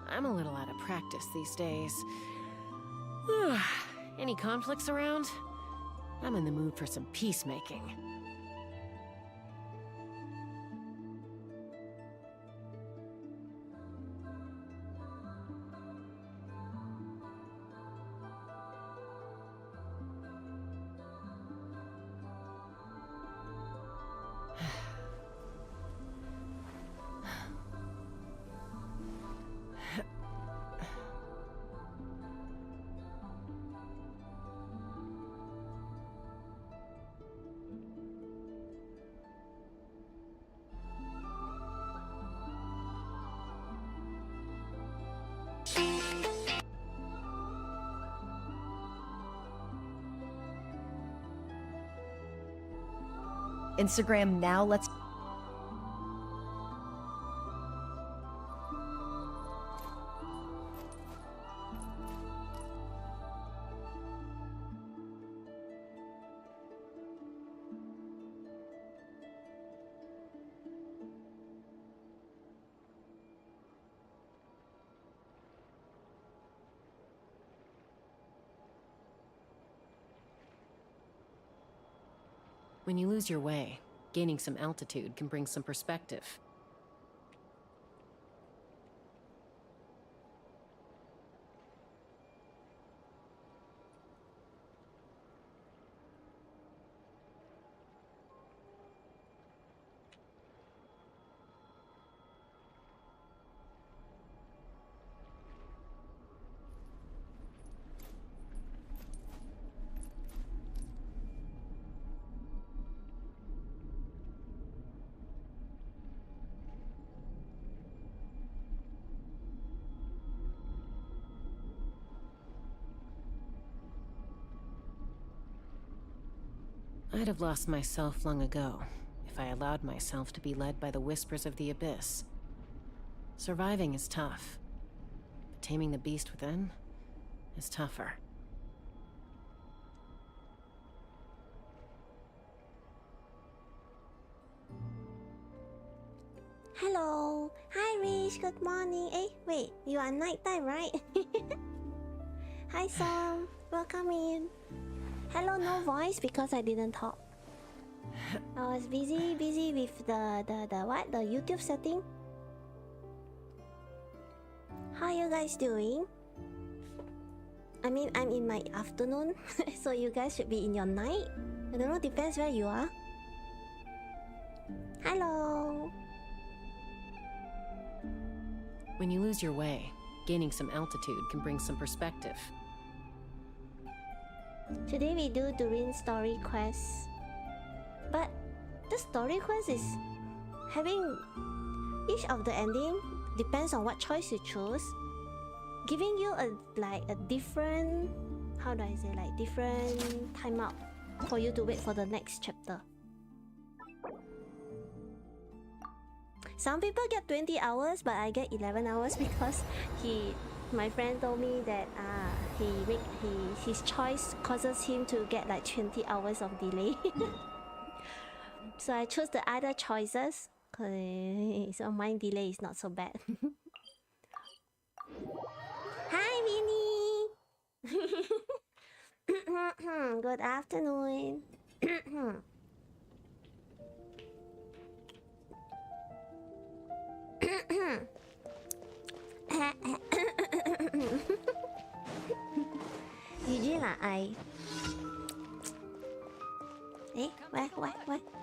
I'm a little out of practice these days. Any conflicts around? I'm in the mood for some peacemaking. Instagram now, let's... When you lose your way, gaining some altitude can bring some perspective. I'd have lost myself long ago if I allowed myself to be led by the whispers of the abyss. Surviving is tough, but taming the beast within is tougher. Hello. Hi, Rich. Good morning. Hey, wait. You are nighttime, right? Hi, Song. Welcome in. Hello, no voice because I didn't talk. I was busy with the what? The YouTube setting. How you guys doing? I mean, I'm in my afternoon, so you guys should be in your night. I don't know, depends where you are. Hello. When you lose your way, gaining some altitude can bring some perspective. Today we do Durin story quest. But the story quest is having each of the ending depends on what choice you choose, giving you a different, how do I say, like different timeout for you to wait for the next chapter. Some people get 20 hours, but I get 11 hours because my friend told me that his choice causes him to get like 20 hours of delay. So I chose the other choices, so mine delay is not so bad. Hi, Winnie. Good afternoon. Eugene I... Eh? Where?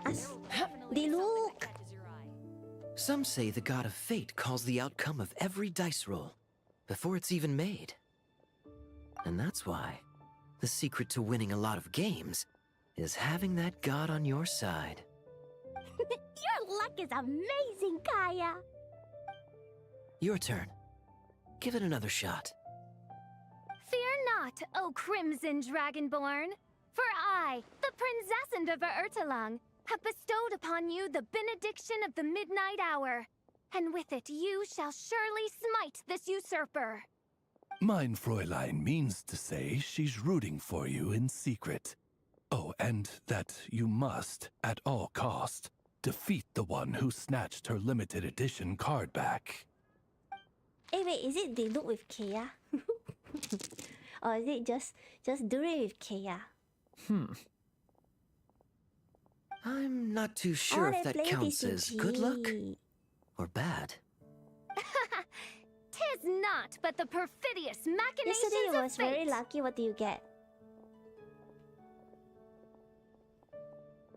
Us? They look! Some say the god of fate calls the outcome of every dice roll before it's even made. And that's why the secret to winning a lot of games is having that god on your side. Your luck is amazing, Kaya! Your turn. Give it another shot. Fear not, O Crimson Dragonborn, for I, the Princess of Ertelung, have bestowed upon you the benediction of the midnight hour, and with it you shall surely smite this usurper. Mein Fräulein means to say she's rooting for you in secret. Oh, and that you must, at all cost, defeat the one who snatched her limited edition card back. Hey, wait, is it Diluc with Kea? Or is it just Durin with Kea? I'm not too sure if that counts as good luck or bad. Tis not but the perfidious machinations Yesterday you of was fate. very lucky. What do you get?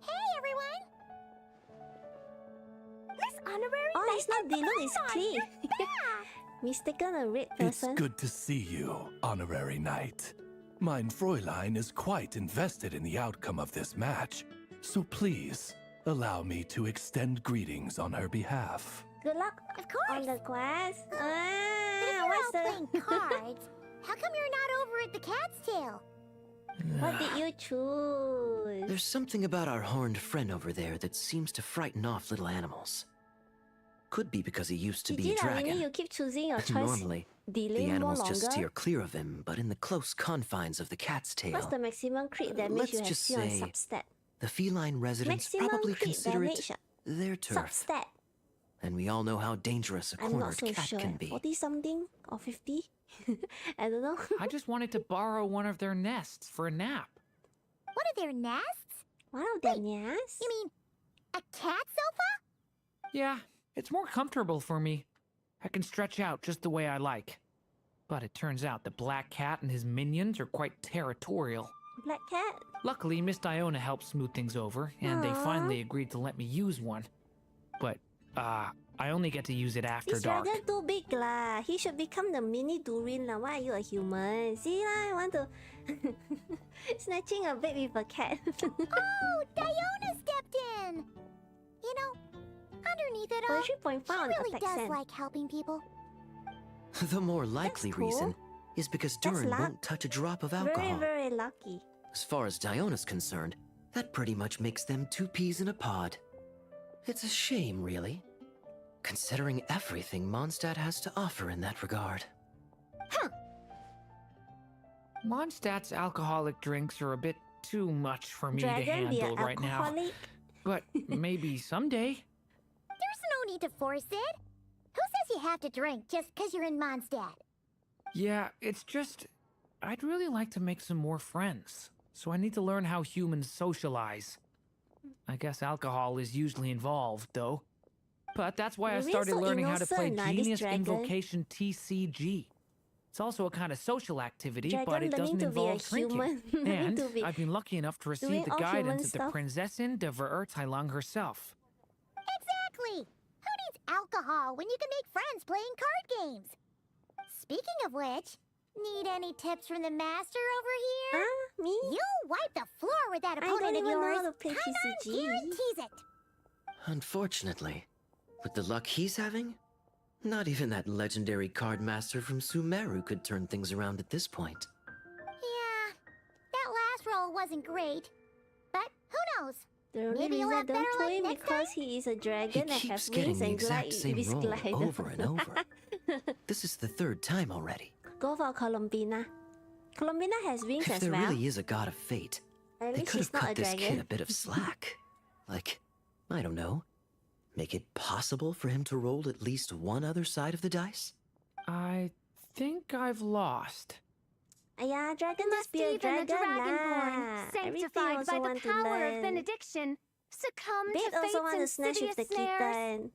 Hey, everyone! This honorary Oh, it's not Diluc, it's Klee. Yeah! Mistaken a red It's person. good to see you, honorary knight. Mein Fräulein is quite invested in the outcome of this match, so please allow me to extend greetings on her behalf. Good luck Of course! on the quest. But if you're What's all the... playing cards, how come you're not over at the Cat's Tail? What did you choose? There's something about our horned friend over there that seems to frighten off little animals. Could be because he used to be a dragon. You keep choosing your choice. Normally, delay the more animals longer. just steer clear of him, but in the close confines of the cat's tail, What's the maximum crit damage let's you have just seen on say Substat? the feline residents Maximum probably crit consider it damage. their turf. Substat. And we all know how dangerous a I'm cornered not so cat sure. can be. 40 something or 50? I don't know. I just wanted to borrow one of their nests for a nap. What are their nests? One of them, yes. You mean a cat sofa? Yeah, it's more comfortable for me. I can stretch out just the way I like. But it turns out the Black Cat and his minions are quite territorial. Black cat? Luckily, Miss Diona helped smooth things over, and they Aw. finally agreed to let me use one. But, I only get to use it after This dark. dragon too big lah. He should become the mini Durin lah. Why are you a human? See lah, I want to... Snatching a bed with a cat. Oh, Diona stepped in! You know, underneath it all, 3.5 she on really attack does sen. like helping people. The more likely cool. reason is because That's Durin luck. won't touch a drop of Very, alcohol. very lucky. As far as Diona's concerned, that pretty much makes them two peas in a pod. It's a shame, really, considering everything Mondstadt has to offer in that regard. Mondstadt's alcoholic drinks are a bit too much for me to Dragon be handle an right now. alcoholic? But maybe someday. There's no need to force it. Who says you have to drink just because you're in Mondstadt? Yeah, it's just... I'd really like to make some more friends. So I need to learn how humans socialize. I guess alcohol is usually involved, though. But that's why I You're started so learning how to play innocent, this Genius dragon. Invocation TCG. It's also a kind of social activity, Dragon but it learning doesn't to be a involve drinking. human, learning And to be I've been lucky enough to receive doing the all human guidance of the stuff. Prinzessin de Verurteilung herself. Exactly! Who needs alcohol when you can make friends playing card games? Speaking of which, need any tips from the master over here? Ah, me? You wipe the floor with that I opponent don't of even know yours. how to play Come on, TCG. guarantees it. Unfortunately, with the luck he's having, not even that legendary card master from Sumeru could turn things around at this point. Yeah, that last roll wasn't great. But who knows? The only Maybe you'll reason have don't better throw luck him next because he is a He dragon and keeps has getting wings the and exact glide same with roll glider. over and over. This is the third time already. Go for Columbina. Columbina has wings If as there well. really is a god of fate, At they least could she's have not cut a this kid dragon. a bit of slack. Like, I don't know, make it possible for him to roll at least one other side of the dice? I think I've lost. Yeah, dragon must Must be a even dragon the Dragonborn, lah. Everything sanctified also by the want to power learn. of benediction, succumb Bait to also fate's want to snatch with insidious the snares. kitten.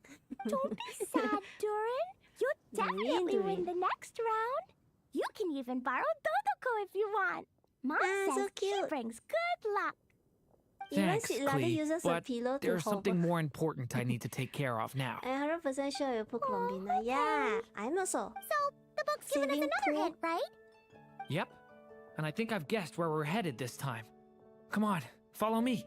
Don't be sad, Durin. You'll definitely Durin. win the next round. You can even borrow Dodoko if you want. Mom Ah, so says she cute. brings good luck. Even Thanks, Sweet Ladder Klee, uses a but pillow to there's hover. something more important I need to take care of now. I'm 100% sure you'll put Columbina. okay. Yeah, I'm also. So, the book's giving us Saving another pool. hint, right? Yep. And I think I've guessed where we're headed this time. Come on, follow me.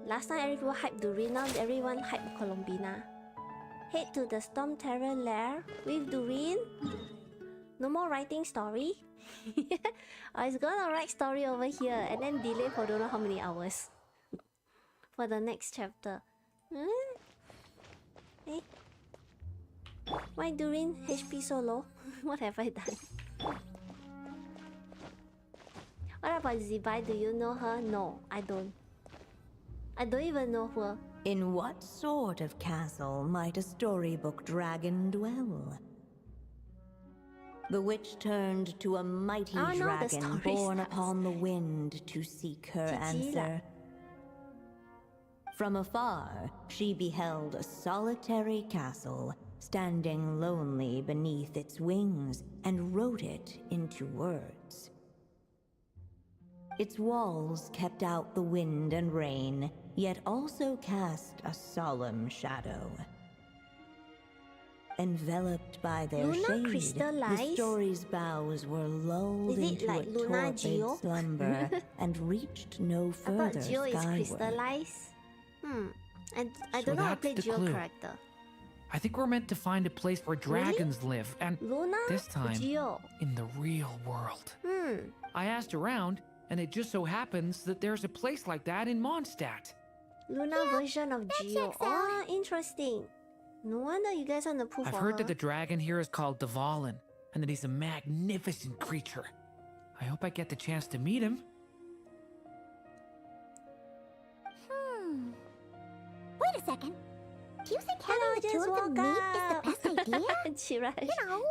Last time everyone hyped Durin, now everyone hyped Columbina. Head to the Storm Terror Lair with Durin. No more writing story. I was gonna write story over here and then delay for don't know how many hours. For the next chapter. Eh? Why Durin HP so low? What have I done? What about Zibai? Do you know her? No, I don't. I don't even know who. In what sort of castle might a storybook dragon dwell? The witch turned to a mighty Oh, no, the dragon story born starts. upon the wind to seek her GG answer. From afar, she beheld a solitary castle, standing lonely beneath its wings, and wrote it into words. Its walls kept out the wind and rain, yet also cast a solemn shadow. Enveloped by their Luna shade, the crystallized? story's boughs were lulled Is it into like a Luna torpid Geo? slumber and reached no I further thought Geo is skyward. crystallized. I So don't know how to that's play the Geo clue. character. I think we're meant to find a place where dragons live, and Luna? this time Geo. in the real world. I asked around, and it just so happens that there's a place like that in Mondstadt. Luna version of Geo. checks out. Oh, interesting. No wonder you guys want to pull I've for heard her. that the dragon here is called Dvalin, and that he's a magnificent creature. I hope I get the chance to meet him. Wait a second. Do you think Hello, having the two just of them woke meet is the best idea? Chirash. You know,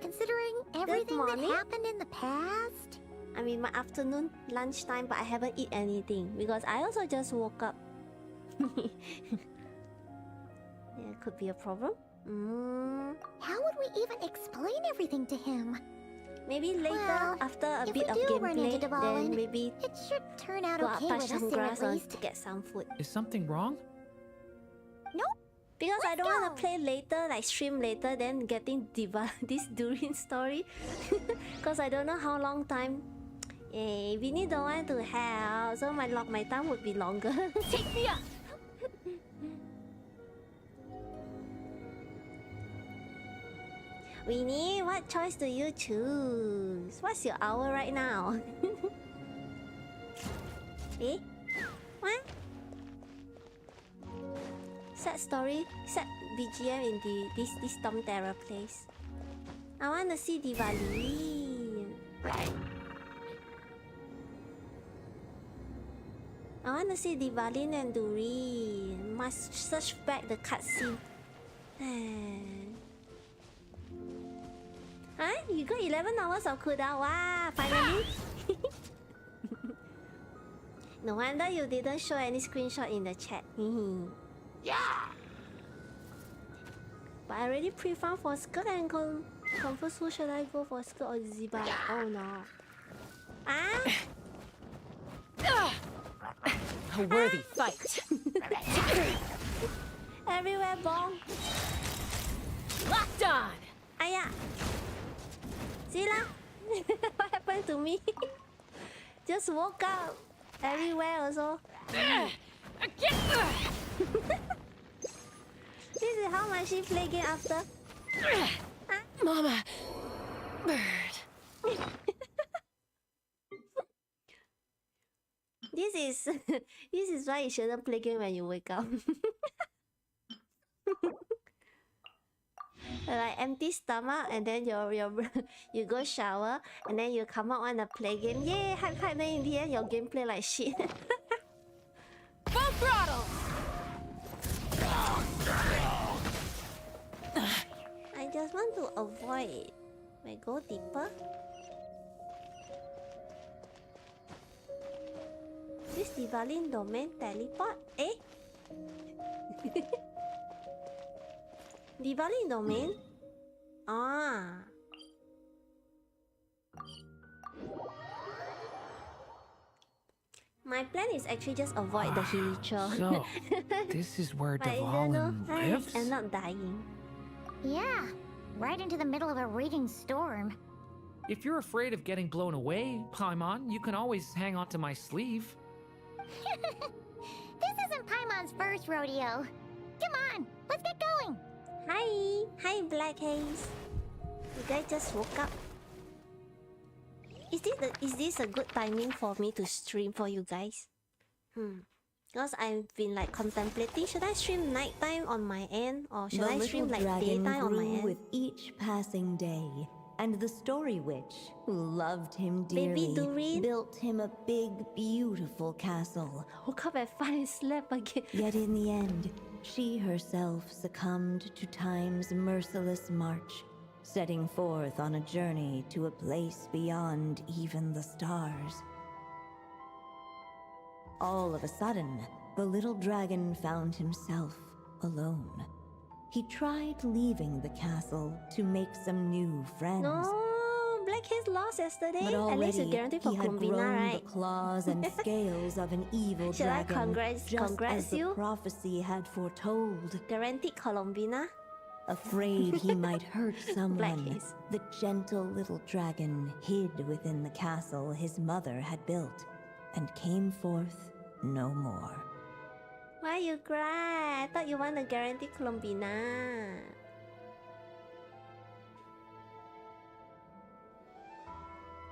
considering everything that morning. happened in the past. I mean, my afternoon lunchtime, but I haven't eaten anything because I also just woke up. Yeah, could be a problem. How would we even explain everything to him? Maybe later, Well, after a if bit we of do run gameplay, into then Dvalin, maybe It should turn out go out okay touch with us some there grass at or least. to get some food. Is something wrong? Because I Let's don't want go. to play later, like stream later, then getting this Durin story. Because I don't know how long time. Vinny don't want to help, so my time would be longer. Take me up! Winnie, what choice do you choose? What's your hour right now? Eh? What? Set story, set BGM in this Storm Terror place. I want to see Diwali. I want to see Diwali and Durin. Must search back the cutscene. Huh? You got 11 hours of cooldown. Wow, finally. No wonder you didn't show any screenshot in the chat. Yeah! But I already pre-found for Skirt and confused who should I go for, Skirt or Ziba? Oh no. Ah? A worthy fight. Everywhere bomb. Locked on. Aya. See lah? What happened to me? Just woke up. Everywhere also. This is how much she play game after. Mama. Bird. This is why you shouldn't play game when you wake up. Like empty stomach and then you go shower and then you come out wanna play game. Yay, hype, then in the end your gameplay like shit. Full throttle. I just want to avoid. I go deeper. This Diwali domain teleport? Eh? Diwali domain? Ah. My plan is actually just avoid the Hilicho. So, this is where But I don't know, Dvalin I lives? am not dying. Yeah, right into the middle of a raging storm. If you're afraid of getting blown away, Paimon, you can always hang onto my sleeve. This isn't Paimon's first rodeo. Come on, let's get going. Hi, Black Haze. You guys just woke up. Is this a good timing for me to stream for you guys? Because I've been like contemplating, should I stream nighttime on my end or should The I stream little like dragon daytime on my grew end? with each passing day, and the story witch, who loved him Baby dearly, Durin. built him a big, beautiful castle. Woke up at 5 and slept again. Yet in the end, she herself succumbed to time's merciless march, setting forth on a journey to a place beyond even the stars. All of a sudden, the little dragon found himself alone. He tried leaving the castle to make some new friends. No, Black Kids lost yesterday. But At least you already, guarantee for he had Columbina, grown right? the claws and scales of an evil Should I dragon, just congrats as the you? prophecy had foretold. Guaranteed Columbina. Afraid he might hurt someone, Kids. the gentle little dragon hid within the castle his mother had built, and came forth no more. Why you cry? I thought you want a guaranteed Columbina.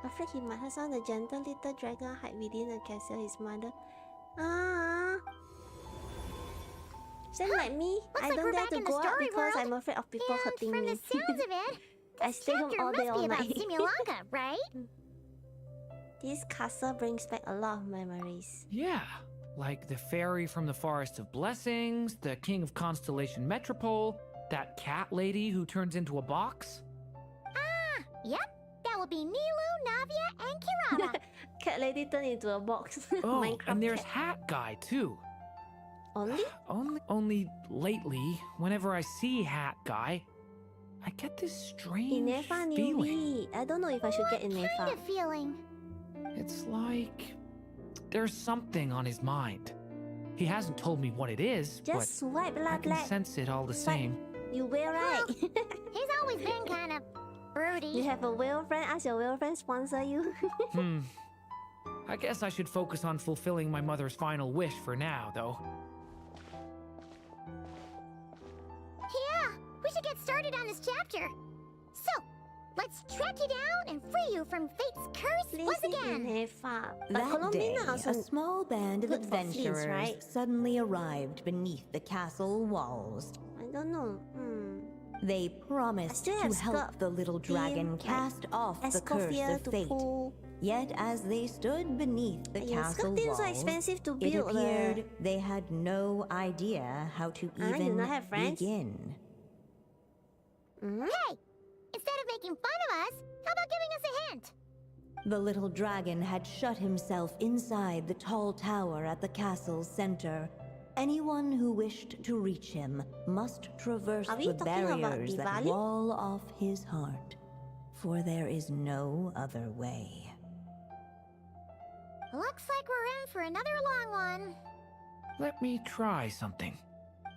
Afraid he might have found the gentle little dragon hide within the castle his mother. Ah. Same like me. I like don't we're dare back to in the go out story because world. I'm afraid of people And hurting from me. the sounds of it, I this stay home chapter all must day, all be about night. Simulanga, right? This castle brings back a lot of memories. Yeah, like the fairy from the Forest of Blessings, the king of Constellation Metropole, that cat lady who turns into a box. Ah, yep. That would be Nilu, Navia, and Kirara. Cat lady turned into a box. Oh, Minecraft and there's cat. Hat Guy too. Only? Only lately, whenever I see Hat Guy, I get this strange Inefa feeling. newbie. I don't know if I should get kind Inefa. of feeling. It's like there's something on his mind. He hasn't told me what it is, Just swipe but la I can black. sense it all the Swipe. same. You will, right? He's always been kind of broody. You have a whale friend. Ask your whale friend sponsor you. I guess I should focus on fulfilling my mother's final wish for now, though. Yeah, we should get started on this chapter. So, let's track you down and free you from fate's curse once again. Inefa. But That day, Columbina also a small band of good for fleas, adventurers right? suddenly arrived beneath the castle walls. I don't know. They promised still to have help Scott the little dragon like, cast off the curse Escoffier of to fate. pull. Yet as they stood beneath the Yeah, castle Scott things walls, are expensive to it build. appeared they had no idea how to you even not have friends? begin. Hey, instead of making fun of us, how about giving us a hint? The little dragon had shut himself inside the tall tower at the castle's center. Anyone who wished to reach him must traverse Are we the talking about barriers that Diwali? wall off his heart, for there is no other way. Looks like we're in for another long one. Let me try something.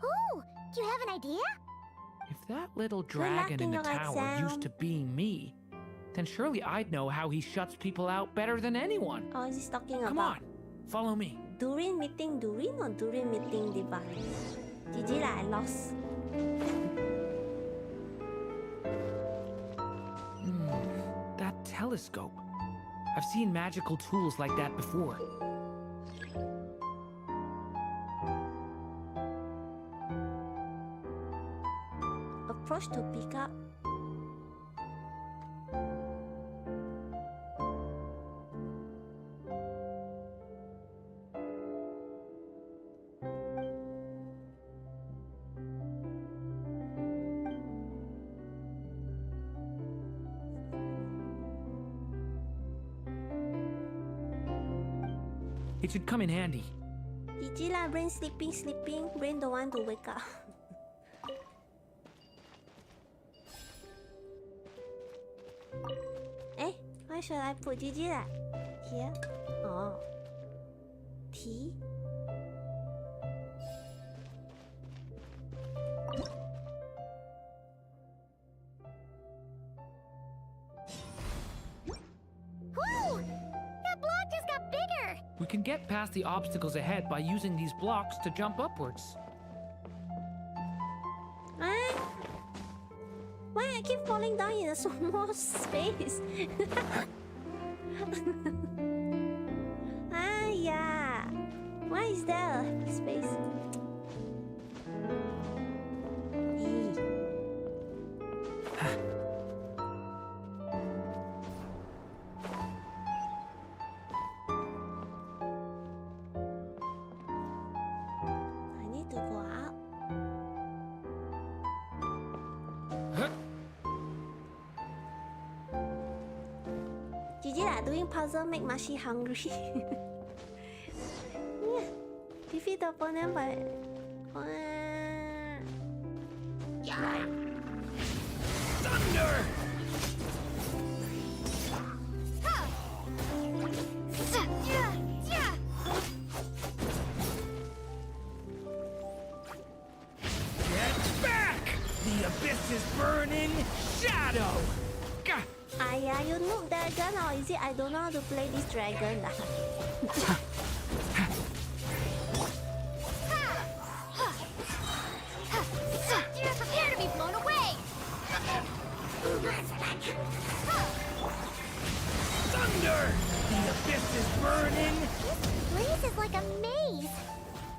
Ooh, do you have an idea? If that little luck dragon in in the your right tower used sound. to be me, then surely I'd know how he shuts people out better than anyone. Oh, is he talking Come about on, follow me. Durin meeting Durin or Durin meeting Diwali? GG lah, I lost. That telescope. I've seen magical tools like that before. Approach to pick up. It should come in handy. GG lah, brain sleeping. Brain don't want to wake up. Eh, where should I put GG lah? Here? Oh. T? Whoa! That block just got bigger! We can get past the obstacles ahead by using these blocks to jump upwards. What? Why I keep falling down in a small space? Ah, yeah. Why is there a space? Yeah, doing puzzle make Mashi hungry. Yeah. Defeat the opponent by... Yeah. Thunder! Get back! The abyss is burning shadow! Gah! Aya, you noob dragon or is it I don't know how to play this dragon? Prepare to be blown away! Thunder! The abyss is burning! This place is like a maze.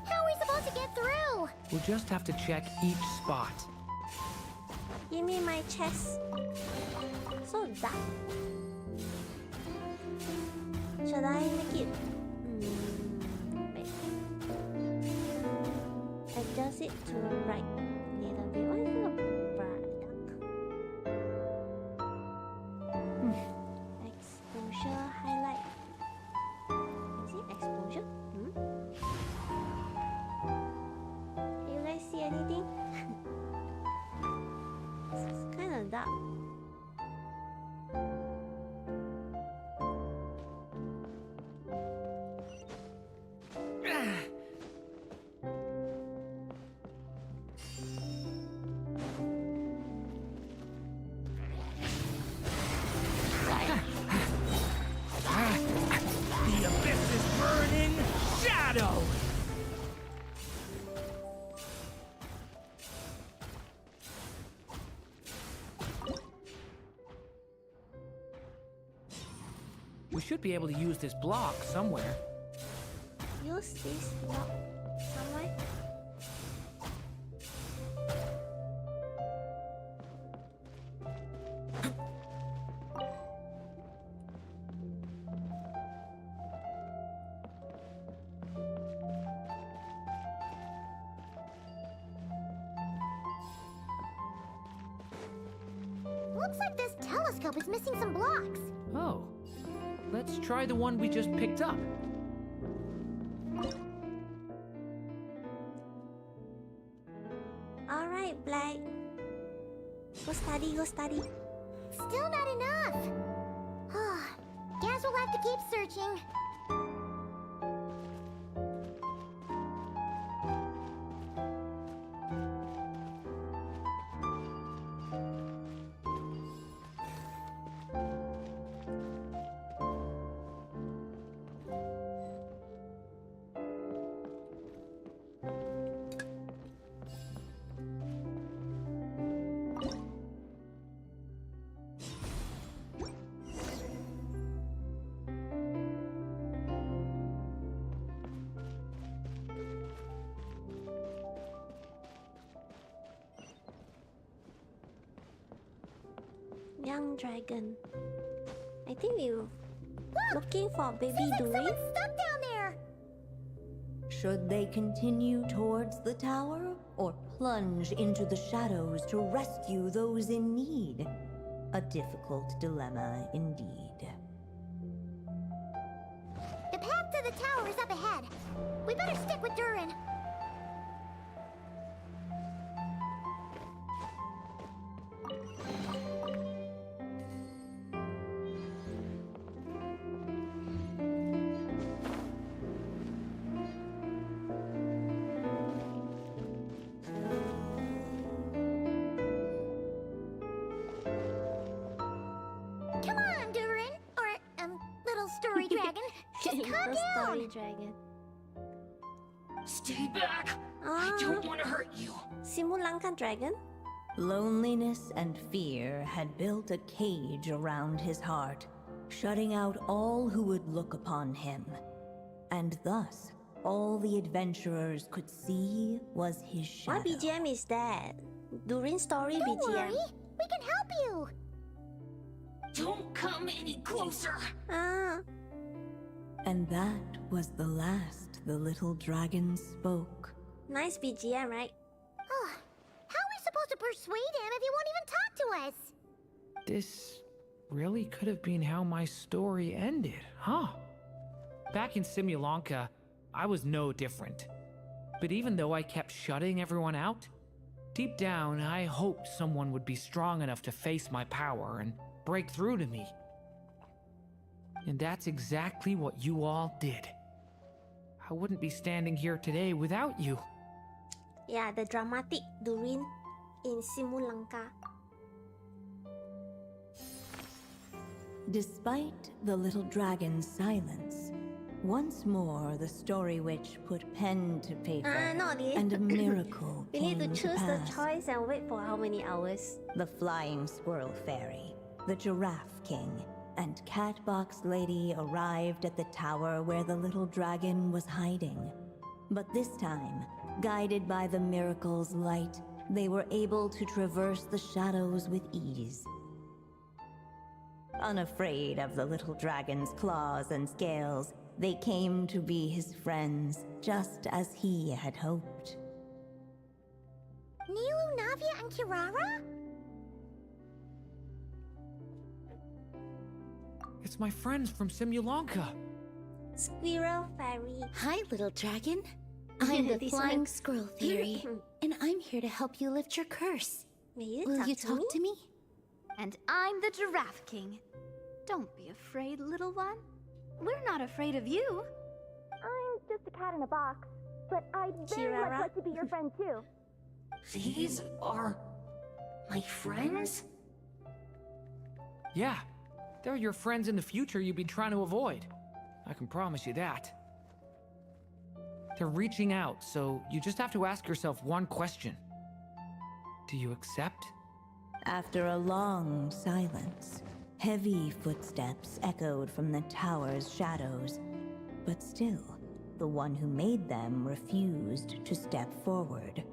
How are we supposed to get through? We'll just have to check each spot. Give me my chest. So dark. Should I make it? Wait. Adjust it to right a little bit. Why is it a bright dark? Exposure highlight. Is it exposure? Can you guys see anything? It's kind of dark. The abyss is burning shadow! We should be able to use this block somewhere. Use this block somewhere. Looks like this telescope is missing some blocks. Oh. Let's try the one we just picked up. Alright, Black. Go study, go study. Still not enough. Guess we'll have to keep searching. Young dragon. I think we're looking for baby Seems like Durin. someone's stuck down there. Should they continue towards the tower or plunge into the shadows to rescue those in need? A difficult dilemma indeed. The path to the tower is up ahead. We better stick with Durin. Come on, Durin. Or, little story dragon. Just calm The down. story dragon. Stay back! Ah, want to hurt you. Simulangkan dragon? Loneliness and fear had built a cage around his heart, shutting out all who would look upon him. And thus, all the adventurers could see was his shadow. What BGM is that? Durin story Don't BGM. worry. We can help you. Don't come any closer! Ah, And that was the last the little dragon spoke. nice BGM, right? How are we supposed to persuade him if he won't even talk to us? This really could have been how my story ended, huh? Back in Simulanka, I was no different. But even though I kept shutting everyone out, deep down I hoped someone would be strong enough to face my power and break through to me. And that's exactly what you all did. I wouldn't be standing here today without you. Yeah, the dramatic Durin in Simulanka. Despite the little dragon's silence, once more the story witch put pen to paper, No, and a miracle we came need to choose the pass. choice and wait for how many hours? The flying squirrel fairy, the giraffe king, and Catbox Lady arrived at the tower where the little dragon was hiding. But this time, guided by the miracle's light, they were able to traverse the shadows with ease. Unafraid of the little dragon's claws and scales, they came to be his friends, just as he had hoped. Nilu, Navia, and Kirara? It's my friends from Simulanka. Squirrel Fairy. Hi, little dragon. I'm the This Flying one. Squirrel Fairy, and I'm here to help you lift your curse. Will you talk to me? And I'm the Giraffe King. Don't be afraid, little one. We're not afraid of you. I'm just a cat in a box, but I'd very Kirara? much like to be your friend too. These are my friends? Yeah, they're your friends in the future you've been trying to avoid. I can promise you that. They're reaching out, so you just have to ask yourself one question. Do you accept? After a long silence, heavy footsteps echoed from the tower's shadows. But still, the one who made them refused to step forward.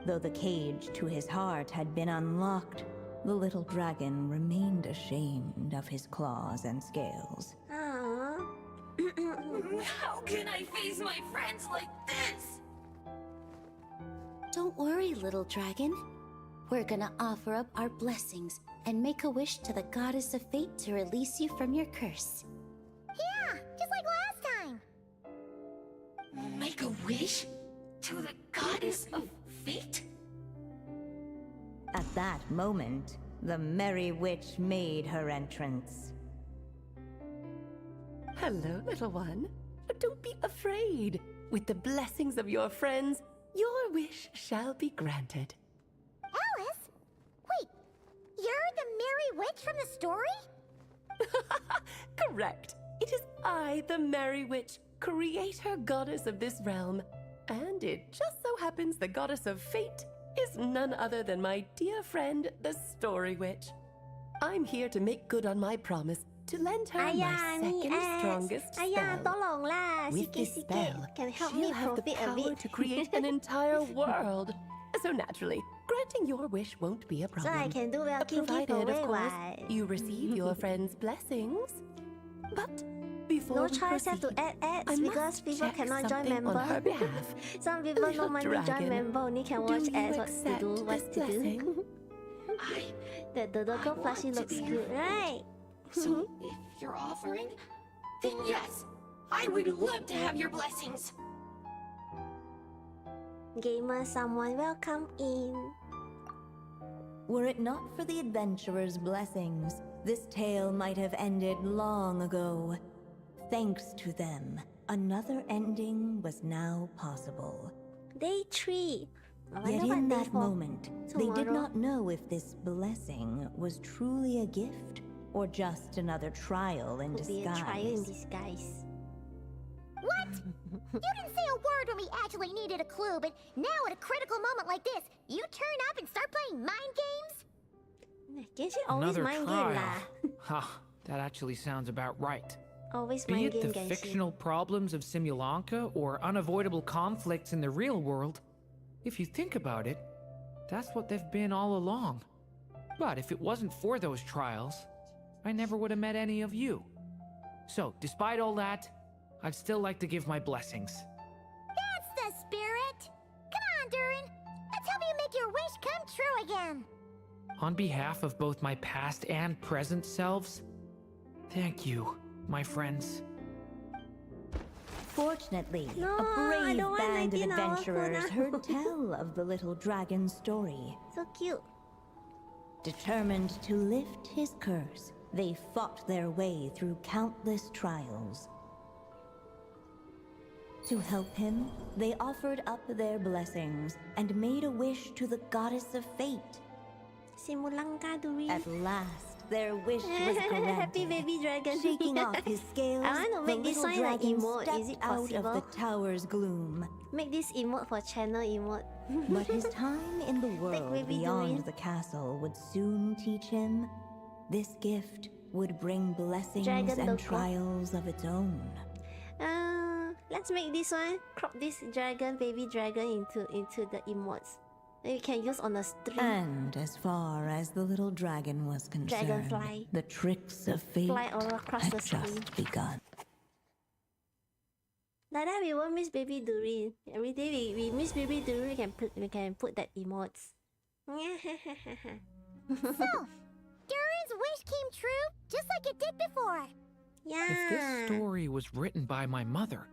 Though the cage to his heart had been unlocked, the little dragon remained ashamed of his claws and scales. Aww. How can I face my friends like this? Don't worry, little dragon. We're gonna offer up our blessings and make a wish to the goddess of fate to release you from your curse. Yeah, just like last time. Make a wish? To the goddess of fate? At that moment, the merry witch made her entrance. Hello, little one. Don't be afraid. With the blessings of your friends, your wish shall be granted. Alice? Wait, you're the Merry Witch from the story? Correct. It is I, the Merry Witch, creator goddess of this realm. And it just so happens the goddess of fate is none other than my dear friend, the Story Witch. I'm here to make good on my promise to lend her my second strongest spell. Tolong lah. With this Sikit-sikit. spell, Can help me she'll have the profit a power bit. to create an entire world. So naturally, granting your wish won't be a So problem. I can do well Provided, giveaway, of course, what? you receive your friend's blessings. But before No we choice, have to proceed, add I ads because must people check cannot join something member. on her behalf. Some people no Little money join dragon, member, only can do watch you ads what to accept do, this what to do. blessing? The local want plushie to looks be good, your right? So if you're offering, then yes, I would love to have your blessings. Gamer, someone welcome in. Were it not for the adventurer's blessings, this tale might have ended long ago. Thanks to them, another ending was now possible. Day 3. I Yet wonder in what day that 4. moment, they did Tomorrow. not know if this blessing was truly a gift or just another trial in Could be a trial in disguise. disguise. What? You didn't say a word when we actually needed a clue, but now at a critical moment like this, you turn up and start playing mind games? Genshin always Another mind trial. game lah. Ha, that actually sounds about right. Always Be mind it game the Genshin. fictional problems of Simulanka or unavoidable conflicts in the real world, if you think about it, that's what they've been all along. But if it wasn't for those trials, I never would have met any of you. So, despite all that, I'd still like to give my blessings. That's the spirit! Come on, Durin! Let's help you make your wish come true again! On behalf of both my past and present selves, thank you, my friends. Fortunately, No, a I brave don't want band of 19 hours adventurers for heard now. tell of the little dragon's story. So cute. Determined to lift his curse, they fought their way through countless trials. To help him, they offered up their blessings and made a wish to the goddess of fate. Simulangka Durin. At last, their wish was granted. Happy baby dragon. Shaking off his scales, I want to the make this little one like dragon emote. stepped Is it out of the possible? tower's gloom. Make this emote for channel emote. But his time in the world baby beyond Durin. the castle would soon teach him this gift would bring blessings Dragon and logo. trials of its own. Let's make this one. Crop this dragon, baby dragon into the emotes. Then we can use on the stream. And as far as the little dragon was concerned, Dragonfly. the tricks of fate Fly all across had the screen. just begun. Like that, we won't miss baby Durin. Every day we miss baby Durin, we can put that emotes. So, Durin's wish came true, just like it did before. Yeah. If this story was written by my mother,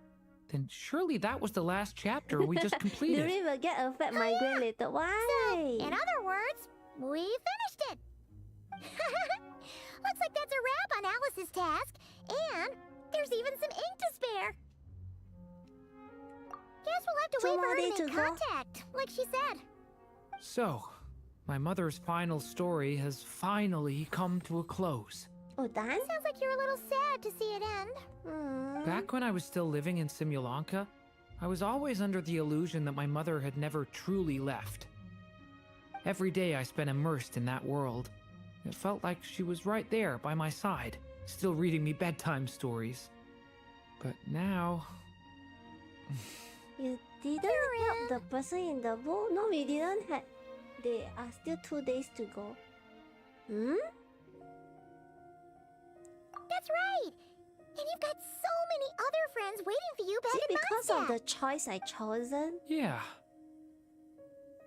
then surely that was the last chapter we just completed. Durin will get a fat migraine later. Why? In other words, we finished it. Looks like that's a wrap on Alice's task, and there's even some ink to spare. Guess we'll have to Two wait for more her to days make to go. contact, like she said. So, my mother's final story has finally come to a close. Oh, done? Sounds like you're a little sad to see it end. Back when I was still living in Simulanka, I was always under the illusion that my mother had never truly left. Every day I spent immersed in that world. It felt like she was right there by my side, still reading me bedtime stories. But now... You didn't help the person in the book? No, we didn't have. There are still 2 days to go. That's right. And you've got so many other friends waiting for you Is back it in because of Mondstadt. the choice I chosen? Yeah,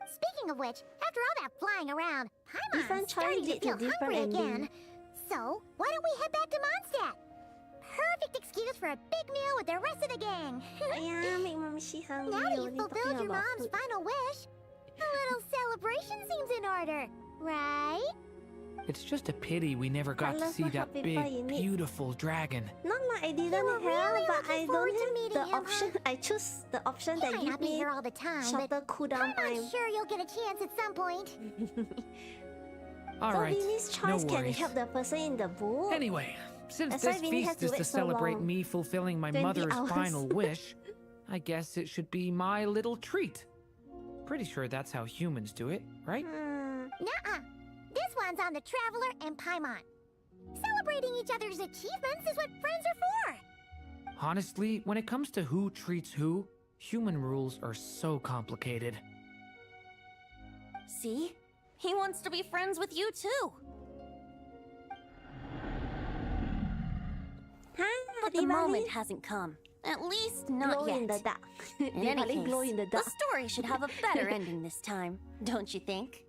Speaking of which, after all that flying around, Different Paimon's starting choice to lead to feel different hungry ending. again. So, why don't we head back to Mondstadt? Perfect excuse for a big meal with the rest of the gang. Yeah, make mommy she hungry. Now that you've only fulfilled talking your about mom's food. final wish, a little celebration seems in order, right? it's just a pity we never got to love see to that help people in big, need. beautiful dragon. Not like I didn't were have, really but looking I forward to don't meeting have the him, option. I choose the option He that might give not be me here all the time, shorter but cooldown time. I'm sure you'll get a chance at some point. All So right, Vinny's no choice can worries. help the person in the book. Anyway, since That's why this Vinny has feast to is wait to so celebrate long. me fulfilling my 20 mother's hours. final wish, I guess it should be my little treat. Pretty sure that's how humans do it, right? Nuh-uh. This one's on the Traveler and Paimon. Celebrating each other's achievements is what friends are for. Honestly, when it comes to who treats who, human rules are so complicated. See? He wants to be friends with you too. But the moment hasn't come. At least not glow yet. in the dark. In any Diwali case, glow in the the dark. story should have a better ending this time, don't you think?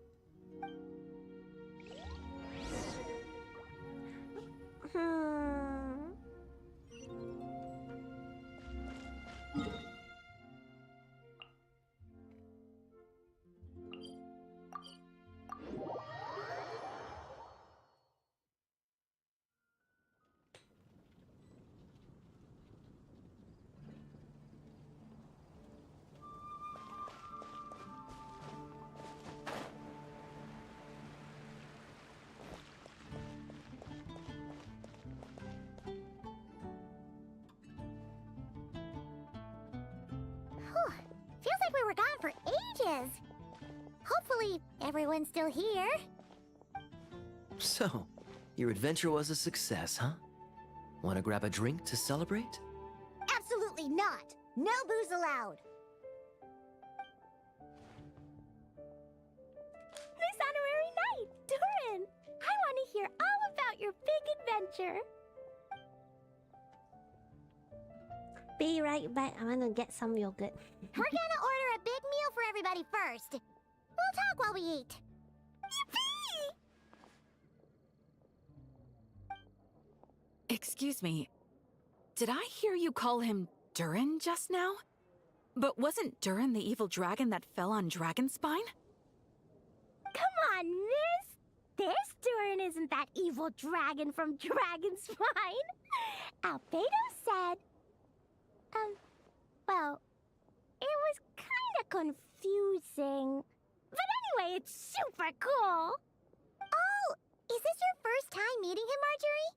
Whew. Feels like we were gone for ages. Hopefully, everyone's still here. So, your adventure was a success, huh? Want to grab a drink to celebrate? Absolutely not. No booze allowed. This honorary knight, Durin! I want to hear all about your big adventure. Be right back. I want to get some yogurt. We're gonna order a big meal for everybody first. We'll talk while we eat. Yippee! Excuse me. Did I hear you call him Durin just now? But wasn't Durin the evil dragon that fell on Dragonspine? Come on, miss! This Durin isn't that evil dragon from Dragonspine. Albedo said... well, it was kinda confusing. But anyway, it's super cool. Oh, is this your first time meeting him, Marjorie?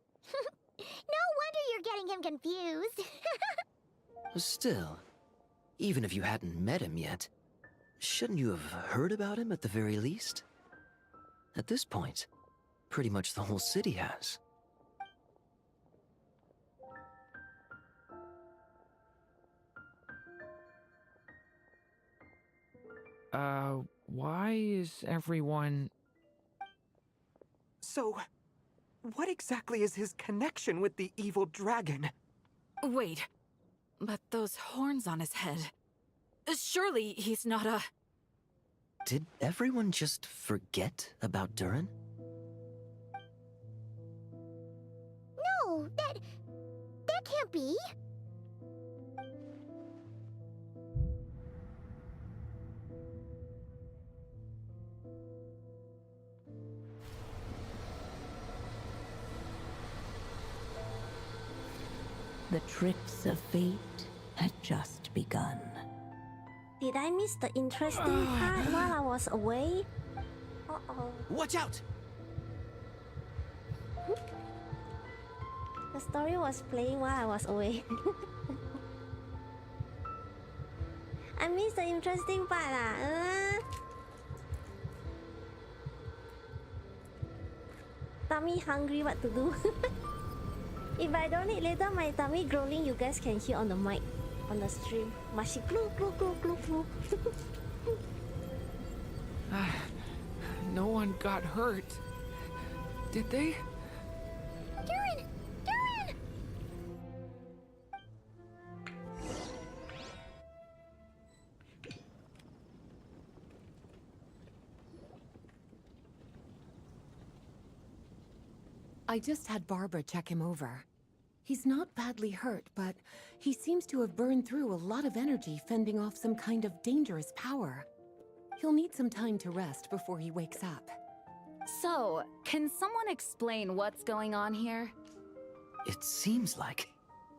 No wonder you're getting him confused. Still, even if you hadn't met him yet, shouldn't you have heard about him at the very least? At this point, pretty much the whole city has. Why is everyone... So, what exactly is his connection with the evil dragon? Wait, but those horns on his head... Surely he's not a... Did everyone just forget about Durin? No, that can't be. The tricks of fate had just begun. Did I miss the interesting part while I was away? Uh-oh. Watch out! The story was playing while I was away. I missed the interesting part lah. Tummy hungry, what to do? If I don't eat later, my tummy growling, you guys can hear on the mic, on the stream. Mashi glue, glue, glue, glue, glue. No one got hurt. Did they? Durin! Durin! I just had Barbara check him over. He's not badly hurt, but he seems to have burned through a lot of energy fending off some kind of dangerous power. He'll need some time to rest before he wakes up. So, can someone explain what's going on here? It seems like,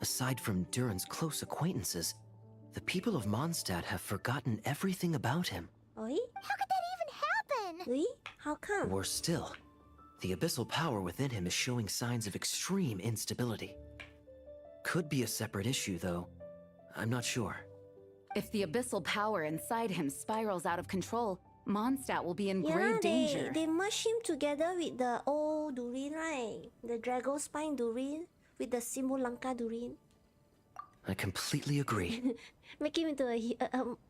aside from Durin's close acquaintances, the people of Mondstadt have forgotten everything about him. Oi? How could that even happen? Oi? How come? Worse still, the abyssal power within him is showing signs of extreme instability. Could be a separate issue, though. I'm not sure. If the abyssal power inside him spirals out of control, Mondstadt will be in grave danger. They merged him together with the old Durin, right? The Dragospine Durin with the Simulanka Durin. I completely agree. Make him into a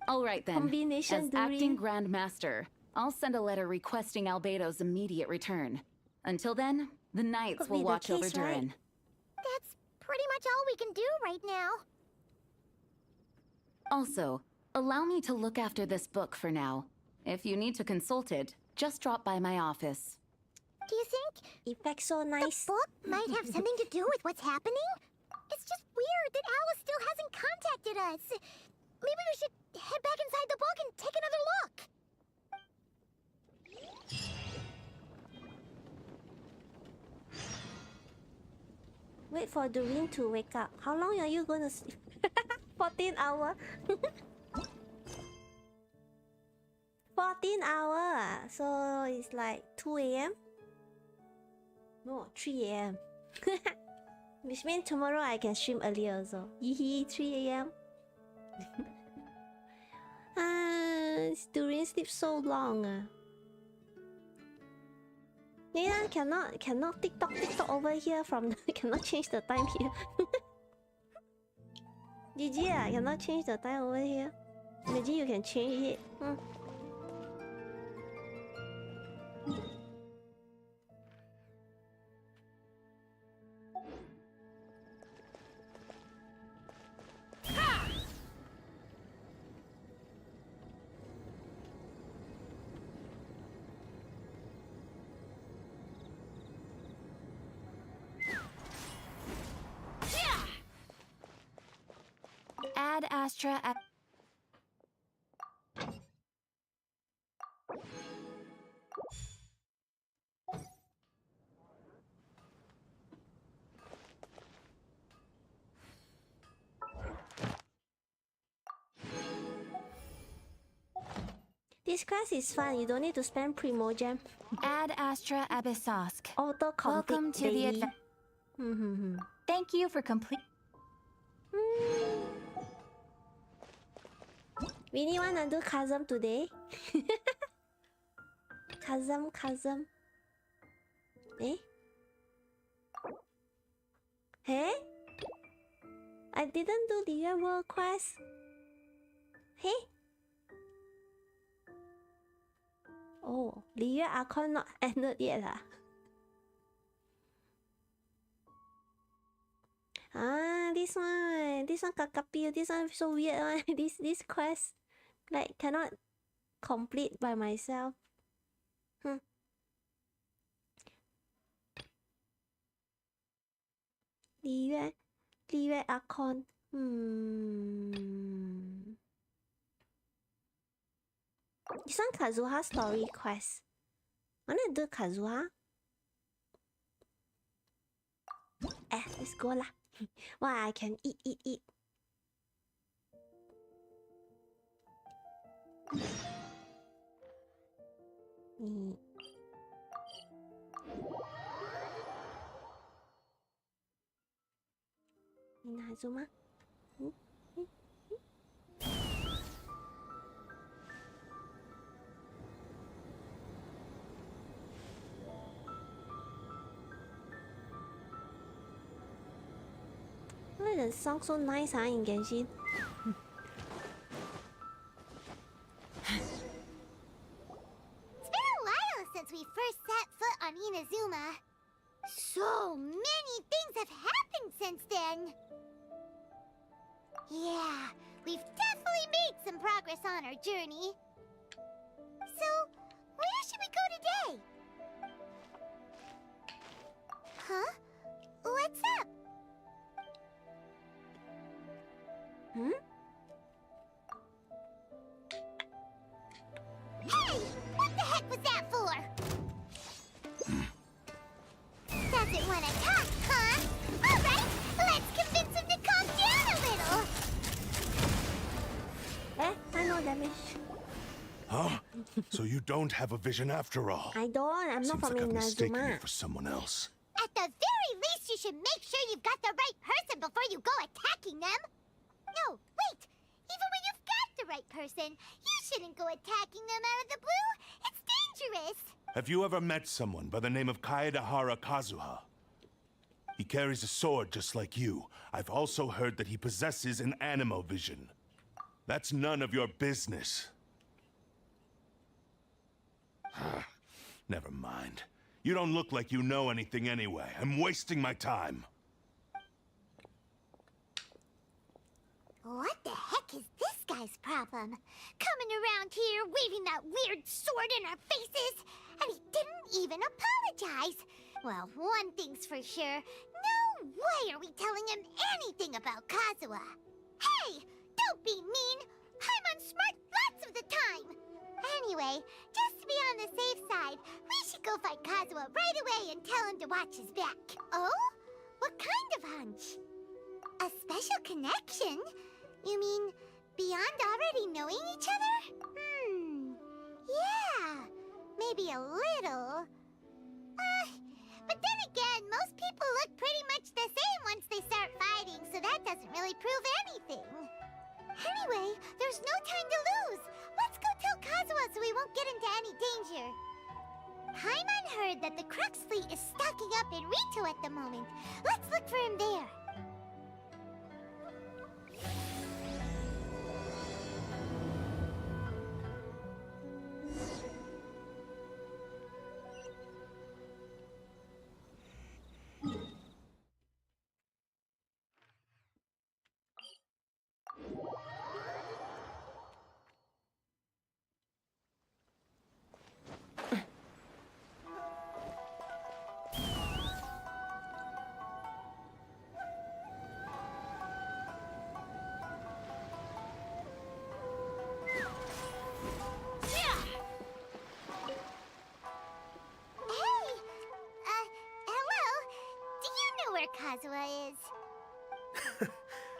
All right then. combination As Durin. acting Grand Master, I'll send a letter requesting Albedo's immediate return. Until then, the Knights Could will be the watch over case, right? Durin. That's pretty much all we can do right now. Also, allow me to look after this book for now. If you need to consult it, just drop by my office. Do you think Effects so nice. the book might have something to do with what's happening? It's just weird that Alice still hasn't contacted us. Maybe we should head back inside the book and take another look. Wait for Durin to wake up. How long are you gonna sleep? 14 hours. 14 hours. So it's like 2 a.m. No, 3 a.m. Which means tomorrow I can stream earlier also. Yee 3 a.m. Durin sleeps so long. Yeah, cannot TikTok over here from the, cannot change the time here. GG cannot change the time over here. Imagine you can change it. Ad Astra. This class is fun. You don't need to spend Primogem. Ad Astra Abyssosk. Auto complete Welcome to the daily. adventure. Thank you for complete. Winnie wanna do Chasm today? Chasm. Eh? Hey? I didn't do the world quest. Hey? Oh, the Archon not ended yet ah. This one Kakapi, this one so weird one. This quest like cannot complete by myself. Li Yue Archon. This one Kazuha story quest. Wanna do Kazuha? Let's go lah. Wow, I can eat. Inazuma? 那 the song so nice in Genshin. It's been a while since we first set foot on Inazuma. So many things have happened since then. Yeah, we've definitely made some progress on our journey. So, where should we go today? Huh? What's up? Hey! What the heck was that for? Doesn't want to talk, huh? Alright, let's convince him to calm down a little. I know damage. Huh? So you don't have a vision after all? I don't. I'm not Seems from like I've mistaken you Inazuma. for someone else. At the very least, you should make sure you've got the right person before you go attacking them. No, wait. Even when you've got the right person, you shouldn't go attacking them out of the blue. It's dangerous. Have you ever met someone by the name of Kaedahara Kazuha? He carries a sword just like you. I've also heard that he possesses an animo vision. That's none of your business. Never mind. You don't look like you know anything anyway. I'm wasting my time. What the heck is this guy's problem? Coming around here, waving that weird sword in our faces, and he didn't even apologize. Well, one thing's for sure. No way are we telling him anything about Kazuha. Hey, don't be mean. I'm on smart lots of the time. Anyway, just to be on the safe side, we should go find Kazuha right away and tell him to watch his back. Oh? What kind of hunch? A special connection? You mean beyond already knowing each other? Yeah, maybe a little. But then again, most people look pretty much the same once they start fighting, so that doesn't really prove anything. Anyway, there's no time to lose. Let's go tell Kazuha so we won't get into any danger. Paimon heard that the Crux fleet is stocking up in Rito at the moment. Let's look for him there.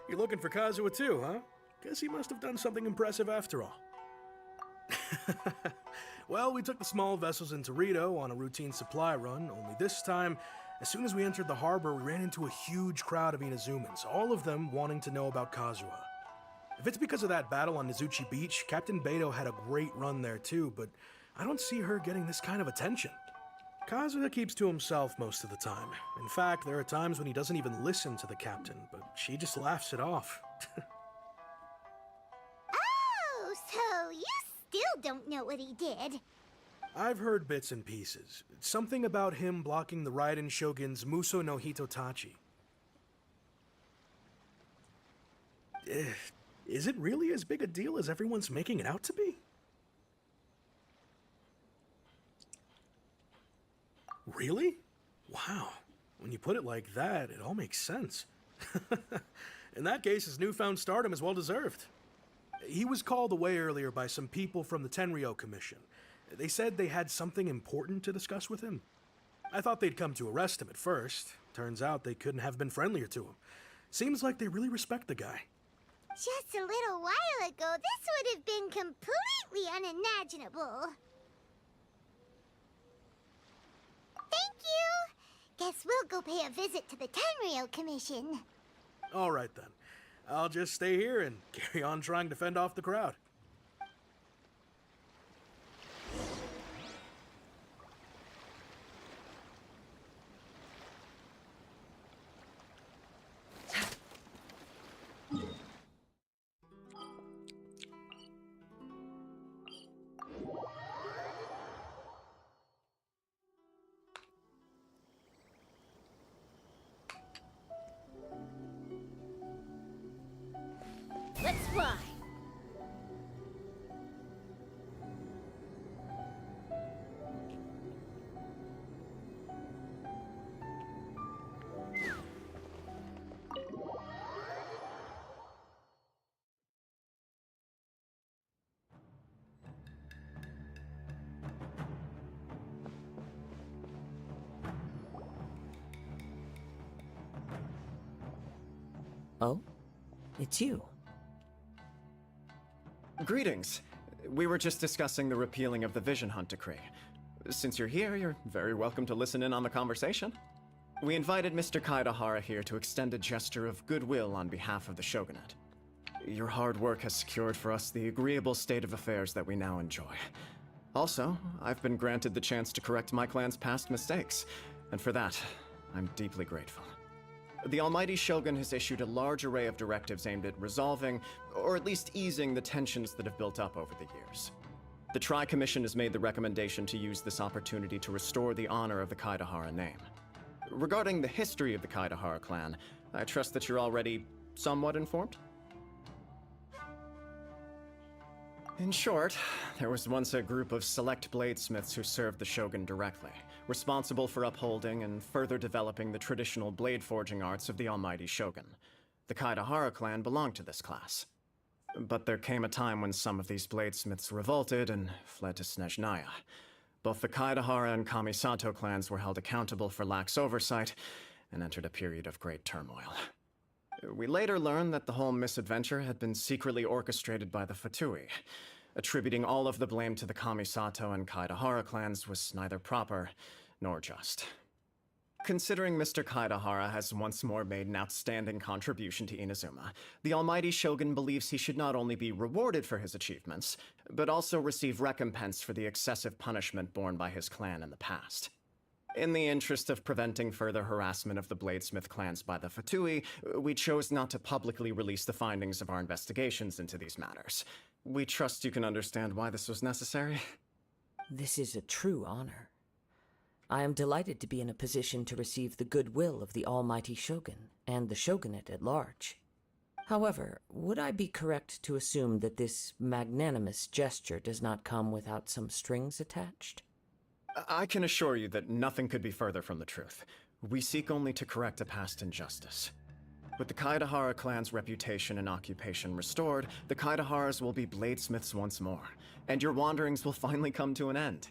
You're looking for Kazuha too, huh? Guess he must have done something impressive after all. Well, we took the small vessels into Rito on a routine supply run, only this time, as soon as we entered the harbor, we ran into a huge crowd of Inazumans, all of them wanting to know about Kazuha. If it's because of that battle on Nizuchi Beach, Captain Beto had a great run there too, but I don't see her getting this kind of attention. Kazuha keeps to himself most of the time. In fact, there are times when he doesn't even listen to the captain, but she just laughs it off. Oh, so you still don't know what he did? I've heard bits and pieces. Something about him blocking the Raiden Shogun's Muso no Hitotachi. Is it really as big a deal as everyone's making it out to be? Really? Wow. When you put it like that, it all makes sense. In that case, his newfound stardom is well deserved. He was called away earlier by some people from the Tenryou Commission. They said they had something important to discuss with him. I thought they'd come to arrest him at first. Turns out they couldn't have been friendlier to him. Seems like they really respect the guy. Just a little while ago, this would have been completely unimaginable. Thank you! Guess we'll go pay a visit to the Tenryou Commission. All right then. I'll just stay here and carry on trying to fend off the crowd. Let's fly! Oh? It's you. Greetings. We were just discussing the repealing of the Vision Hunt decree. Since you're here, you're very welcome to listen in on the conversation. We invited Mr. Kaidahara here to extend a gesture of goodwill on behalf of the Shogunate. Your hard work has secured for us the agreeable state of affairs that we now enjoy. Also, I've been granted the chance to correct my clan's past mistakes, and for that, I'm deeply grateful. The Almighty Shogun has issued a large array of directives aimed at resolving, or at least easing, the tensions that have built up over the years. The Tri-Commission has made the recommendation to use this opportunity to restore the honor of the Kaidahara name. Regarding the history of the Kaidahara clan, I trust that you're already somewhat informed? In short, there was once a group of select bladesmiths who served the Shogun directly, responsible for upholding and further developing the traditional blade forging arts of the Almighty Shogun. The Kaidahara clan belonged to this class. But there came a time when some of these bladesmiths revolted and fled to Snezhnaya. Both the Kaidahara and Kamisato clans were held accountable for lax oversight and entered a period of great turmoil. We later learned that the whole misadventure had been secretly orchestrated by the Fatui. Attributing all of the blame to the Kamisato and Kaidahara clans was neither proper nor just. Considering Mr. Kaidahara has once more made an outstanding contribution to Inazuma, the Almighty Shogun believes he should not only be rewarded for his achievements, but also receive recompense for the excessive punishment borne by his clan in the past. In the interest of preventing further harassment of the Bladesmith clans by the Fatui, we chose not to publicly release the findings of our investigations into these matters. We trust you can understand why this was necessary. This is a true honor. I am delighted to be in a position to receive the goodwill of the Almighty Shogun and the Shogunate at large. However, would I be correct to assume that this magnanimous gesture does not come without some strings attached? I can assure you that nothing could be further from the truth. We seek only to correct a past injustice. With the Kaidahara clan's reputation and occupation restored, the Kaidaharas will be bladesmiths once more, and your wanderings will finally come to an end.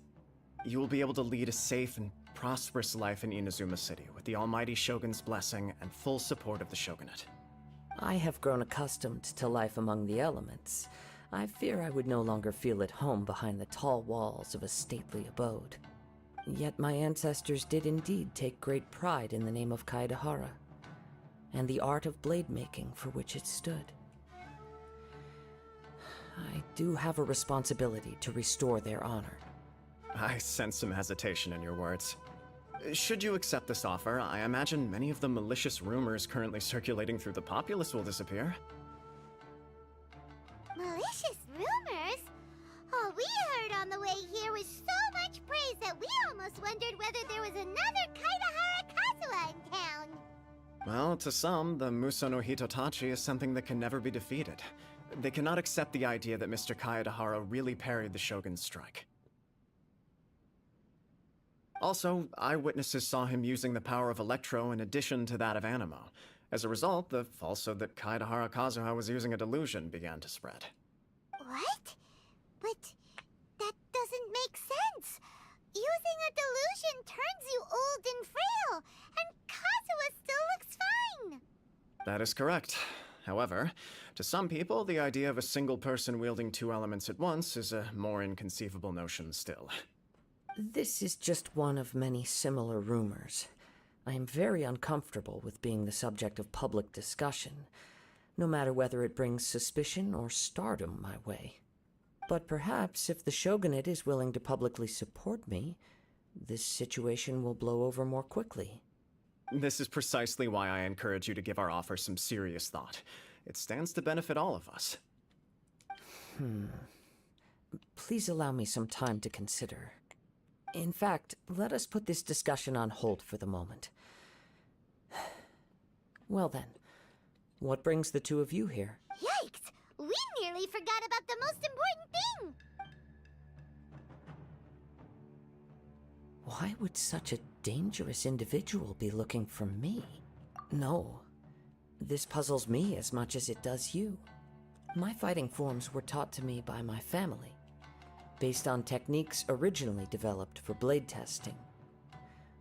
You will be able to lead a safe and prosperous life in Inazuma City with the Almighty Shogun's blessing and full support of the Shogunate. I have grown accustomed to life among the elements. I fear I would no longer feel at home behind the tall walls of a stately abode. Yet my ancestors did indeed take great pride in the name of Kaedahara, and the art of blade making for which it stood. I do have a responsibility to restore their honor. I sense some hesitation in your words. Should you accept this offer, I imagine many of the malicious rumors currently circulating through the populace will disappear. Malicious rumors? All we heard on the way here was so much praise that we almost wondered whether there was another Kaedahara Kazuha in town. Well, to some, the Muso no Hitotachi is something that can never be defeated. They cannot accept the idea that Mr. Kaedahara really parried the Shogun's strike. Also, eyewitnesses saw him using the power of Electro in addition to that of Animo. As a result, the falsehood that Kaedahara Kazuha was using a delusion began to spread. What? But that doesn't make sense. Using a delusion turns you old and frail, and Kazuha still looks fine. That is correct. However, to some people, the idea of a single person wielding two elements at once is a more inconceivable notion still. This is just one of many similar rumors. I am very uncomfortable with being the subject of public discussion, no matter whether it brings suspicion or stardom my way. But perhaps if the Shogunate is willing to publicly support me, this situation will blow over more quickly. This is precisely why I encourage you to give our offer some serious thought. It stands to benefit all of us. Please allow me some time to consider. In fact, let us put this discussion on hold for the moment. Well then, what brings the two of you here? Yikes! We nearly forgot about the most important thing! Why would such a dangerous individual be looking for me? No, this puzzles me as much as it does you. My fighting forms were taught to me by my family, based on techniques originally developed for blade testing.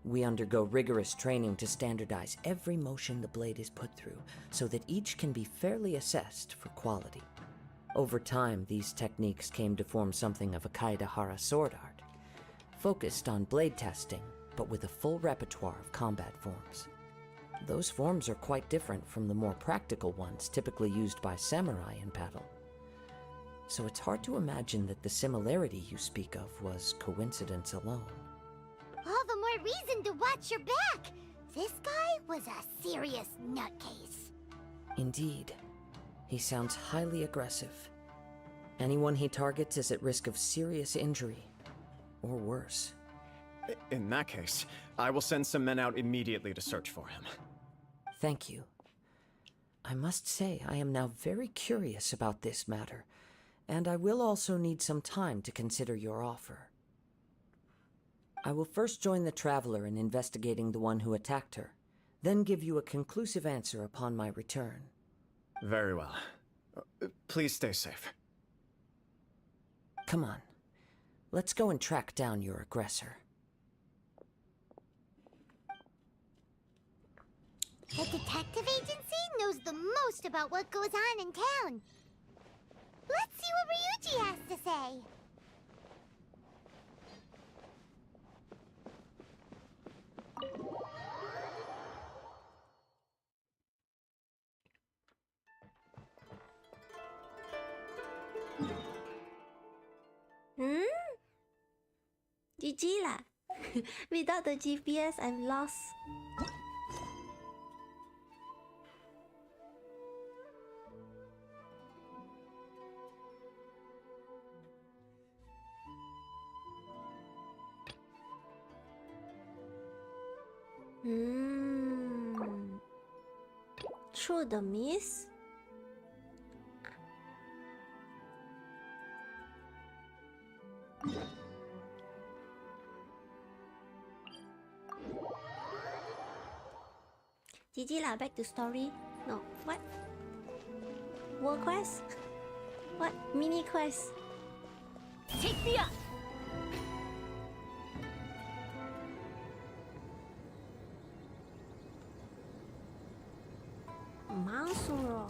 We undergo rigorous training to standardize every motion the blade is put through, so that each can be fairly assessed for quality. Over time, these techniques came to form something of a Kaedahara sword art, focused on blade testing, but with a full repertoire of combat forms. Those forms are quite different from the more practical ones typically used by samurai in battle. So it's hard to imagine that the similarity you speak of was coincidence alone. All the more reason to watch your back! This guy was a serious nutcase. Indeed. He sounds highly aggressive. Anyone he targets is at risk of serious injury, or worse. In that case, I will send some men out immediately to search for him. Thank you. I must say I am now very curious about this matter, and I will also need some time to consider your offer. I will first join the Traveler in investigating the one who attacked her, then give you a conclusive answer upon my return. Very well. Please stay safe. Come on. Let's go and track down your aggressor. The detective agency knows the most about what goes on in town. Let's see what Ryuji has to say. GG lah. Without the GPS, I'm lost. Through the mist? GG lah, back to story. No, what? World quest? What? Mini quest? Take me up! Masuro.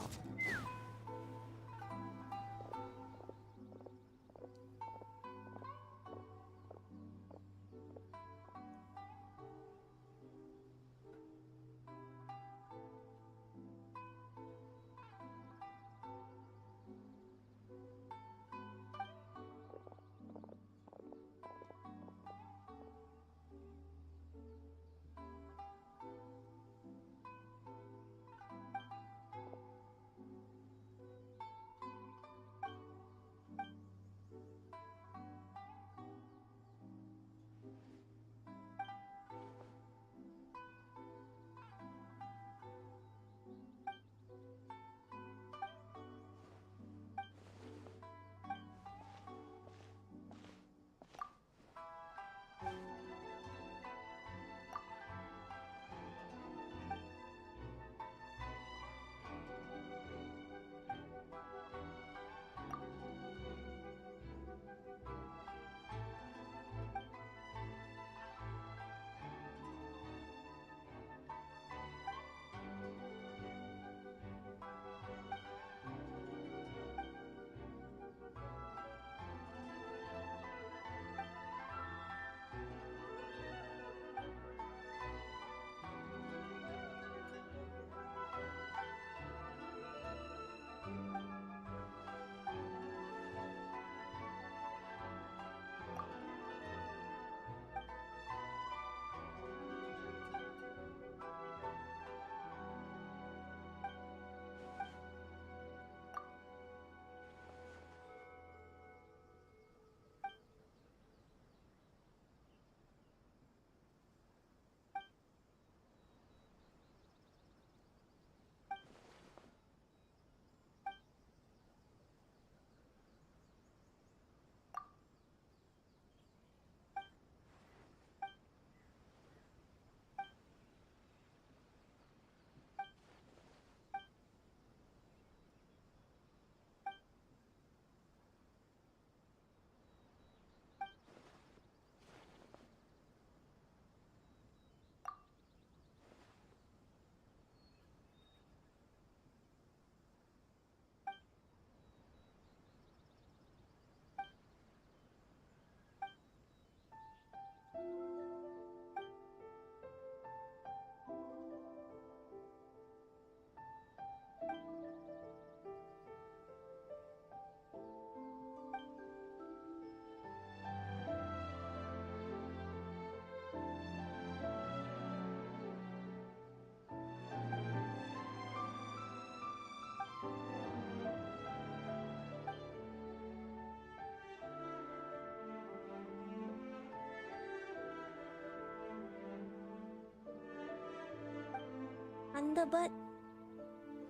Thunderbird?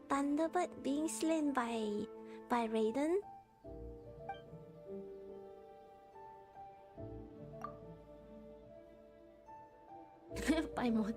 Thunderbird being slain by Raiden? By Mon.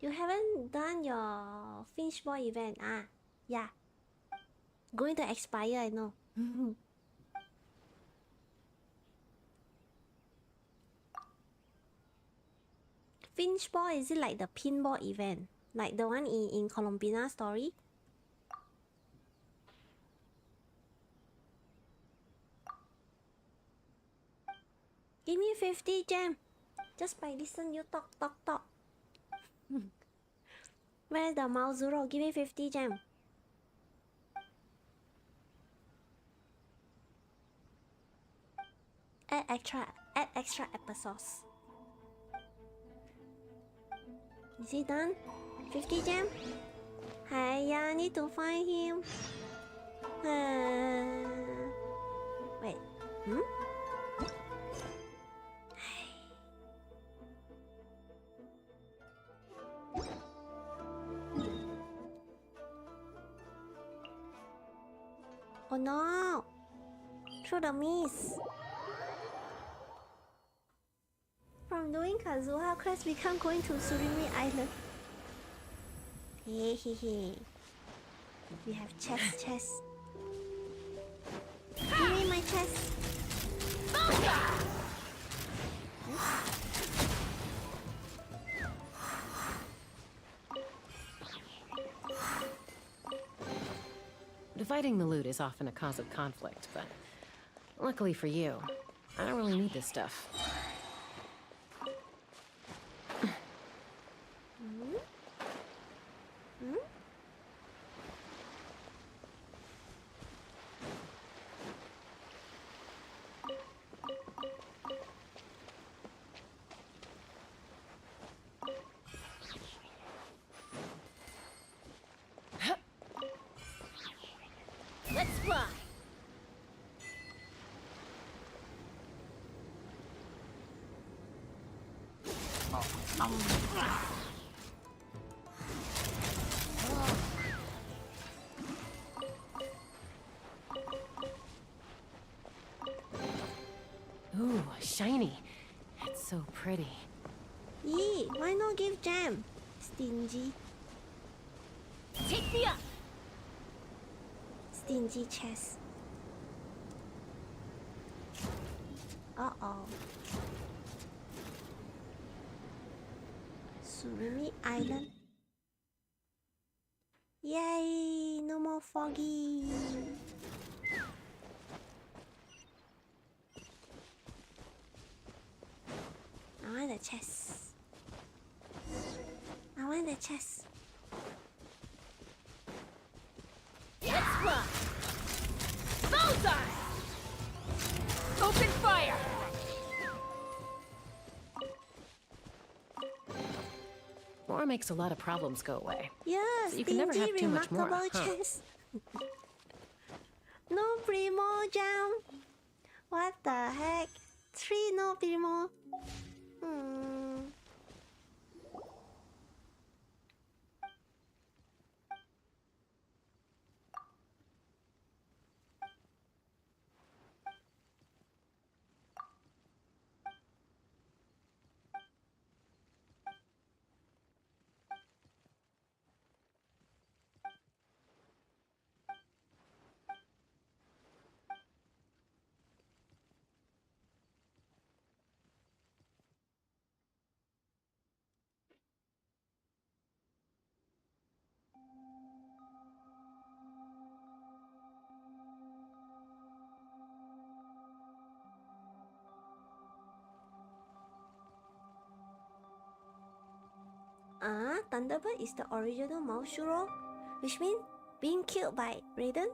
You haven't done your Finch Boy event, ah? Yeah. Going to expire, I know. Finch Boy, is it like the pinball event? Like the one in Columbina story? Give me 50 gem. Just by listen you talk. Where's the Mauzuro? Give me 50 gem. Add extra episodes. Is he done? 50 gem? I need to find him. Wait. Oh no! Through the mist. From from doing Kazuha quest, we can't go into Surimi Island. Hey, hey, hey. We have chest. Give me my chest. Dividing the loot is often a cause of conflict, but luckily for you, I don't really need this stuff. Let's fly. Ooh, shiny. It's so pretty. Yee, why not give jam? Stingy. Take me up. Stingy chest. Uh-oh. Surimi Island. Yay! No more foggy. I want the chest. I want the chest. Let's fly. Bullseye. Open fire. More makes a lot of problems go away. Yes, So you can never have too much more, remarkable huh? chest. No primo jam. What the heck? 3 no primo. Thunderbird is the original Maushuro, which means being killed by Raiden.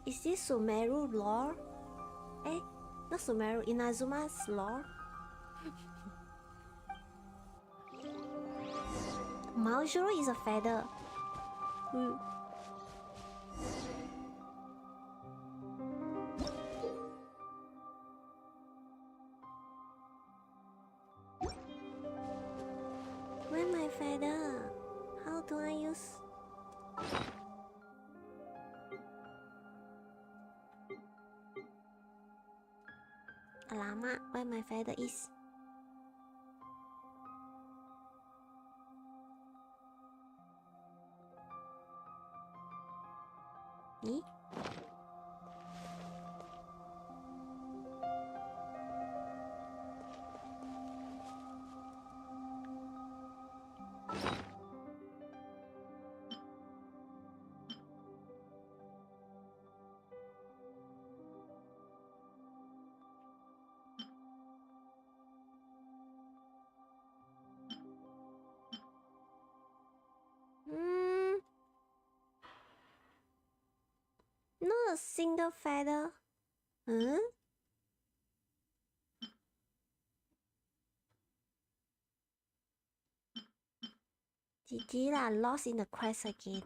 Is this Sumeru lore? Eh, not Sumeru, Inazuma's lore. Maojuro is a feather. Where's my feather? How do I use? Alamak, where my feather is? Eh? Not a single feather. Huh? GG lah, lost in the quest again.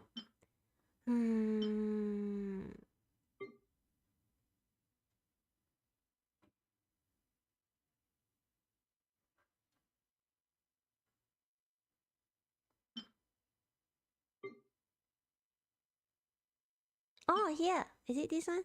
Oh, here. Is it this one?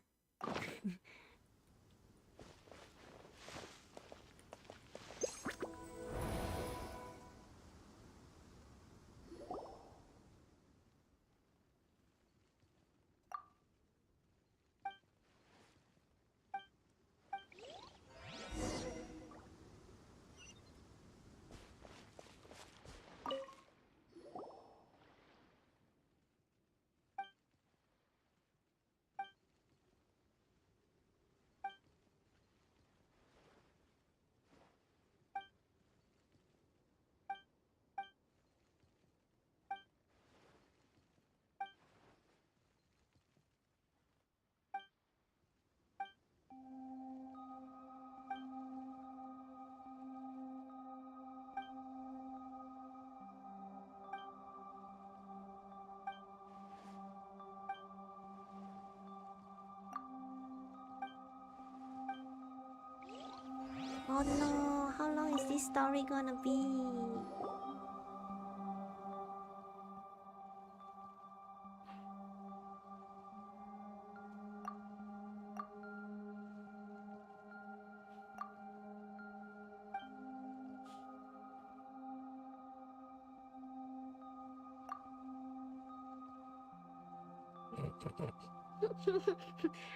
Oh no, how long is this story gonna be?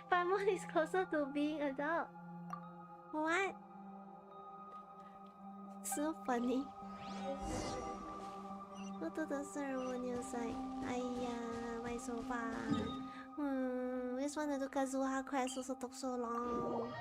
Paimon is closer to being adult. What? So funny. Go to the ceremonial site. Aiya, why so far? Just wanted to do Kazuha quest also took so long.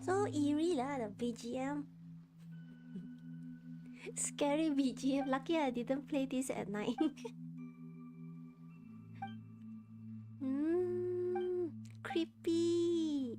So eerie lah, the BGM. Scary BGM. Lucky I didn't play this at night. Creepy.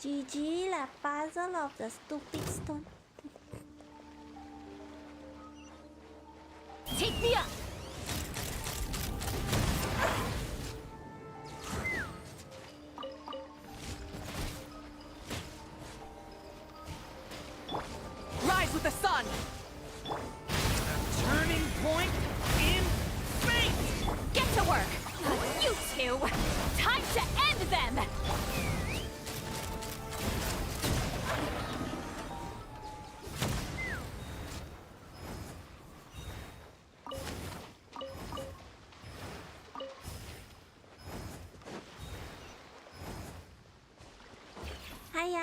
GG là puzzle of the stupid stone. Take me up! Rise with the sun! A turning point in fate! Get to work! You two! Time to end them!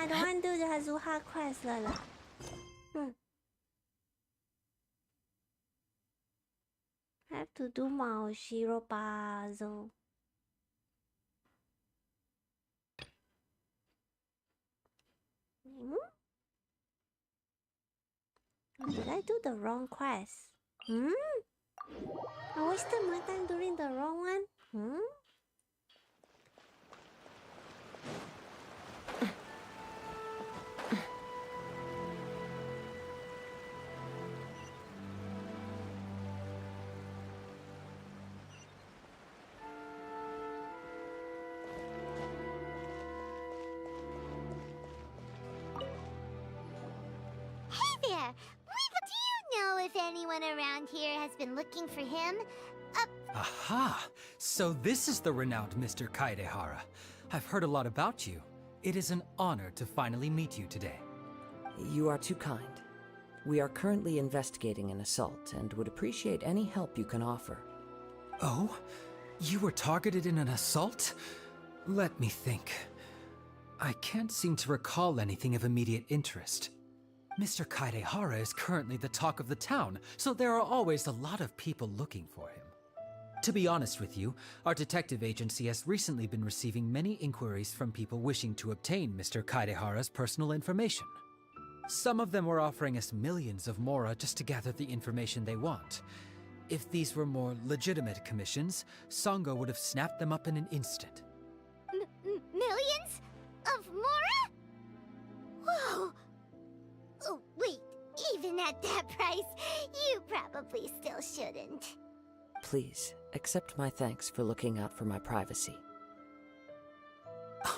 I don't want to do the Kazuha quest 了啦。Have to do Maoshiro puzzle. Did I do the wrong quest? I wasted my time doing the wrong one? Hey there! Do you know if anyone around here has been looking for him? Aha! So this is the renowned Mr. Kaedehara. I've heard a lot about you. It is an honor to finally meet you today. You are too kind. We are currently investigating an assault and would appreciate any help you can offer. Oh? You were targeted in an assault? Let me think. I can't seem to recall anything of immediate interest. Mr. Kaedehara is currently the talk of the town, so there are always a lot of people looking for him. To be honest with you, our detective agency has recently been receiving many inquiries from people wishing to obtain Mr. Kaedehara's personal information. Some of them were offering us millions of mora just to gather the information they want. If these were more legitimate commissions, Sango would have snapped them up in an instant. Millions? Of mora? Whoa! Oh, wait, even at that price, you probably still shouldn't. Please, accept my thanks for looking out for my privacy.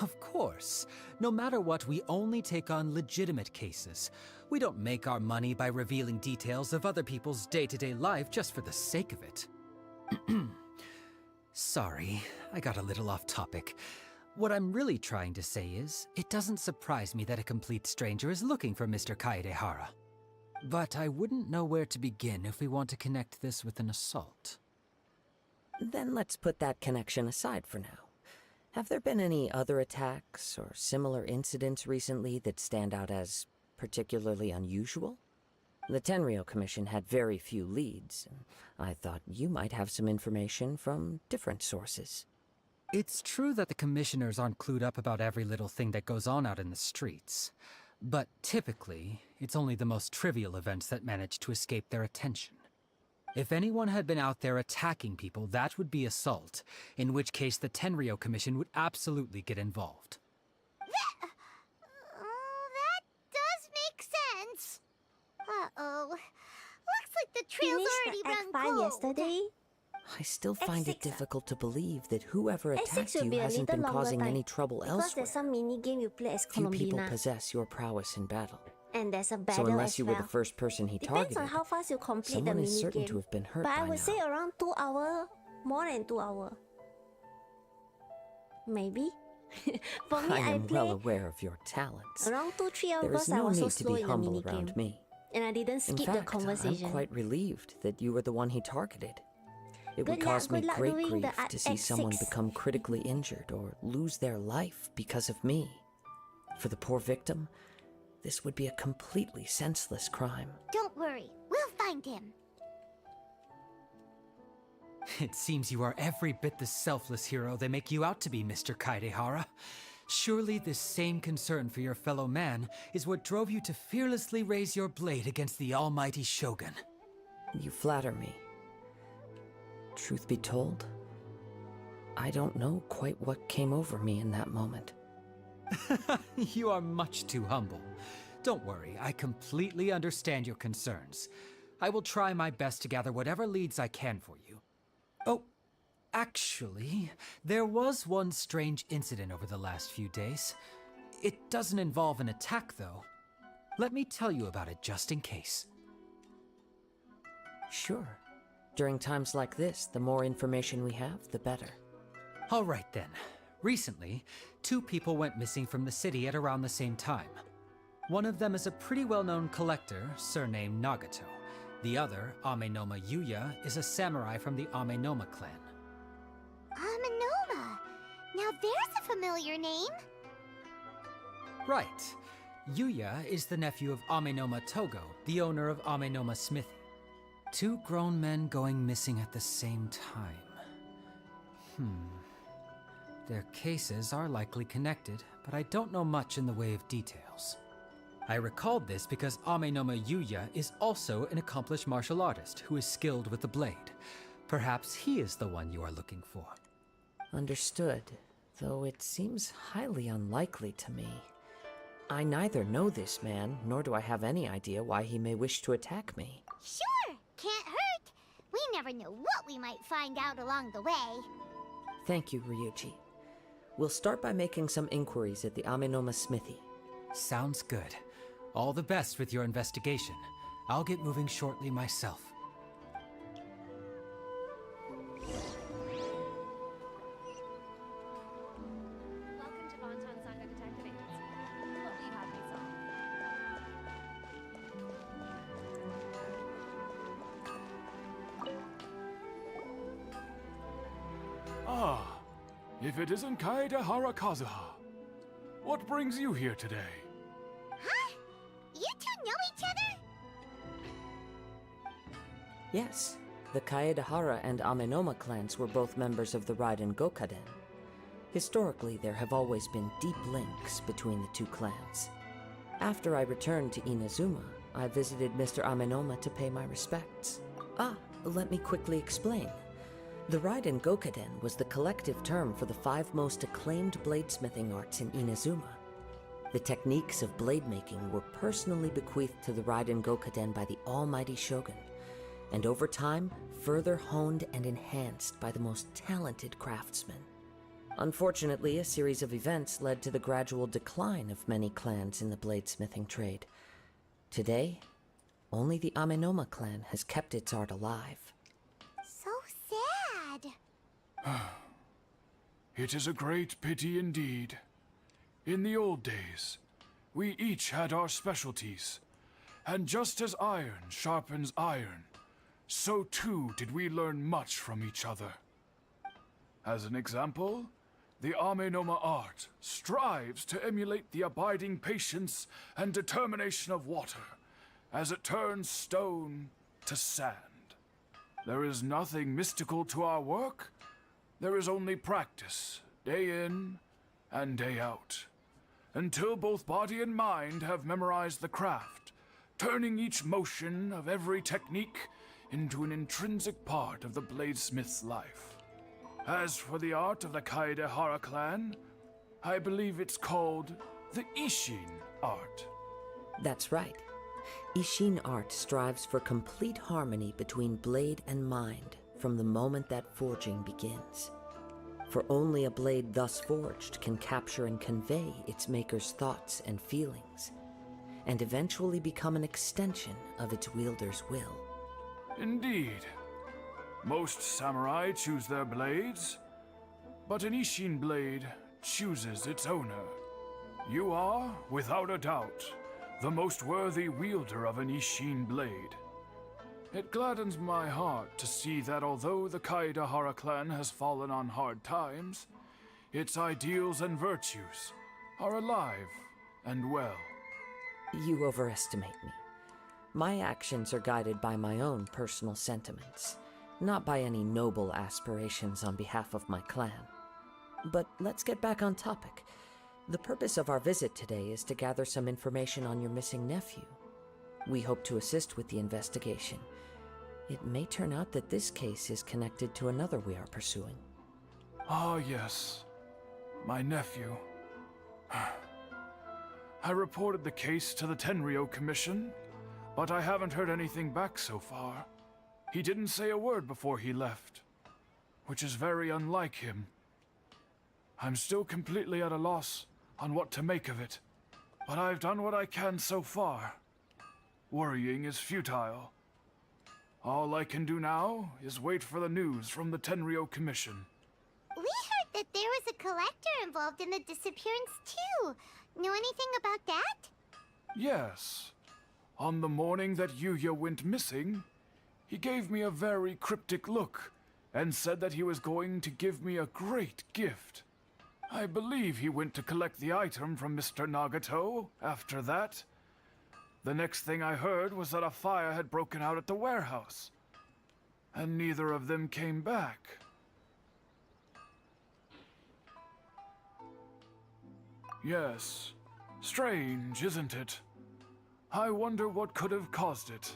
Of course. No matter what, we only take on legitimate cases. We don't make our money by revealing details of other people's day-to-day life just for the sake of it. Sorry, I got a little off topic. What I'm really trying to say is, it doesn't surprise me that a complete stranger is looking for Mr. Kaedehara. But I wouldn't know where to begin if we want to connect this with an assault. Then let's put that connection aside for now. Have there been any other attacks or similar incidents recently that stand out as particularly unusual? The Tenryou Commission had very few leads, and I thought you might have some information from different sources. It's true that the commissioners aren't clued up about every little thing that goes on out in the streets. But typically, it's only the most trivial events that manage to escape their attention. If anyone had been out there attacking people, that would be assault, in which case the Tenryou Commission would absolutely get involved. That does make sense. Uh-oh. Looks like the trail's already run cold. Yesterday? I still find it difficult to believe that whoever attacked will you be a hasn't little been longer causing time, any trouble because elsewhere. there's some mini game you play as Few people Colombina. possess your prowess in battle. And there's a battle So unless as you well. were the first person he Depends targeted, on how fast you complete the someone mini is certain game. to have been hurt But I by would now. say around 2 hours, more than 2 hours. Maybe. For me, I I am play well aware of your talents. around 2-3 hours There because is I no was so need to slow be in the humble mini around game. me. And I didn't In skip the fact, conversation. I'm quite relieved that you were the one he targeted. It would Good cause me luck great doing grief the to see Act someone 6. become critically injured or lose their life because of me. For the poor victim, this would be a completely senseless crime. Don't worry, we'll find him. It seems you are every bit the selfless hero they make you out to be, Mr. Kaedehara. Surely this same concern for your fellow man is what drove you to fearlessly raise your blade against the almighty Shogun. You flatter me. Truth be told, I don't know quite what came over me in that moment. You are much too humble. Don't worry, I completely understand your concerns. I will try my best to gather whatever leads I can for you. Oh, actually, there was one strange incident over the last few days. It doesn't involve an attack, though. Let me tell you about it just in case. Sure. During times like this, the more information we have, the better. All right then. Recently, 2 people went missing from the city at around the same time. One of them is a pretty well-known collector, surnamed Nagato. The other, Amenoma Yuya, is a samurai from the Amenoma clan. Amenoma! Now there's a familiar name. Right. Yuya is the nephew of Amenoma Togo, the owner of Amenoma Smithy. 2 grown men going missing at the same time. Their cases are likely connected, but I don't know much in the way of details. I recalled this because Amenoma Yuya is also an accomplished martial artist who is skilled with the blade. Perhaps he is the one you are looking for. Understood, though it seems highly unlikely to me. I neither know this man, nor do I have any idea why he may wish to attack me. Sure, can't hurt. We never know what we might find out along the way. Thank you, Ryuji. We'll start by making some inquiries at the Amenoma Smithy. Sounds good. All the best with your investigation. I'll get moving shortly myself. Welcome to Bonton Sangha Detective Agency. What will you have me solve? Ah, if it isn't Kazuha Kazuha. What brings you here today? Huh? You 2 know each other? Yes, the Kaedahara and Amenoma clans were both members of the Raiden Gokaden. Historically, there have always been deep links between the 2 clans. After I returned to Inazuma, I visited Mr. Amenoma to pay my respects. Let me quickly explain. The Raiden Gokaden was the collective term for the 5 most acclaimed bladesmithing arts in Inazuma. The techniques of blade making were personally bequeathed to the Raiden Gokaden by the almighty Shogun, and over time, further honed and enhanced by the most talented craftsmen. Unfortunately, a series of events led to the gradual decline of many clans in the bladesmithing trade. Today, only the Amenoma clan has kept its art alive. So sad. It is a great pity indeed. In the old days, we each had our specialties, and just as iron sharpens iron, so too did we learn much from each other. As an example, the Amenoma art strives to emulate the abiding patience and determination of water as it turns stone to sand. There is nothing mystical to our work. There is only practice, day in and day out, until both body and mind have memorized the craft, turning each motion of every technique into an intrinsic part of the bladesmith's life. As for the art of the Kaedahara clan, I believe it's called the Ishin art. That's right. Ishin art strives for complete harmony between blade and mind from the moment that forging begins. For only a blade thus forged can capture and convey its maker's thoughts and feelings, and eventually become an extension of its wielder's will. Indeed. Most samurai choose their blades, but an Ishin blade chooses its owner. You are, without a doubt, the most worthy wielder of an Ishin blade. It gladdens my heart to see that although the Kaedahara clan has fallen on hard times, its ideals and virtues are alive and well. You overestimate me. My actions are guided by my own personal sentiments, not by any noble aspirations on behalf of my clan. But let's get back on topic. The purpose of our visit today is to gather some information on your missing nephew. We hope to assist with the investigation. It may turn out that this case is connected to another we are pursuing. Ah, yes. My nephew. I reported the case to the Tenryou Commission, but I haven't heard anything back so far. He didn't say a word before he left, which is very unlike him. I'm still completely at a loss on what to make of it, but I've done what I can so far. Worrying is futile. All I can do now is wait for the news from the Tenryou Commission. We heard that there was a collector involved in the disappearance too. Know anything about that? Yes. On the morning that Yuya went missing, he gave me a very cryptic look and said that he was going to give me a great gift. I believe he went to collect the item from Mr. Nagato after that. The next thing I heard was that a fire had broken out at the warehouse, and neither of them came back. Yes, strange, isn't it? I wonder what could have caused it.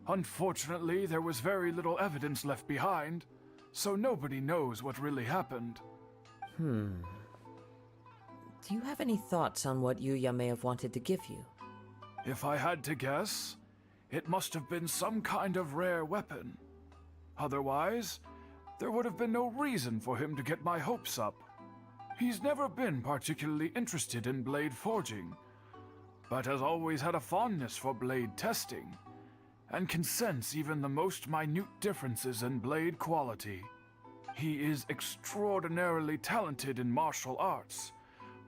Unfortunately, there was very little evidence left behind, so nobody knows what really happened. Do you have any thoughts on what Yuya may have wanted to give you? If I had to guess, it must have been some kind of rare weapon. Otherwise, there would have been no reason for him to get my hopes up. He's never been particularly interested in blade forging, but has always had a fondness for blade testing, and can sense even the most minute differences in blade quality. He is extraordinarily talented in martial arts,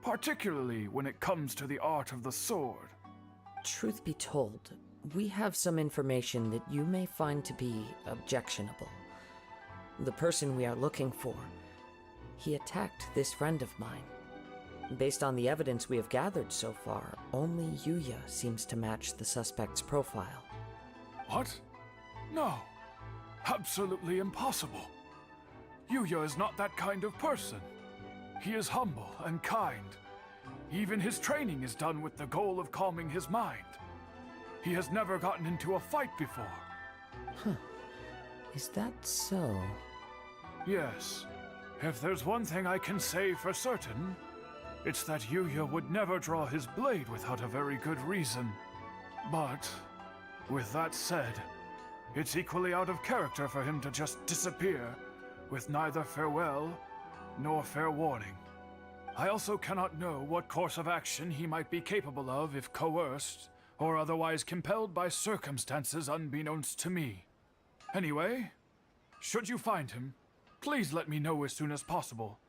particularly when it comes to the art of the sword. Truth be told, we have some information that you may find to be objectionable. The person we are looking for, he attacked this friend of mine. Based on the evidence we have gathered so far, only Yuya seems to match the suspect's profile. What? No. Absolutely impossible. Yuya is not that kind of person. He is humble and kind. Even his training is done with the goal of calming his mind. He has never gotten into a fight before. Is that so? Yes. If there's one thing I can say for certain, it's that Yuya would never draw his blade without a very good reason. But, with that said, it's equally out of character for him to just disappear, with neither farewell nor fair warning. I also cannot know what course of action he might be capable of if coerced, or otherwise compelled by circumstances unbeknownst to me. Anyway, should you find him, please let me know as soon as possible.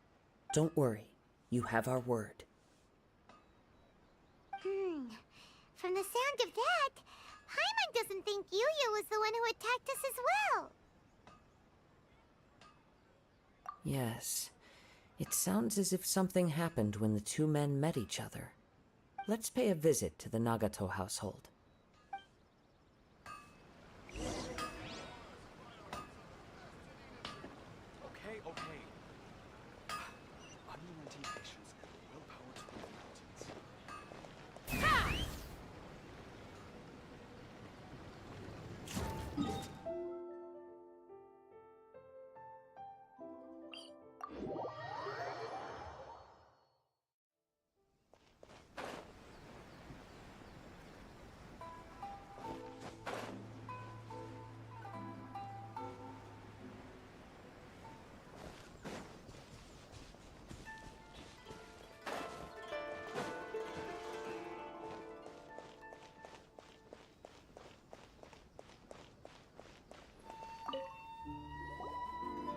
Don't worry, you have our word. From the sound of that, Paimon doesn't think Yuya was the one who attacked us as well. Yes. It sounds as if something happened when the two men met each other. Let's pay a visit to the Nagato household. Okay. Unrelenting patience and willpower to move mountains.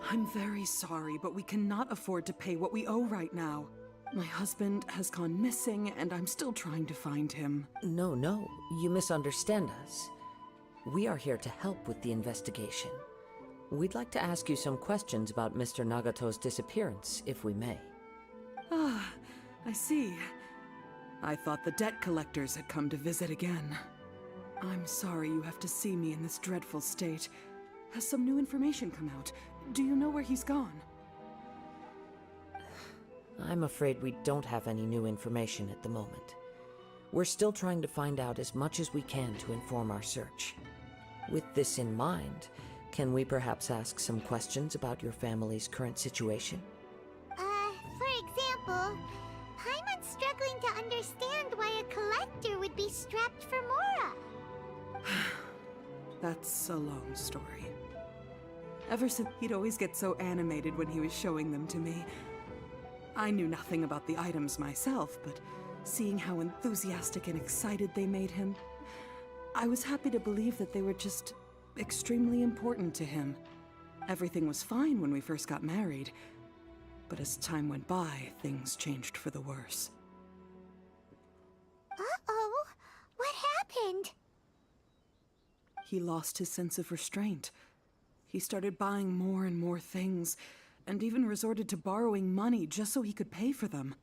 I'm very sorry, but we cannot afford to pay what we owe right now. My husband has gone missing, and I'm still trying to find him. No, you misunderstand us. We are here to help with the investigation. We'd like to ask you some questions about Mr. Nagato's disappearance, if we may. Ah, I see. I thought the debt collectors had come to visit again. I'm sorry you have to see me in this dreadful state. Has some new information come out? Do you know where he's gone? I'm afraid we don't have any new information at the moment. We're still trying to find out as much as we can to inform our search. With this in mind, can we perhaps ask some questions about your family's current situation? For example, Paimon's struggling trying to understand why a collector would be strapped for Mora. That's a long story. Ever since he'd always get so animated when he was showing them to me. I knew nothing about the items myself, but seeing how enthusiastic and excited they made him, I was happy to believe that they were just extremely important to him. Everything was fine when we first got married, but as time went by, things changed for the worse. Uh-oh, what happened? He lost his sense of restraint. He started buying more and more things, and even resorted to borrowing money just so he could pay for them.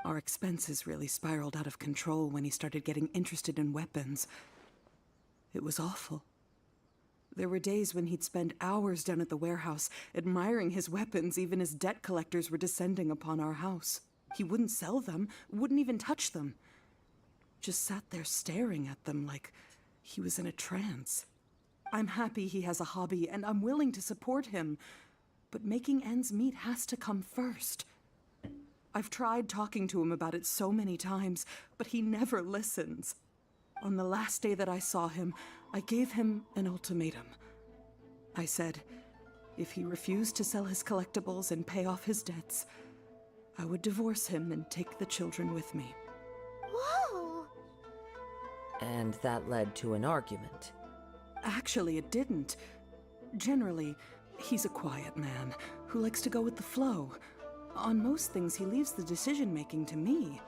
Our expenses really spiraled out of control when he started getting interested in weapons. It was awful. There were days when he'd spend hours down at the warehouse, admiring his weapons even as debt collectors were descending upon our house. He wouldn't sell them, wouldn't even touch them. Just sat there staring at them like he was in a trance. I'm happy he has a hobby, and I'm willing to support him. But making ends meet has to come first. I've tried talking to him about it so many times, but he never listens. On the last day that I saw him, I gave him an ultimatum. I said, if he refused to sell his collectibles and pay off his debts, I would divorce him and take the children with me. Whoa! And that led to an argument. Actually, it didn't. Generally, he's a quiet man who likes to go with the flow. On most things, he leaves the decision-making to me.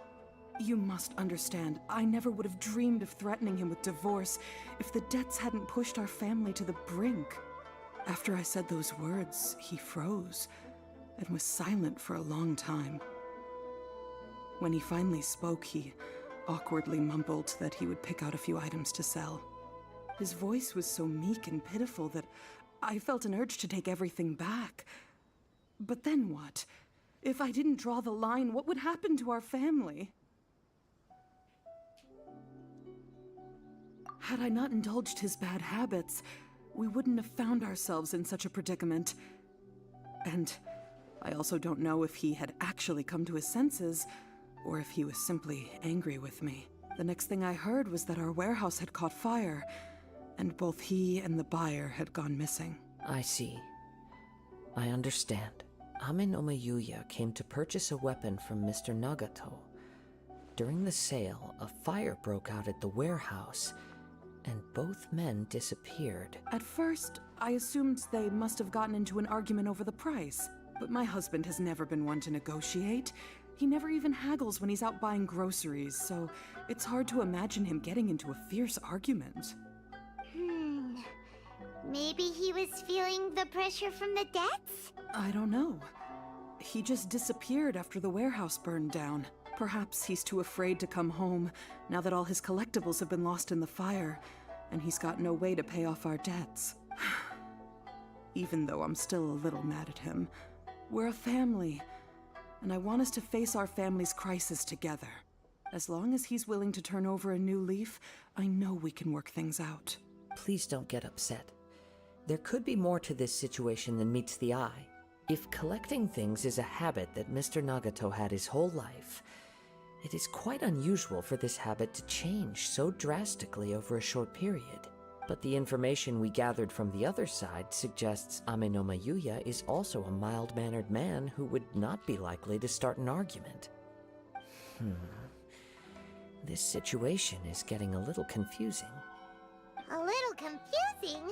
You must understand, I never would have dreamed of threatening him with divorce if the debts hadn't pushed our family to the brink. After I said those words, he froze and was silent for a long time. When he finally spoke, he awkwardly mumbled that he would pick out a few items to sell. His voice was so meek and pitiful that I felt an urge to take everything back. But then what? If I didn't draw the line, what would happen to our family? Had I not indulged his bad habits, we wouldn't have found ourselves in such a predicament. And I also don't know if he had actually come to his senses, or if he was simply angry with me. The next thing I heard was that our warehouse had caught fire, and both he and the buyer had gone missing. I see. I understand. Ame no Mayuya came to purchase a weapon from Mr. Nagato. During the sale, a fire broke out at the warehouse, and both men disappeared. At first, I assumed they must have gotten into an argument over the price. But my husband has never been one to negotiate. He never even haggles when he's out buying groceries, so it's hard to imagine him getting into a fierce argument. Maybe he was feeling the pressure from the debts? I don't know. He just disappeared after the warehouse burned down. Perhaps he's too afraid to come home now that all his collectibles have been lost in the fire, and he's got no way to pay off our debts. Even though I'm still a little mad at him, we're a family, and I want us to face our family's crisis together. As long as he's willing to turn over a new leaf, I know we can work things out. Please don't get upset. There could be more to this situation than meets the eye. If collecting things is a habit that Mr. Nagato had his whole life, it is quite unusual for this habit to change so drastically over a short period. But the information we gathered from the other side suggests Ame no Mayuya is also a mild-mannered man who would not be likely to start an argument. This situation is getting a little confusing. A little confusing?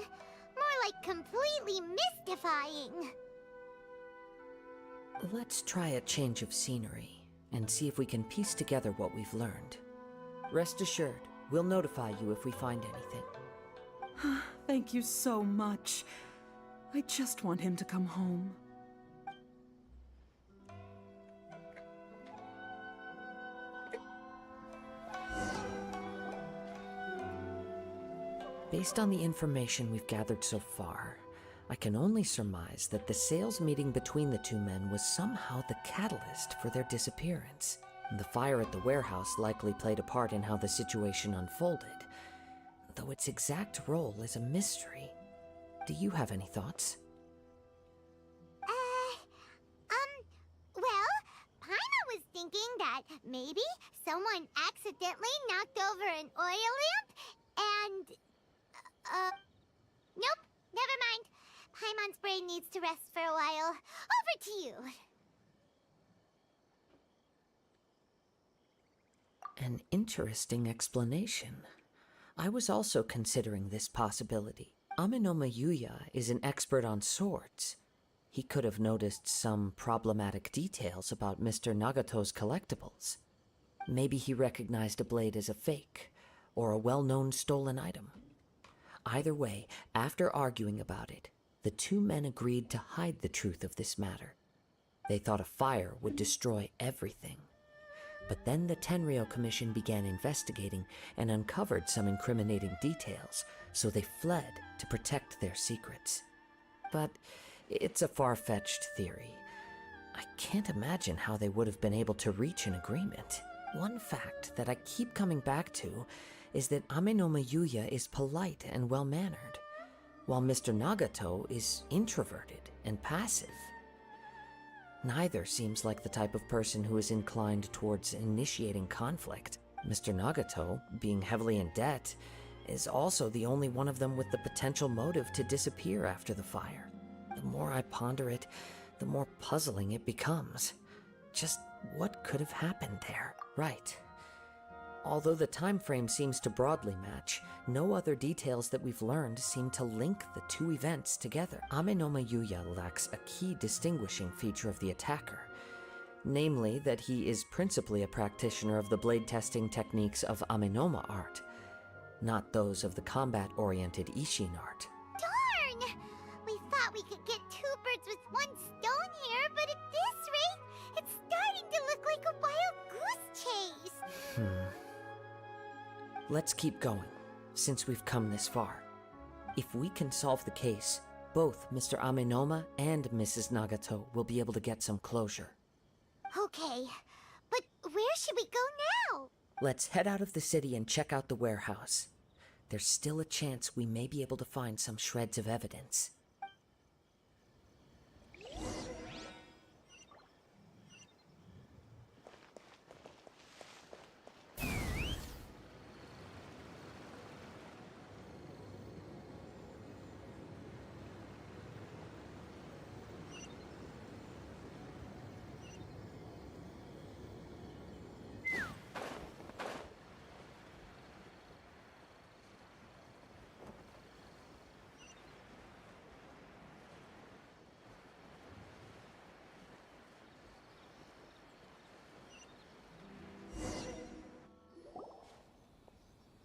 More like completely mystifying. Let's try a change of scenery and see if we can piece together what we've learned. Rest assured, we'll notify you if we find anything. Thank you so much. I just want him to come home. Based on the information we've gathered so far, I can only surmise that the sales meeting between the two men was somehow the catalyst for their disappearance. The fire at the warehouse likely played a part in how the situation unfolded, though its exact role is a mystery. Do you have any thoughts? Well, Paimon was thinking that Maybe someone accidentally knocked over an oil lamp and... Nope, never mind. Paimon's brain needs to rest for a while. Over to you. An interesting explanation. I was also considering this possibility. Amenoma Yuya is an expert on swords. He could have noticed some problematic details about Mr. Nagato's collectibles. Maybe he recognized a blade as a fake, or a well-known stolen item. Either way, after arguing about it, the two men agreed to hide the truth of this matter. They thought a fire would destroy everything. But then the Tenryou Commission began investigating and uncovered some incriminating details, so they fled to protect their secrets. But it's a far-fetched theory. I can't imagine how they would have been able to reach an agreement. One fact that I keep coming back to is that Amenoma Yuya is polite and well-mannered, while Mr. Nagato is introverted and passive. Neither seems like the type of person who is inclined towards initiating conflict. Mr. Nagato, being heavily in debt, is also the only one of them with the potential motive to disappear after the fire. The more I ponder it, the more puzzling it becomes. Just what could have happened there? Right. Although the time frame seems to broadly match, no other details that we've learned seem to link the two events together. Amenoma Yuya lacks a key distinguishing feature of the attacker, namely that he is principally a practitioner of the blade testing techniques of Amenoma art, not those of the combat-oriented Ishin art. Darn! We thought we could get two birds with one stone here, but at this rate, it's starting to look like a wild goose chase. Let's keep going, since we've come this far. If we can solve the case, both Mr. Amenoma and Mrs. Nagato will be able to get some closure. Okay, but where should we go now? Let's head out of the city and check out the warehouse. There's still a chance we may be able to find some shreds of evidence.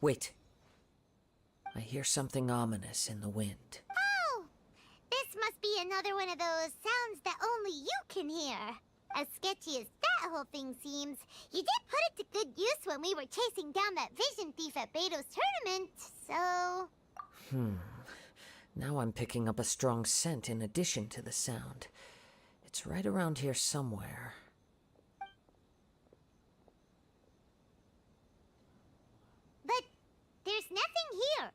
Wait. I hear something ominous in the wind. Oh! This must be another one of those sounds that only you can hear. As sketchy as that whole thing seems, you did put it to good use when we were chasing down that vision thief at Beto's tournament, so... Now I'm picking up a strong scent in addition to the sound. It's right around here somewhere. But there's nothing here.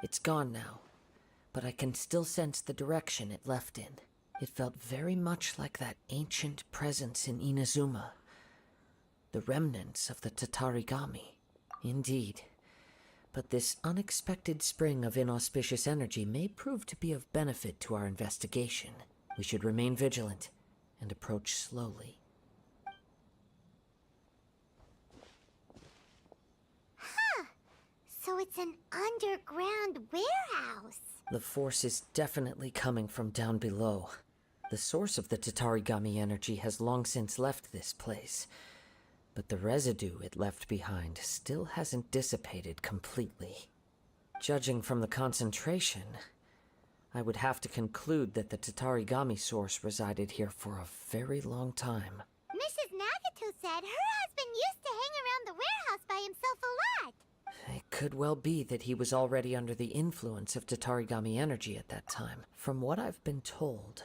It's gone now, but I can still sense the direction it left in. It felt very much like that ancient presence in Inazuma. The remnants of the Tatarigami. Indeed. But this unexpected spring of inauspicious energy may prove to be of benefit to our investigation. We should remain vigilant and approach slowly. Huh. So it's an underground warehouse. The force is definitely coming from down below. The source of the Tatarigami energy has long since left this place, but the residue it left behind still hasn't dissipated completely. Judging from the concentration, I would have to conclude that the Tatarigami source resided here for a very long time. Mrs. Nagato said her husband used to hang around the warehouse by himself a lot. It could well be that he was already under the influence of Tatarigami energy at that time. From what I've been told,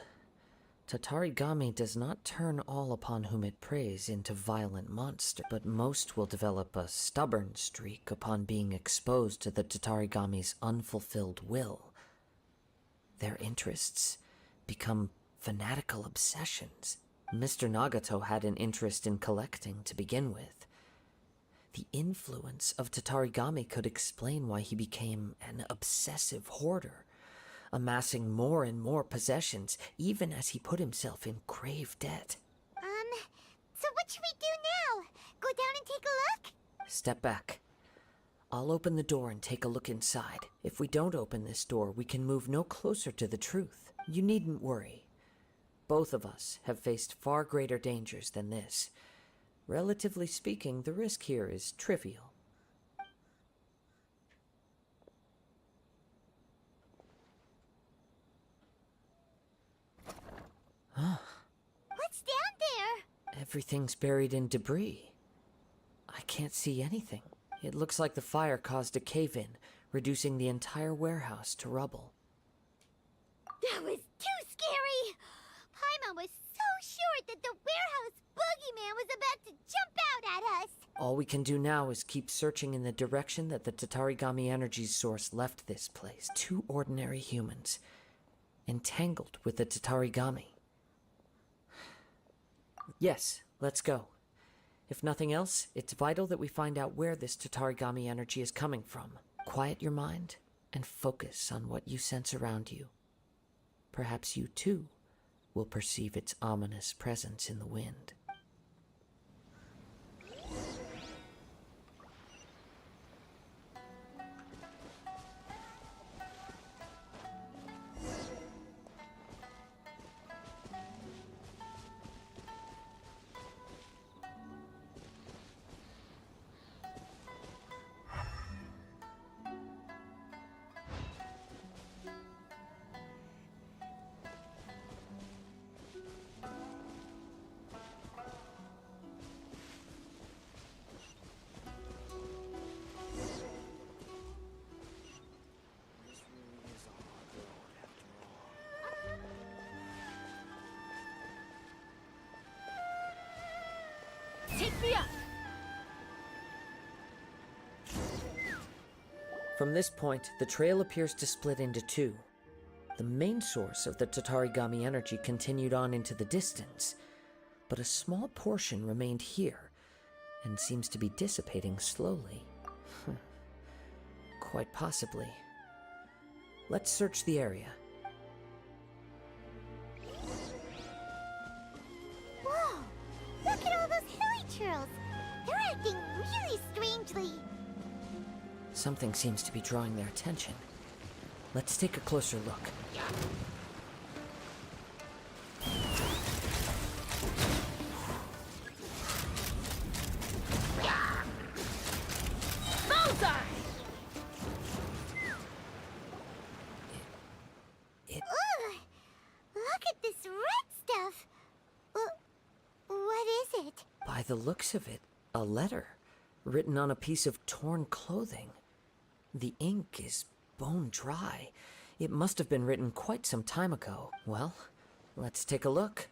Tatarigami does not turn all upon whom it preys into violent monsters, but most will develop a stubborn streak upon being exposed to the Tatarigami's unfulfilled will. Their interests become fanatical obsessions. Mr. Nagato had an interest in collecting to begin with. The influence of Tatarigami could explain why he became an obsessive hoarder, amassing more and more possessions, even as he put himself in grave debt. So what should we do now? Go down and take a look? Step back. I'll open the door and take a look inside. If we don't open this door, we can move no closer to the truth. You needn't worry. Both of us have faced far greater dangers than this. Relatively speaking, the risk here is trivial. Huh. What's down there? Everything's buried in debris. I can't see anything. It looks like the fire caused a cave-in, reducing the entire warehouse to rubble. That was too scary! Paimon was so sure that the warehouse boogeyman was about to jump out at us! All we can do now is keep searching in the direction that the Tatarigami energy source left this place. 2 ordinary humans, entangled with the Tatarigami. Yes, let's go. If nothing else, it's vital that we find out where this Tatarigami energy is coming from. Quiet your mind and focus on what you sense around you. Perhaps you, too, will perceive its ominous presence in the wind. Take me up! From this point, the trail appears to split into 2. The main source of the Tatarigami energy continued on into the distance, but a small portion remained here, and seems to be dissipating slowly. Quite possibly. Let's search the area. Whoa! Look at all those hilly churls! They're acting really strangely! Something seems to be drawing their attention. Let's take a closer look. Bullseye! Ugh! Look at this red stuff! What is it? By the looks of it, a letter, written on a piece of torn clothing. The ink is bone dry. It must have been written quite some time ago. Well, let's take a look.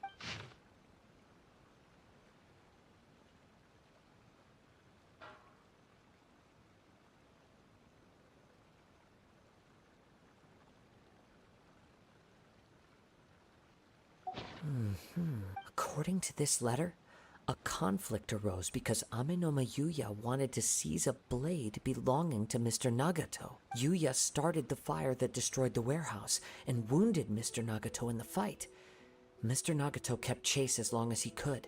According to this letter, a conflict arose because Amenoma Yuya wanted to seize a blade belonging to Mr. Nagato. Yuya started the fire that destroyed the warehouse and wounded Mr. Nagato in the fight. Mr. Nagato kept chase as long as he could,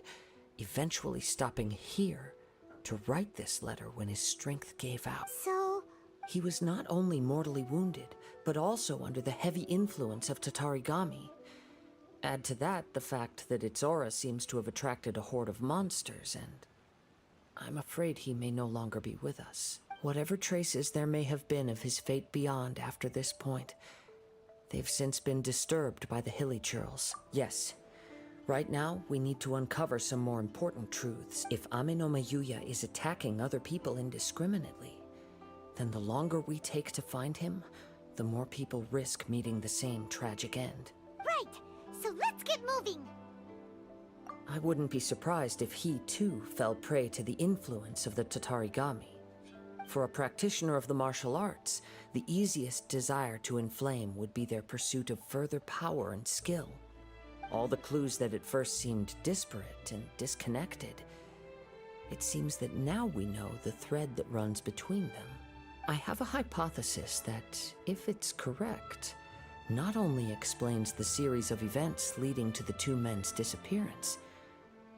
eventually stopping here to write this letter when his strength gave out. So... He was not only mortally wounded, but also under the heavy influence of Tatarigami. Add to that the fact that its aura seems to have attracted a horde of monsters, and I'm afraid he may no longer be with us. Whatever traces there may have been of his fate beyond after this point, they've since been disturbed by the hilly churls. Yes, right now we need to uncover some more important truths. If Amenoma Yuya is attacking other people indiscriminately, then the longer we take to find him, the more people risk meeting the same tragic end. Right! So let's get moving! I wouldn't be surprised if he, too, fell prey to the influence of the Tatarigami. For a practitioner of the martial arts, the easiest desire to inflame would be their pursuit of further power and skill. All the clues that at first seemed disparate and disconnected. It seems that now we know the thread that runs between them. I have a hypothesis that, if it's correct, not only explains the series of events leading to the two men's disappearance,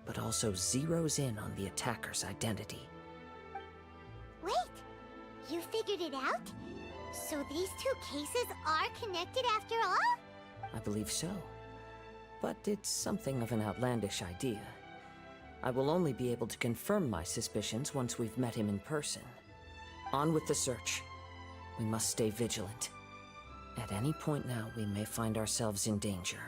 but also zeroes in on the attacker's identity. Wait, you figured it out? So these two cases are connected after all? I believe so. But it's something of an outlandish idea. I will only be able to confirm my suspicions once we've met him in person. On with the search. We must stay vigilant. At any point now, we may find ourselves in danger.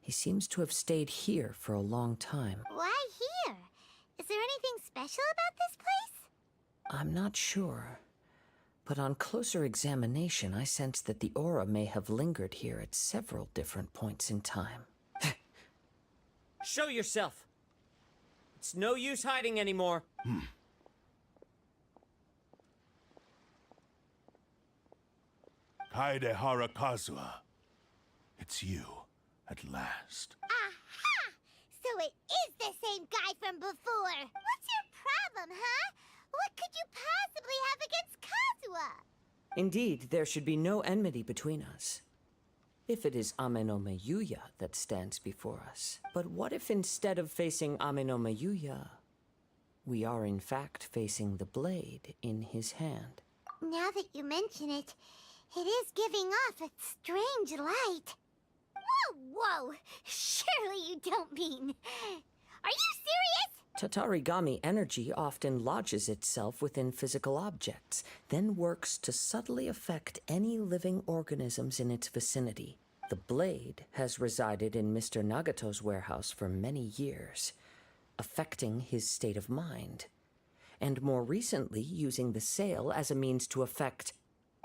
He seems to have stayed here for a long time. Why here? Is there anything special about this place? I'm not sure. But on closer examination, I sense that the aura may have lingered here at several different points in time. Show yourself! It's no use hiding anymore. Kaedehara Kazuha. It's you, at last. Aha! So it is the same guy from before. What's your problem, huh? What could you possibly have against Kazuha? Indeed, there should be no enmity between us. If it is Ame no Meyuya that stands before us. But what if instead of facing Ame no Meyuya, we are in fact facing the blade in his hand? Now that you mention it, it is giving off a strange light. Whoa, whoa! Surely you don't mean... Are you serious? Tatarigami energy often lodges itself within physical objects, then works to subtly affect any living organisms in its vicinity. The blade has resided in Mr. Nagato's warehouse for many years, affecting his state of mind, and more recently using the sale as a means to affect,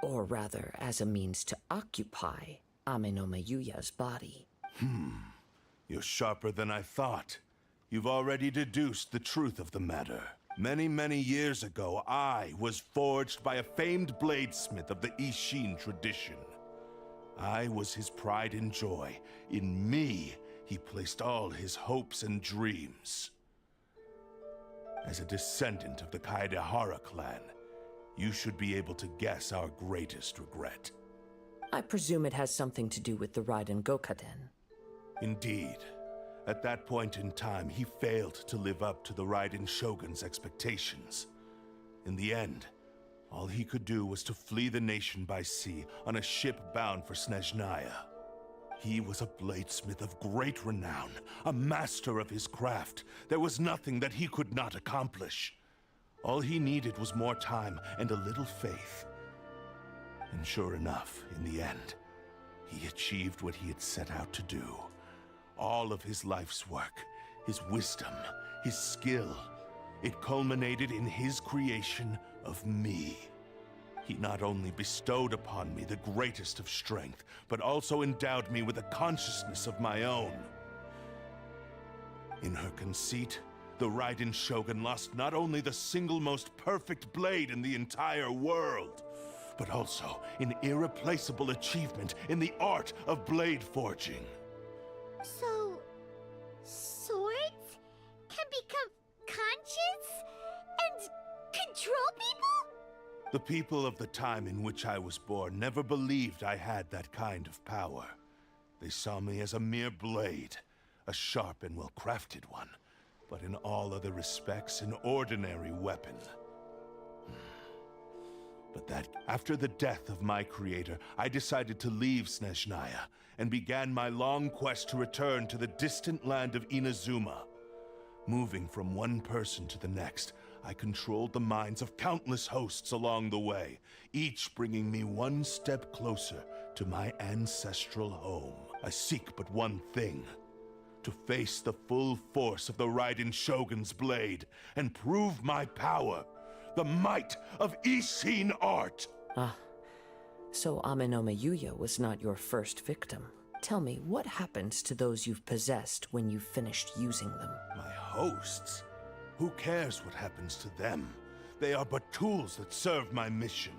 or rather as a means to occupy, Ame no Meyuya's body. You're sharper than I thought. You've already deduced the truth of the matter. Many, many years ago, I was forged by a famed bladesmith of the Ishin tradition. I was his pride and joy. In me, he placed all his hopes and dreams. As a descendant of the Kaedehara clan, you should be able to guess our greatest regret. I presume it has something to do with the Raiden Gokaden. Indeed. At that point in time, he failed to live up to the Raiden Shogun's expectations. In the end, all he could do was to flee the nation by sea on a ship bound for Snezhnaya. He was a bladesmith of great renown, a master of his craft. There was nothing that he could not accomplish. All he needed was more time and a little faith. And sure enough, in the end, he achieved what he had set out to do. All of his life's work, his wisdom, his skill, it culminated in his creation of me. He not only bestowed upon me the greatest of strength, but also endowed me with a consciousness of my own. In her conceit, the Raiden Shogun lost not only the single most perfect blade in the entire world, but also an irreplaceable achievement in the art of blade forging. So... swords can become conscious and control people? The people of the time in which I was born never believed I had that kind of power. They saw me as a mere blade, a sharp and well-crafted one, but in all other respects an ordinary weapon. But that after the death of my creator, I decided to leave Snezhnaya and began my long quest to return to the distant land of Inazuma. Moving from one person to the next, I controlled the minds of countless hosts along the way, each bringing me one step closer to my ancestral home. I seek but one thing: to face the full force of the Raiden Shogun's blade and prove my power, the might of Ishin art. Ah, so Amenoma Yuya was not your first victim. Tell me, what happens to those you've possessed when you've finished using them? My hosts? Who cares what happens to them? They are but tools that serve my mission.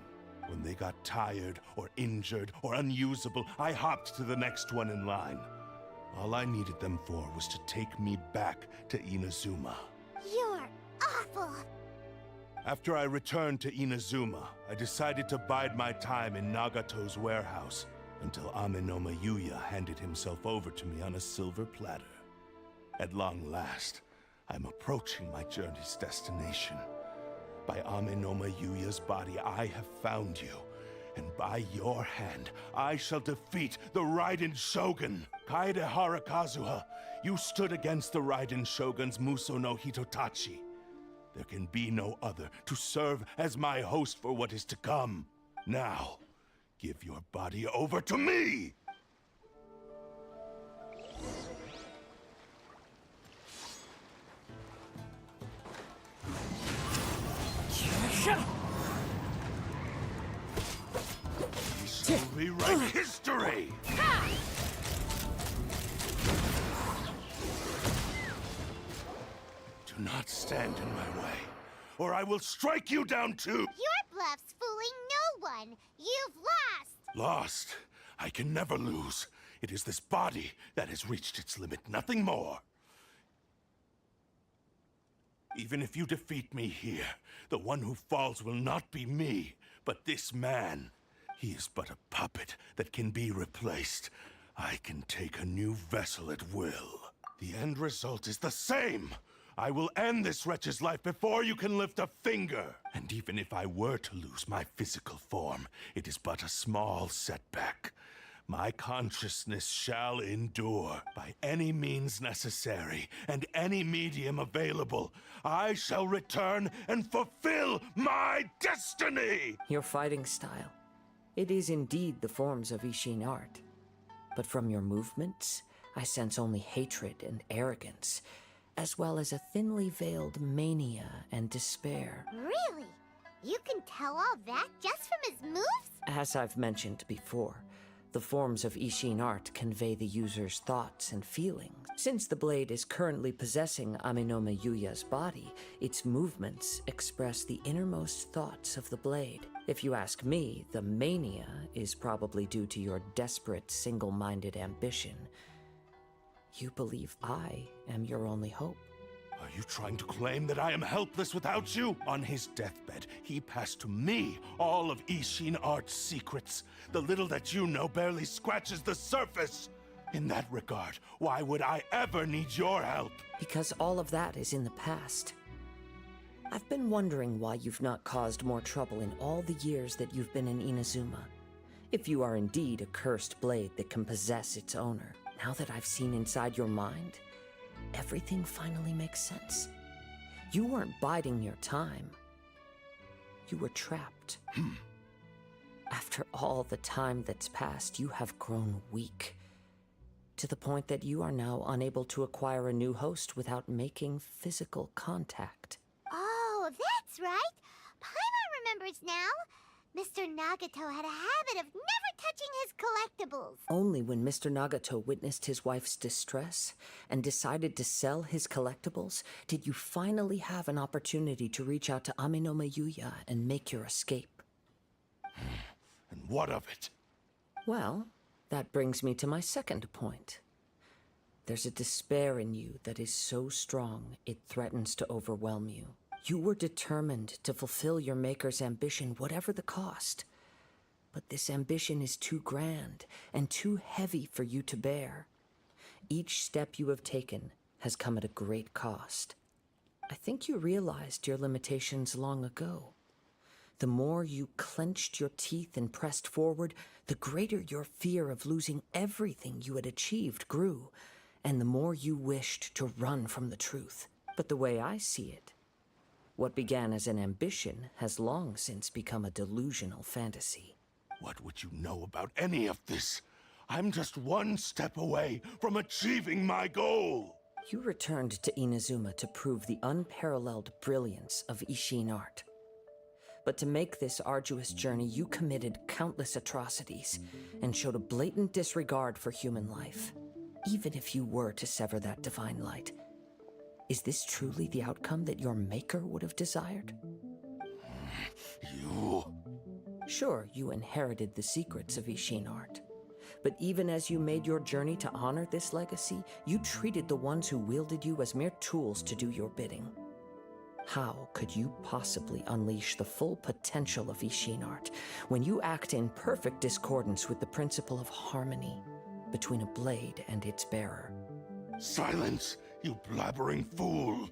When they got tired, or injured, or unusable, I hopped to the next one in line. All I needed them for was to take me back to Inazuma. You're awful! After I returned to Inazuma, I decided to bide my time in Nagato's warehouse until Amenoma Yuya handed himself over to me on a silver platter. At long last, I'm approaching my journey's destination. By Amenoma Yuya's body, I have found you. And by your hand, I shall defeat the Raiden Shogun. Kaedehara Kazuha, you stood against the Raiden Shogun's Muso no Hitotachi. There can be no other to serve as my host for what is to come. Now, give your body over to me! We shall rewrite history! Do not stand in my way, or I will strike you down too! Your bluff's fooling no one! You've lost! Lost? I can never lose. It is this body that has reached its limit, nothing more. Even if you defeat me here, the one who falls will not be me, but this man. He is but a puppet that can be replaced. I can take a new vessel at will. The end result is the same! I will end this wretch's life before you can lift a finger! And even if I were to lose my physical form, it is but a small setback. My consciousness shall endure by any means necessary and any medium available. I shall return and fulfill my destiny! Your fighting style. It is indeed the forms of Ishin art. But from your movements, I sense only hatred and arrogance, as well as a thinly veiled mania and despair. Really? You can tell all that just from his moves? As I've mentioned before, the forms of Ishin art convey the user's thoughts and feelings. Since the blade is currently possessing Amenoma Yuya's body, its movements express the innermost thoughts of the blade. If you ask me, the mania is probably due to your desperate, single-minded ambition. You believe I am your only hope. Are you trying to claim that I am helpless without you? On his deathbed, he passed to me all of Ishin art's secrets. The little that you know barely scratches the surface. In that regard, why would I ever need your help? Because all of that is in the past. I've been wondering why you've not caused more trouble in all the years that you've been in Inazuma. If you are indeed a cursed blade that can possess its owner. Now that I've seen inside your mind, everything finally makes sense. You weren't biding your time. You were trapped. After all the time that's passed, you have grown weak. To the point that you are now unable to acquire a new host without making physical contact. Oh, that's right! Paimon remembers now! Mr. Nagato had a habit of never touching his collectibles. Only when Mr. Nagato witnessed his wife's distress and decided to sell his collectibles did you finally have an opportunity to reach out to Amenoma Yuya and make your escape. And what of it? Well, that brings me to my second point. There's a despair in you that is so strong it threatens to overwhelm you. You were determined to fulfill your maker's ambition, whatever the cost. But this ambition is too grand and too heavy for you to bear. Each step you have taken has come at a great cost. I think you realized your limitations long ago. The more you clenched your teeth and pressed forward, the greater your fear of losing everything you had achieved grew, and the more you wished to run from the truth. But the way I see it, what began as an ambition has long since become a delusional fantasy. What would you know about any of this? I'm just one step away from achieving my goal! You returned to Inazuma to prove the unparalleled brilliance of Ishin art. But to make this arduous journey, you committed countless atrocities and showed a blatant disregard for human life, even if you were to sever that divine light. Is this truly the outcome that your maker would have desired? You... Sure, you inherited the secrets of Ishin art. But even as you made your journey to honor this legacy, you treated the ones who wielded you as mere tools to do your bidding. How could you possibly unleash the full potential of Ishin art when you act in perfect discordance with the principle of harmony between a blade and its bearer? Silence, you blabbering fool!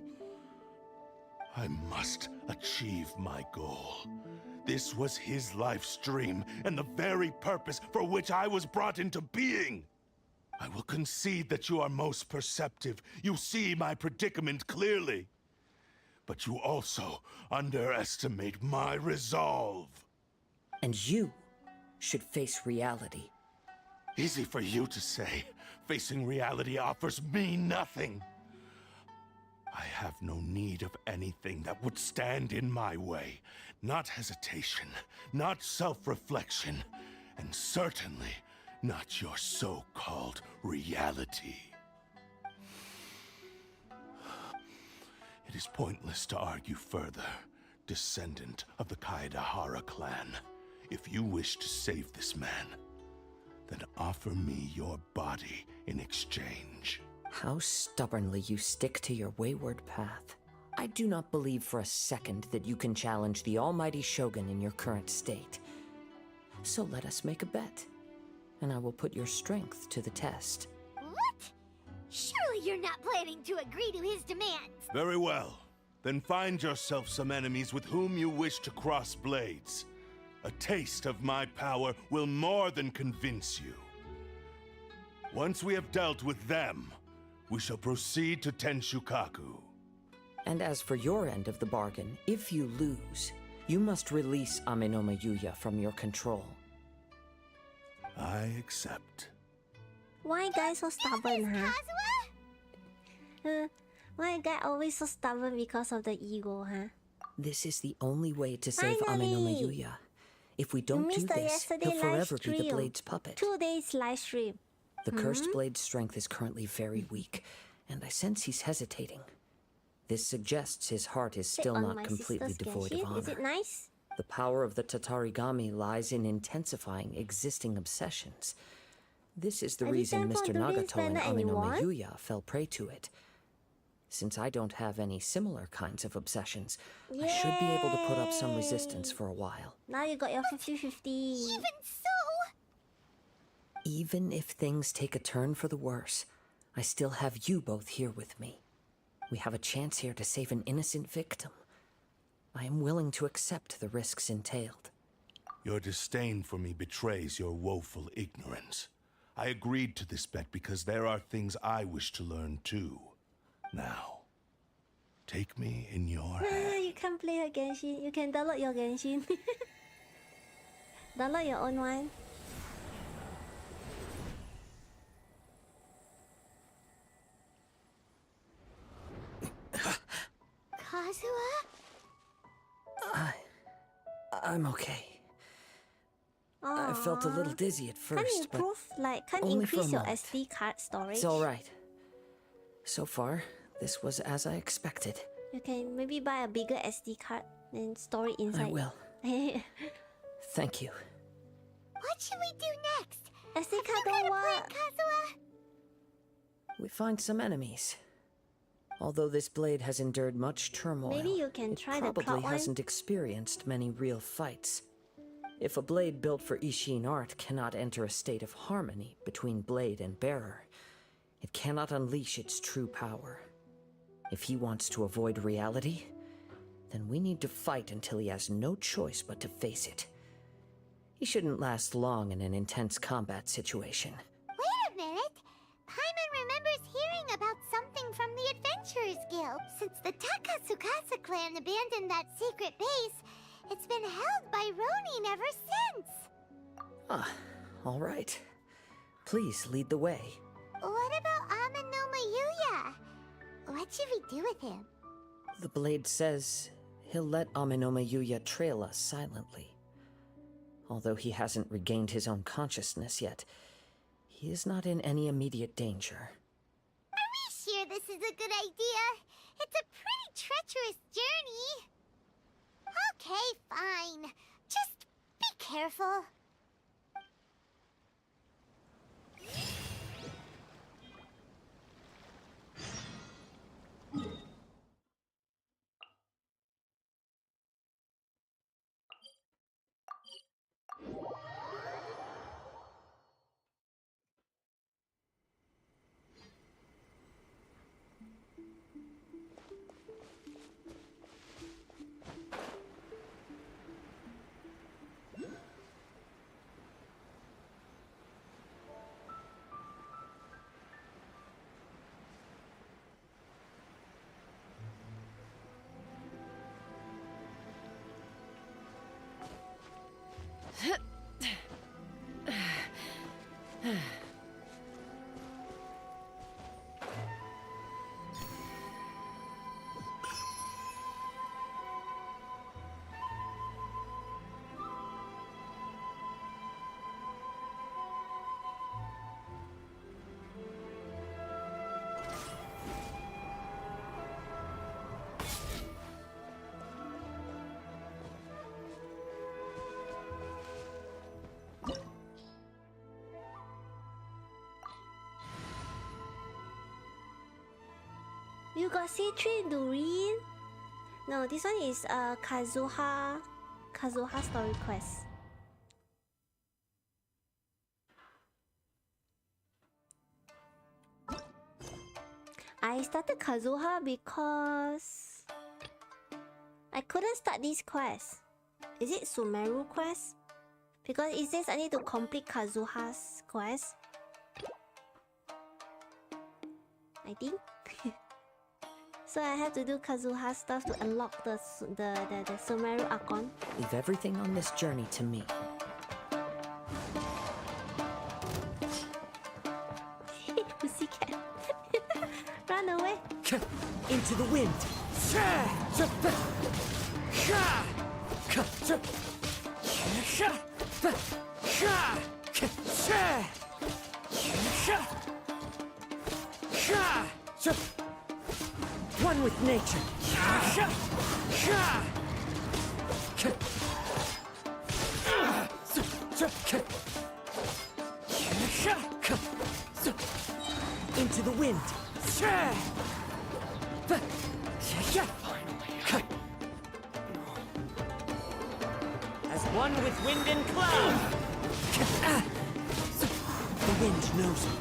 I must achieve my goal. This was his life stream, and the very purpose for which I was brought into being. I will concede that you are most perceptive. You see my predicament clearly. But you also underestimate my resolve. And you should face reality. Easy for you to say. Facing reality offers me nothing. I have no need of anything that would stand in my way. Not hesitation, not self-reflection, and certainly not your so-called reality. It is pointless to argue further, descendant of the Kaedahara clan. If you wish to save this man, then offer me your body in exchange. How stubbornly you stick to your wayward path. I do not believe for a second that you can challenge the almighty Shogun in your current state. So let us make a bet, and I will put your strength to the test. What? Surely you're not planning to agree to his demands. Very well. Then find yourself some enemies with whom you wish to cross blades. A taste of my power will more than convince you. Once we have dealt with them, we shall proceed to Tenshukaku. And as for your end of the bargain, if you lose, you must release Amenoma Yuya from your control. I accept. Why guys so stubborn, huh? Why guy always so stubborn because of the ego, huh? This is the only way to save Finally! Amenoma Yuya. If we don't do this, he'll forever be the Blade's puppet. 2 days live stream. The cursed Blade's strength is currently very weak, and I sense he's hesitating. This suggests his heart is still on not my completely sister's devoid of Genshin. honor. Is it nice? The power of the Tatarigami lies in intensifying existing obsessions. This is the Are reason you Mr. done for Nagato and Durin Amenoma anymore? Yuya fell prey to it. Since I don't have any similar kinds of obsessions, I should be able to put up some resistance for a while. Now you got your 50-50. Even so... Even if things take a turn for the worse, I still have you both here with me. We have a chance here to save an innocent victim. I am willing to accept the risks entailed. Your disdain for me betrays your woeful ignorance. I agreed to this bet because there are things I wish to learn too. Now, take me in your hand. You can play your Genshin. You can download your Genshin. Download your own one. Kazuha? I'm okay. I felt a little dizzy at Can first, you improve, can only for a increase your moment. SD card storage? It's all right. So far, this was as I expected. You can maybe buy a bigger SD card and store it inside. I will. Thank you. What should we do next? SD card don't work. Kazuha? We find some enemies. Although this blade has endured much turmoil, Maybe you can try it the probably plot one. hasn't experienced many real fights. If a blade built for Ishin art cannot enter a state of harmony between blade and bearer, it cannot unleash its true power. If he wants to avoid reality, then we need to fight until he has no choice but to face it. He shouldn't last long in an intense combat situation. Wait a minute. Paimon remembers hearing about something from the Adventurers Guild. Since the Takasukasa clan abandoned that secret base, it's been held by Ronin ever since. Ah, all right. Please lead the way. What about Amanoma Yuya? What should we do with him? The blade says he'll let Amanoma Yuya trail us silently. Although he hasn't regained his own consciousness yet, he is not in any immediate danger. Are we sure this is a good idea? It's a pretty treacherous journey. Okay, fine. Just be careful. You got C3 Durin? No, this one is Kazuha story quest. I started Kazuha because I couldn't start this quest. Is it Sumeru quest? Because it says I need to complete Kazuha's quest. I think. So I have to do Kazuha stuff to unlock the Sumeru Archon. Leave everything on this journey to me. Pussycat. Run away. Into the wind. One with nature. Into the wind. As one with wind and cloud. The wind knows me.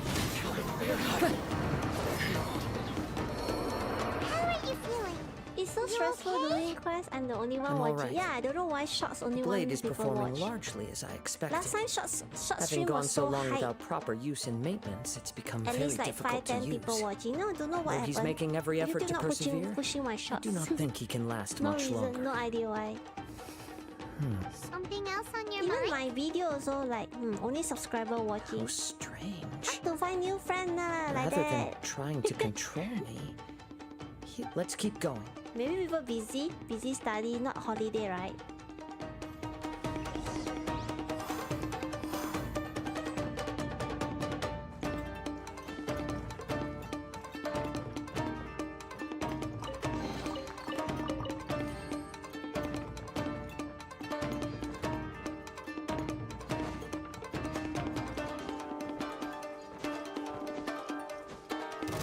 It's so stressful doing quests. I'm the only one watching. Right. Yeah, I don't know why Shots only one Blade is people performing watch. largely as I expected. Last time Shots Having stream gone was so so long hype. without proper use and maintenance, it's become At very least like difficult 5-10 to use. people watching. No, I don't know what Though happened. he's making every effort YouTube to not persevere, pushing my Shots. I do not think he can last no much reason, longer. no idea why. Something else on your Even mind? my video also like only subscriber watching. How strange. Have to find new friend like Rather that. than trying to control me, let's keep going. Maybe people busy study, not holiday, right?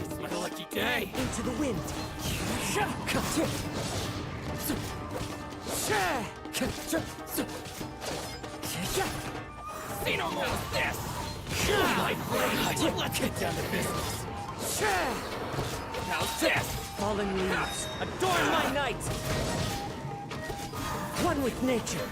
It's like a lucky day. Into the wind. See no more of this. My blade. Let's get down to business. How's this? Fallen leaves. Adorn my night. One with nature.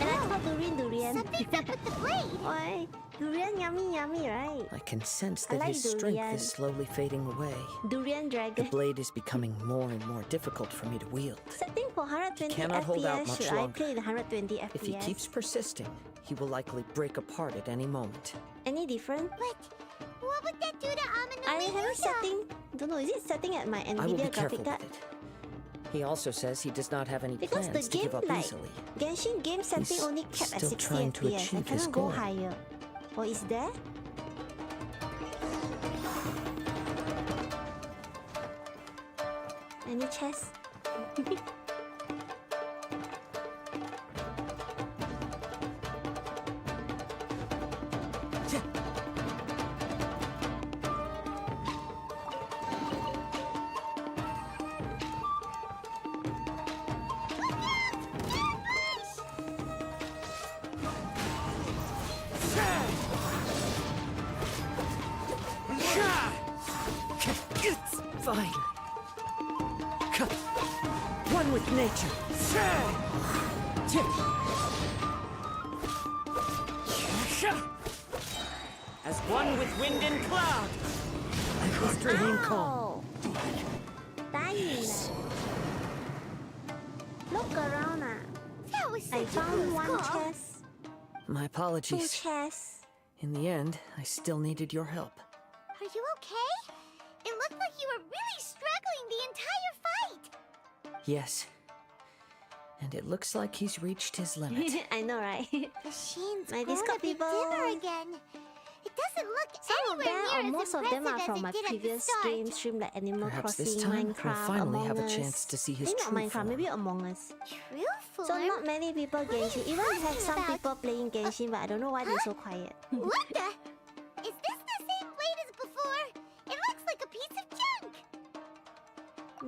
And I called Durin. Something's up with the blade. Why? Durian yummy, right? I can sense I that like his strength durian. is slowly fading away. Durian The dragon. blade is becoming more and more difficult for me to wield. Setting for 120 cannot hold out FPS. much Should I longer. play the 120 FPS? If he keeps persisting, he will likely break apart at any moment. Any different? What would that do to Amano? I have setting. Don't know. Is it setting at my I will be Nvidia careful graphic card? with it. He also says he does not have any Because the plans to game, give up like easily. Genshin game setting He's only capped at still 60 trying to FPS. I achieve his cannot go goal. higher. Or is there? Any chest? It's fine. One with nature. As one with wind and cloud. I must remain calm. Dying. Look around. That was I such a found close one call. chest. My Two apologies. chests. In the end, I still needed your help. Are you okay? It looked like you were really struggling the entire fight. Yes. And it looks like he's reached his limit. I know, right? The sheen's My grown Discord a bit people. dimmer again. It doesn't look Some of anywhere them, near or as most of them, are impressive from as my it did at the previous previous stream like Animal Perhaps Crossing, this time Minecraft, we'll finally Among have a Us. chance to see his Maybe not true Minecraft, form. maybe Among Us. True form? So not many people Genshin. Even we have some about? people playing Genshin, but I don't know why they're so quiet. What the? Is this the same blade as before? It looks like a piece of junk.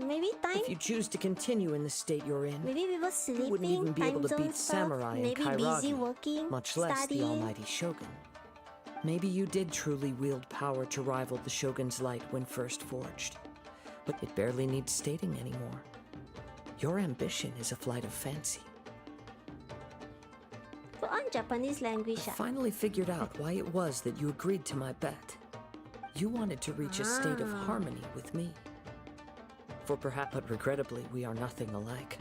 Maybe time. If you choose to continue in the state you're in, Maybe people sleeping. you wouldn't even be able to time beat zone stuff, Samurai and maybe Kairagi, busy working, much less studying. the almighty Shogun. Maybe you did truly wield power to rival the Shogun's light when first forged. But it barely needs stating anymore. Your ambition is a flight of fancy. Put on Japanese language. I finally figured out why it was that you agreed to my bet. You wanted to reach a state of harmony with me. For perhaps, but regrettably, we are nothing alike.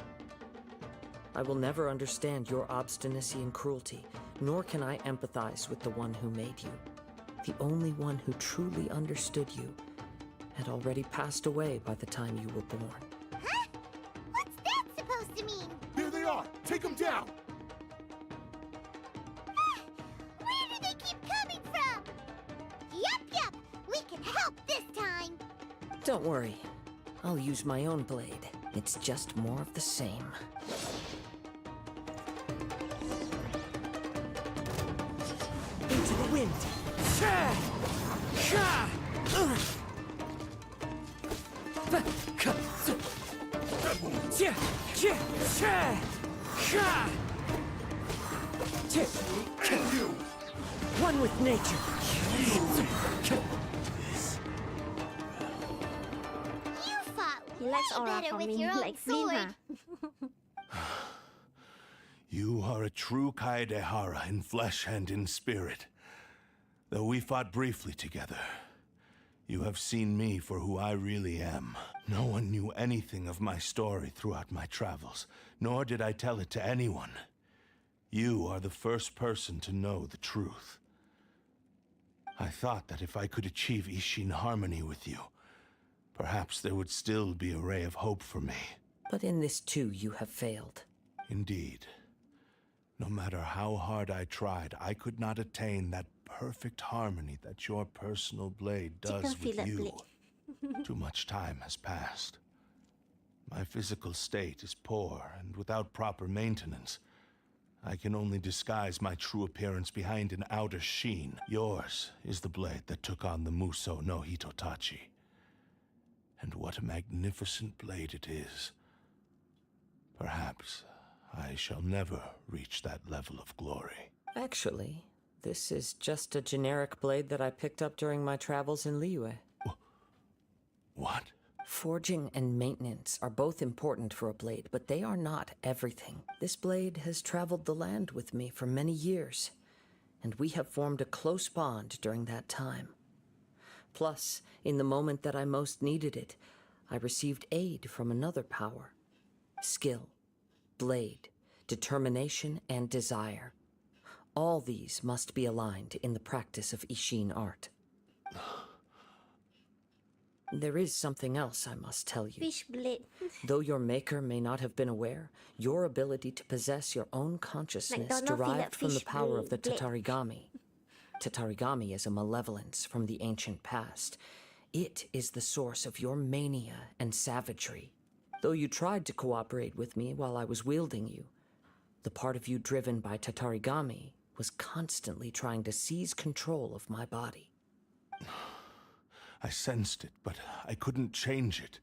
I will never understand your obstinacy and cruelty, nor can I empathize with the one who made you. The only one who truly understood you had already passed away by the time you were born. Huh? What's that supposed to mean? Here they are! Take them down! Where do they keep coming from? Yup, we can help this time. Don't worry. I'll use my own blade. It's just more of the same. Into the wind. One with nature. You fought He likes way aura better with farming, your own like Flynn, sword. You are a true Kaedehara in flesh and in spirit. Though we fought briefly together, you have seen me for who I really am. No one knew anything of my story throughout my travels, nor did I tell it to anyone. You are the first person to know the truth. I thought that if I could achieve Ishin harmony with you, perhaps there would still be a ray of hope for me. But in this too, you have failed. Indeed. No matter how hard I tried, I could not attain that perfect harmony that your personal blade does Chicken with fillet you. blade. Too much time has passed. My physical state is poor, and without proper maintenance, I can only disguise my true appearance behind an outer sheen. Yours is the blade that took on the Muso no Hitotachi. And what a magnificent blade it is. Perhaps I shall never reach that level of glory. Actually, this is just a generic blade that I picked up during my travels in Liyue. What? Forging and maintenance are both important for a blade, but they are not everything. This blade has traveled the land with me for many years, and we have formed a close bond during that time. Plus, in the moment that I most needed it, I received aid from another power. Skill, blade, determination, and desire. All these must be aligned in the practice of Ishin art. There is something else I must tell you. Fish blade. Though your maker may not have been aware, your ability to possess your own consciousness McDonald's derived from the fish power of the blade. Tatarigami. Tatarigami is a malevolence from the ancient past. It is the source of your mania and savagery. Though you tried to cooperate with me while I was wielding you, the part of you driven by Tatarigami was constantly trying to seize control of my body. I sensed it, but I couldn't change it.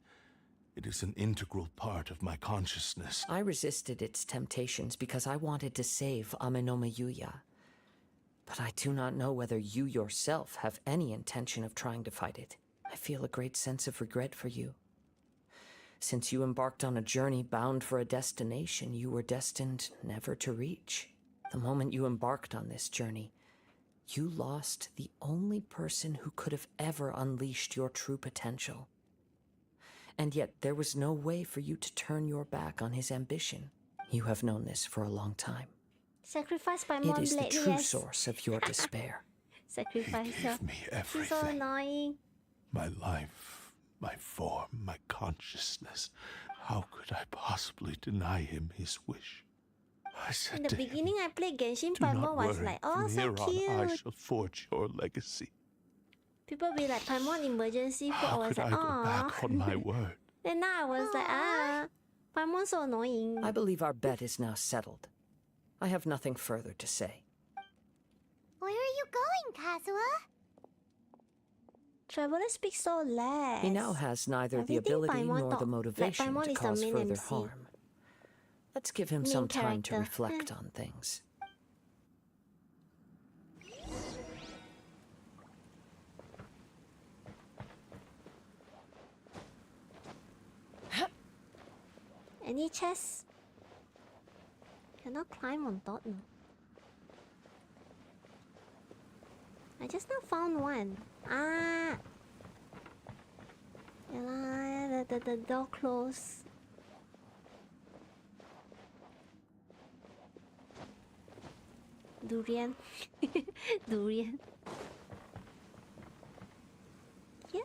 It is an integral part of my consciousness. I resisted its temptations because I wanted to save Amenoma Yuya. But I do not know whether you yourself have any intention of trying to fight it. I feel a great sense of regret for you. Since you embarked on a journey bound for a destination you were destined never to reach. The moment you embarked on this journey, you lost the only person who could have ever unleashed your true potential. And yet there was no way for you to turn your back on his ambition. You have known this for a long time. Sacrifice by It mom is the blade, true yes. source of your despair. Sacrifice her. me She's so everything. annoying. My life, my form, my consciousness. How could I possibly deny him his wish? I said In the to him, beginning, I played Genshin. do Paimon not was worry, like, oh, from so here on I cute. shall forge your legacy. People be like, Paimon emergency food. I How was could like, I go oh. back on my word? Then now I was like, Paimon's so annoying. I believe our bet is now settled. I have nothing further to say. Where are you going, Kazuha? Traveler speaks so less. He now has neither the Everything ability Paimon nor the talk- motivation like Paimon to is the cause main further MC. harm. Let's give him Main some time to character. reflect on things. Any chests? Cannot climb on top, no. I just now found one. Ah! Yeah, the door closed. Durian. Durian. Yeah.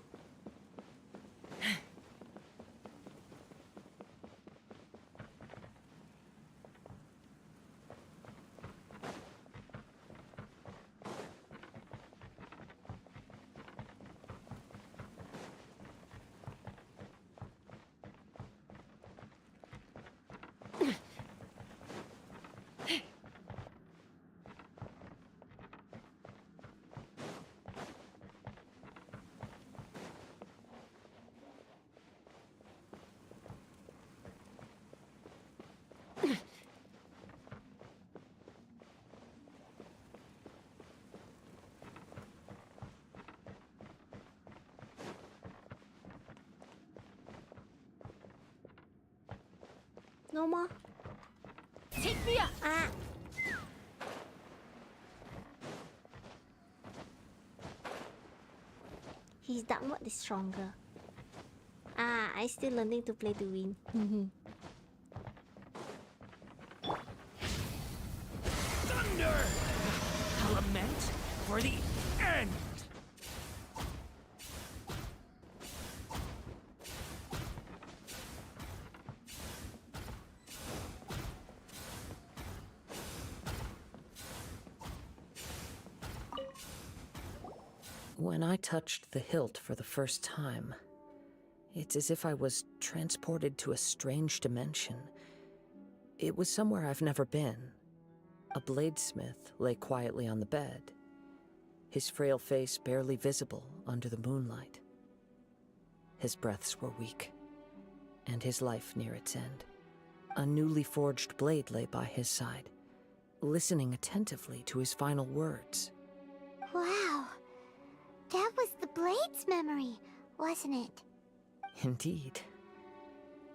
No more. Take me up! Ah! His dark mode is stronger. Ah, I still learning to play Durin. Thunder! Lament for the end! When I touched the hilt for the first time, it's as if I was transported to a strange dimension. It was somewhere I've never been. A bladesmith lay quietly on the bed, his frail face barely visible under the moonlight. His breaths were weak, and his life near its end. A newly forged blade lay by his side, listening attentively to his final words. Wow. That was the Blade's memory, wasn't it? Indeed.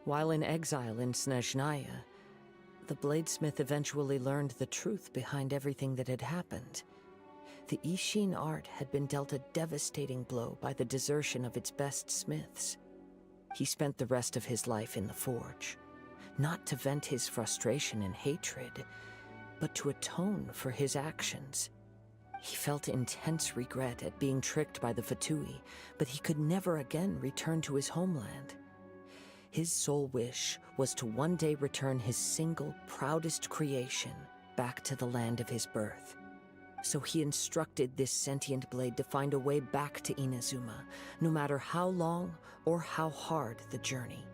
While in exile in Snezhnaya, the bladesmith eventually learned the truth behind everything that had happened. The Ishin art had been dealt a devastating blow by the desertion of its best smiths. He spent the rest of his life in the forge, not to vent his frustration and hatred, but to atone for his actions. He felt intense regret at being tricked by the Fatui, but he could never again return to his homeland. His sole wish was to one day return his single, proudest creation back to the land of his birth. So he instructed this sentient blade to find a way back to Inazuma, no matter how long or how hard the journey.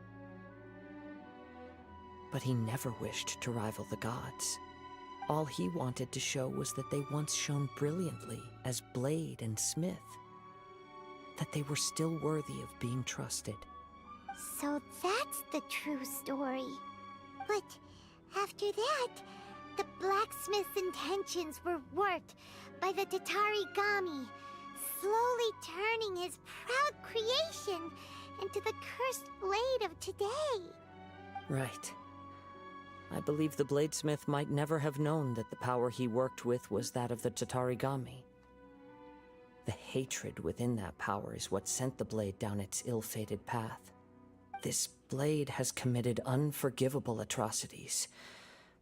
But he never wished to rival the gods. All he wanted to show was that they once shone brilliantly as blade and smith, that they were still worthy of being trusted. So that's the true story. But after that, the blacksmith's intentions were warped by the Tatarigami, slowly turning his proud creation into the cursed blade of today. Right. I believe the bladesmith might never have known that the power he worked with was that of the Tatarigami. The hatred within that power is what sent the blade down its ill-fated path. This blade has committed unforgivable atrocities,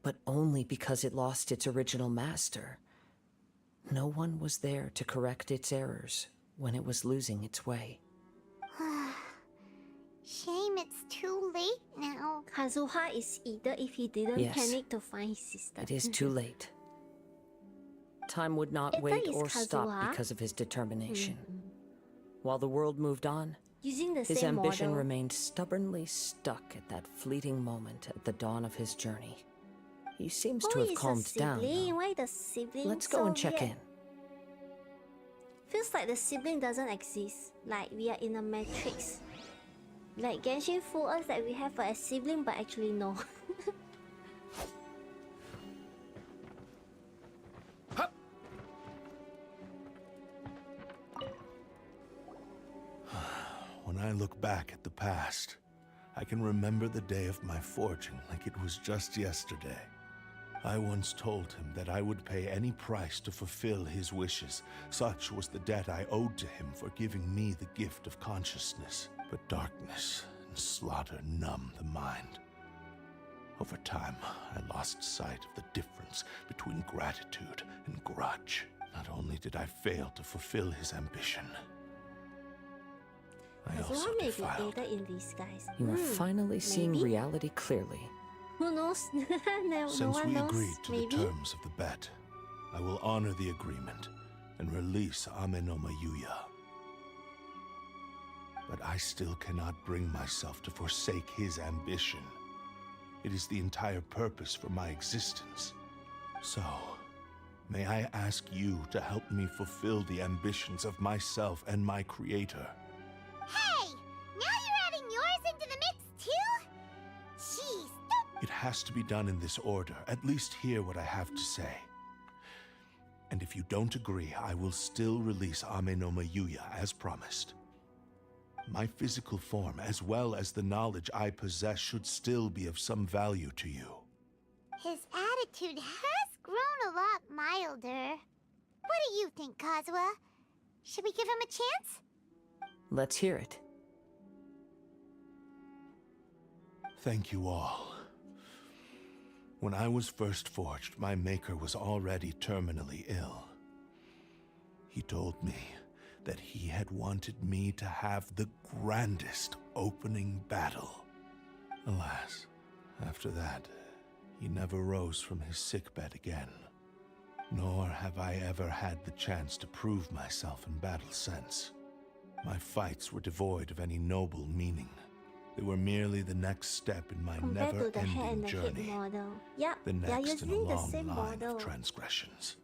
but only because it lost its original master. No one was there to correct its errors when it was losing its way. Shame it's too late now. Kazuha is eager if he didn't Yes. panic to find his sister. It is too late. Time would not If wait that is or stop Kazuha- because of his determination. While the world moved on, Using the his same ambition model. remained stubbornly stuck at that fleeting moment at the dawn of his journey. He seems to have calmed down. Sibling? though. Why the sibling? Let's go and check in. Feels like the sibling doesn't exist. Like we are in a matrix. Like Genshin fooled us that we have a sibling, but actually no. When I look back at the past, I can remember the day of my forging like it was just yesterday. I once told him that I would pay any price to fulfill his wishes. Such was the debt I owed to him for giving me the gift of consciousness. But darkness and slaughter numb the mind. Over time, I lost sight of the difference between gratitude and grudge. Not only did I fail to fulfill his ambition, I also Kazuha may be defiled. aided in disguise. You are finally seeing maybe? reality clearly. Who knows? No Since one we knows. agreed to Maybe. the terms of the bet, I will honor the agreement and release Amenoma Yuya. But I still cannot bring myself to forsake his ambition. It is the entire purpose for my existence. So, may I ask you to help me fulfill the ambitions of myself and my creator? Hey! Now you're adding yours into the mix too? Jeez, don't... It has to be done in this order. At least hear what I have to say. And if you don't agree, I will still release Amenoma Yuya as promised. My physical form, as well as the knowledge I possess, should still be of some value to you. His attitude has grown a lot milder. What do you think, Kazuha? Should we give him a chance? Let's hear it. Thank you all. When I was first forged, my maker was already terminally ill. He told me that he had wanted me to have the grandest opening battle. Alas, after that, he never rose from his sickbed again. Nor have I ever had the chance to prove myself in battle since. My fights were devoid of any noble meaning. They were merely the next step in my Compared to the head and never-ending the hip journey. model. Yep, The they are next in a using the long same line model. of transgressions.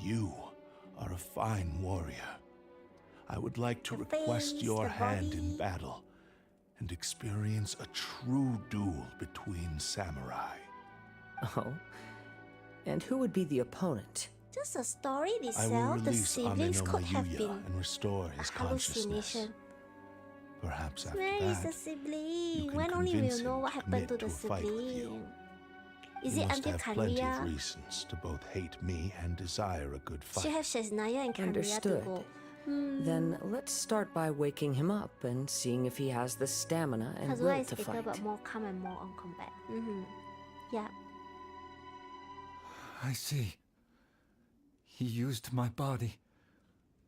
You are a fine warrior. I would like to request face, your the hand in body. battle and experience a true duel between samurai. Oh? And who would be the opponent? Just a story I will itself, the release siblings Amenoma could have Yuya been and restore his consciousness. hallucination. Perhaps after Where is that, the sibling? can When only convince we'll know him what to happened to commit the to a fight with you. sibling. Is you it must until have plenty of Kanria? reasons to both hate me and desire a good fight. She have Shesnaya and Kanria to Understood. go. Then let's start by waking him up and seeing if he has the stamina and Kazuha will is to better fight. but more calm and more on combat. Yeah. I see. He used my body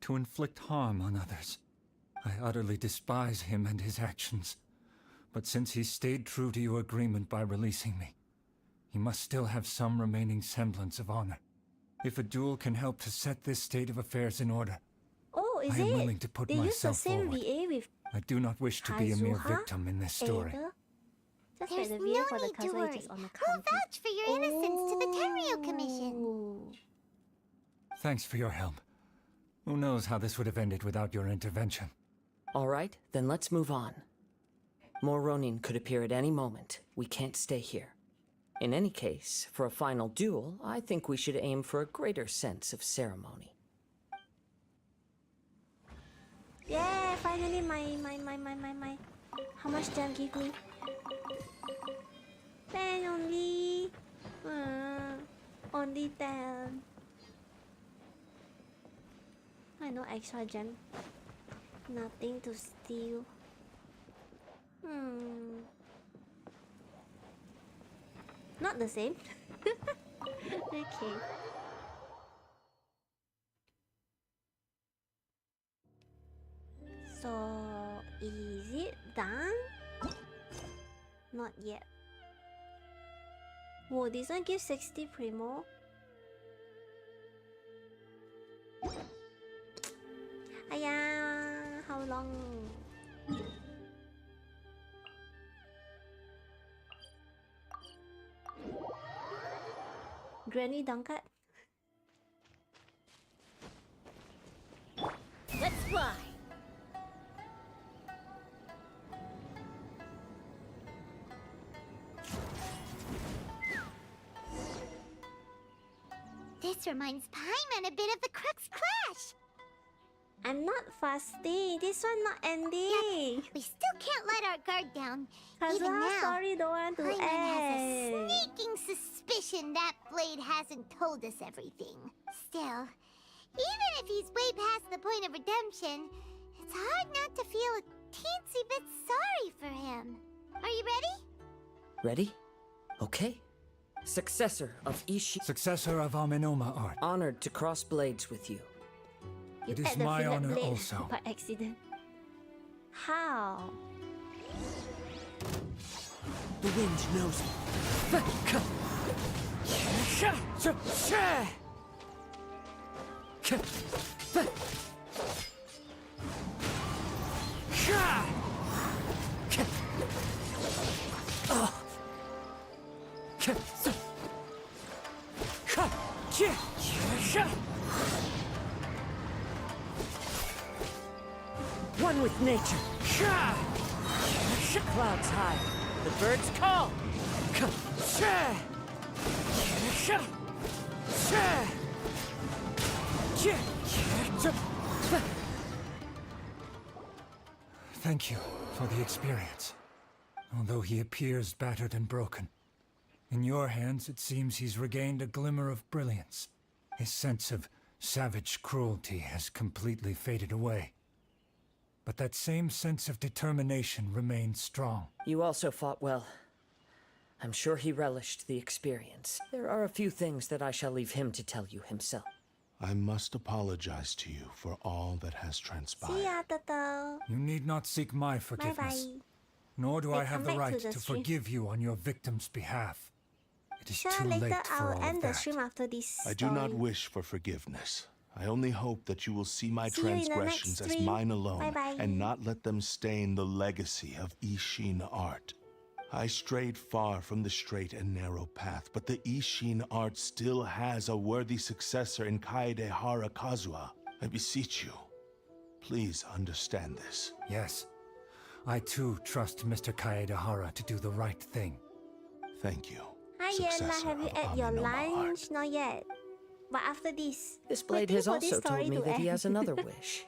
to inflict harm on others. I utterly despise him and his actions. But since he stayed true to your agreement by releasing me, he must still have some remaining semblance of honor. If a duel can help to set this state of affairs in order, Oh, is I am it? willing to put They use the myself same forward. VA with I do not wish to be a mere Kazuha? victim in this story. Ada? Just There's like the no VA for the need to Kazuha worry. is on the We'll vouch for your innocence to the Tenryo Commission. Thanks for your help. Who knows how this would have ended without your intervention. All right, then let's move on. More Ronin could appear at any moment. We can't stay here. In any case, for a final duel, I think we should aim for a greater sense of ceremony. Yeah, finally my. How much gem give me? 10 only. Only 10. I know extra gem. Nothing to steal. Not the same. Okay. So, is it done? Not yet. Whoa, this one gives 60 primo. Aya, how long? Granny Dunkat. Let's fly. This reminds Paimon a bit of the Crux Clash. I'm not fasting. This one not ending. Yep. We still can't let our guard down. Kazuha, Even now, sorry, don't want to Paimon has a end. sneaking suspicion that blade hasn't told us everything. Still, even if he's way past the point of redemption, it's hard not to feel a teensy bit sorry for him. Are you ready? Ready? Okay. Successor of Ishi. Successor of Amenoma art. Honored to cross blades with you. It is Add the my fillet honor blade also. by accident. How? The wind knows me. One with nature. Clouds high. The birds call. Thank you for the experience. Although he appears battered and broken, in your hands it seems he's regained a glimmer of brilliance. His sense of savage cruelty has completely faded away. But that same sense of determination remains strong. You also fought well. I'm sure he relished the experience. There are a few things that I shall leave him to tell you himself. I must apologize to you for all that has transpired. See ya, Toto. You need not seek my forgiveness. Bye-bye. Nor do Hey, I have come the back to right the to stream. forgive you on your victim's behalf. It is Sure, too later late for I'll all end of the that. stream after this I do not story. wish for forgiveness. I only hope that you will see my See you in the next transgressions as stream. mine alone Bye-bye. and not let them stain the legacy of Ishin art. I strayed far from the straight and narrow path, but the Ishin art still has a worthy successor in Kaedehara Kazuha. I beseech you, please understand this. Yes. I too trust Mr. Kaedehara to do the right thing. Thank you. Hi Yella, Successor have you of ate your Amenoma lunch? Not yet. But after this. This blade waiting has for this also told story me to that he end. has another wish.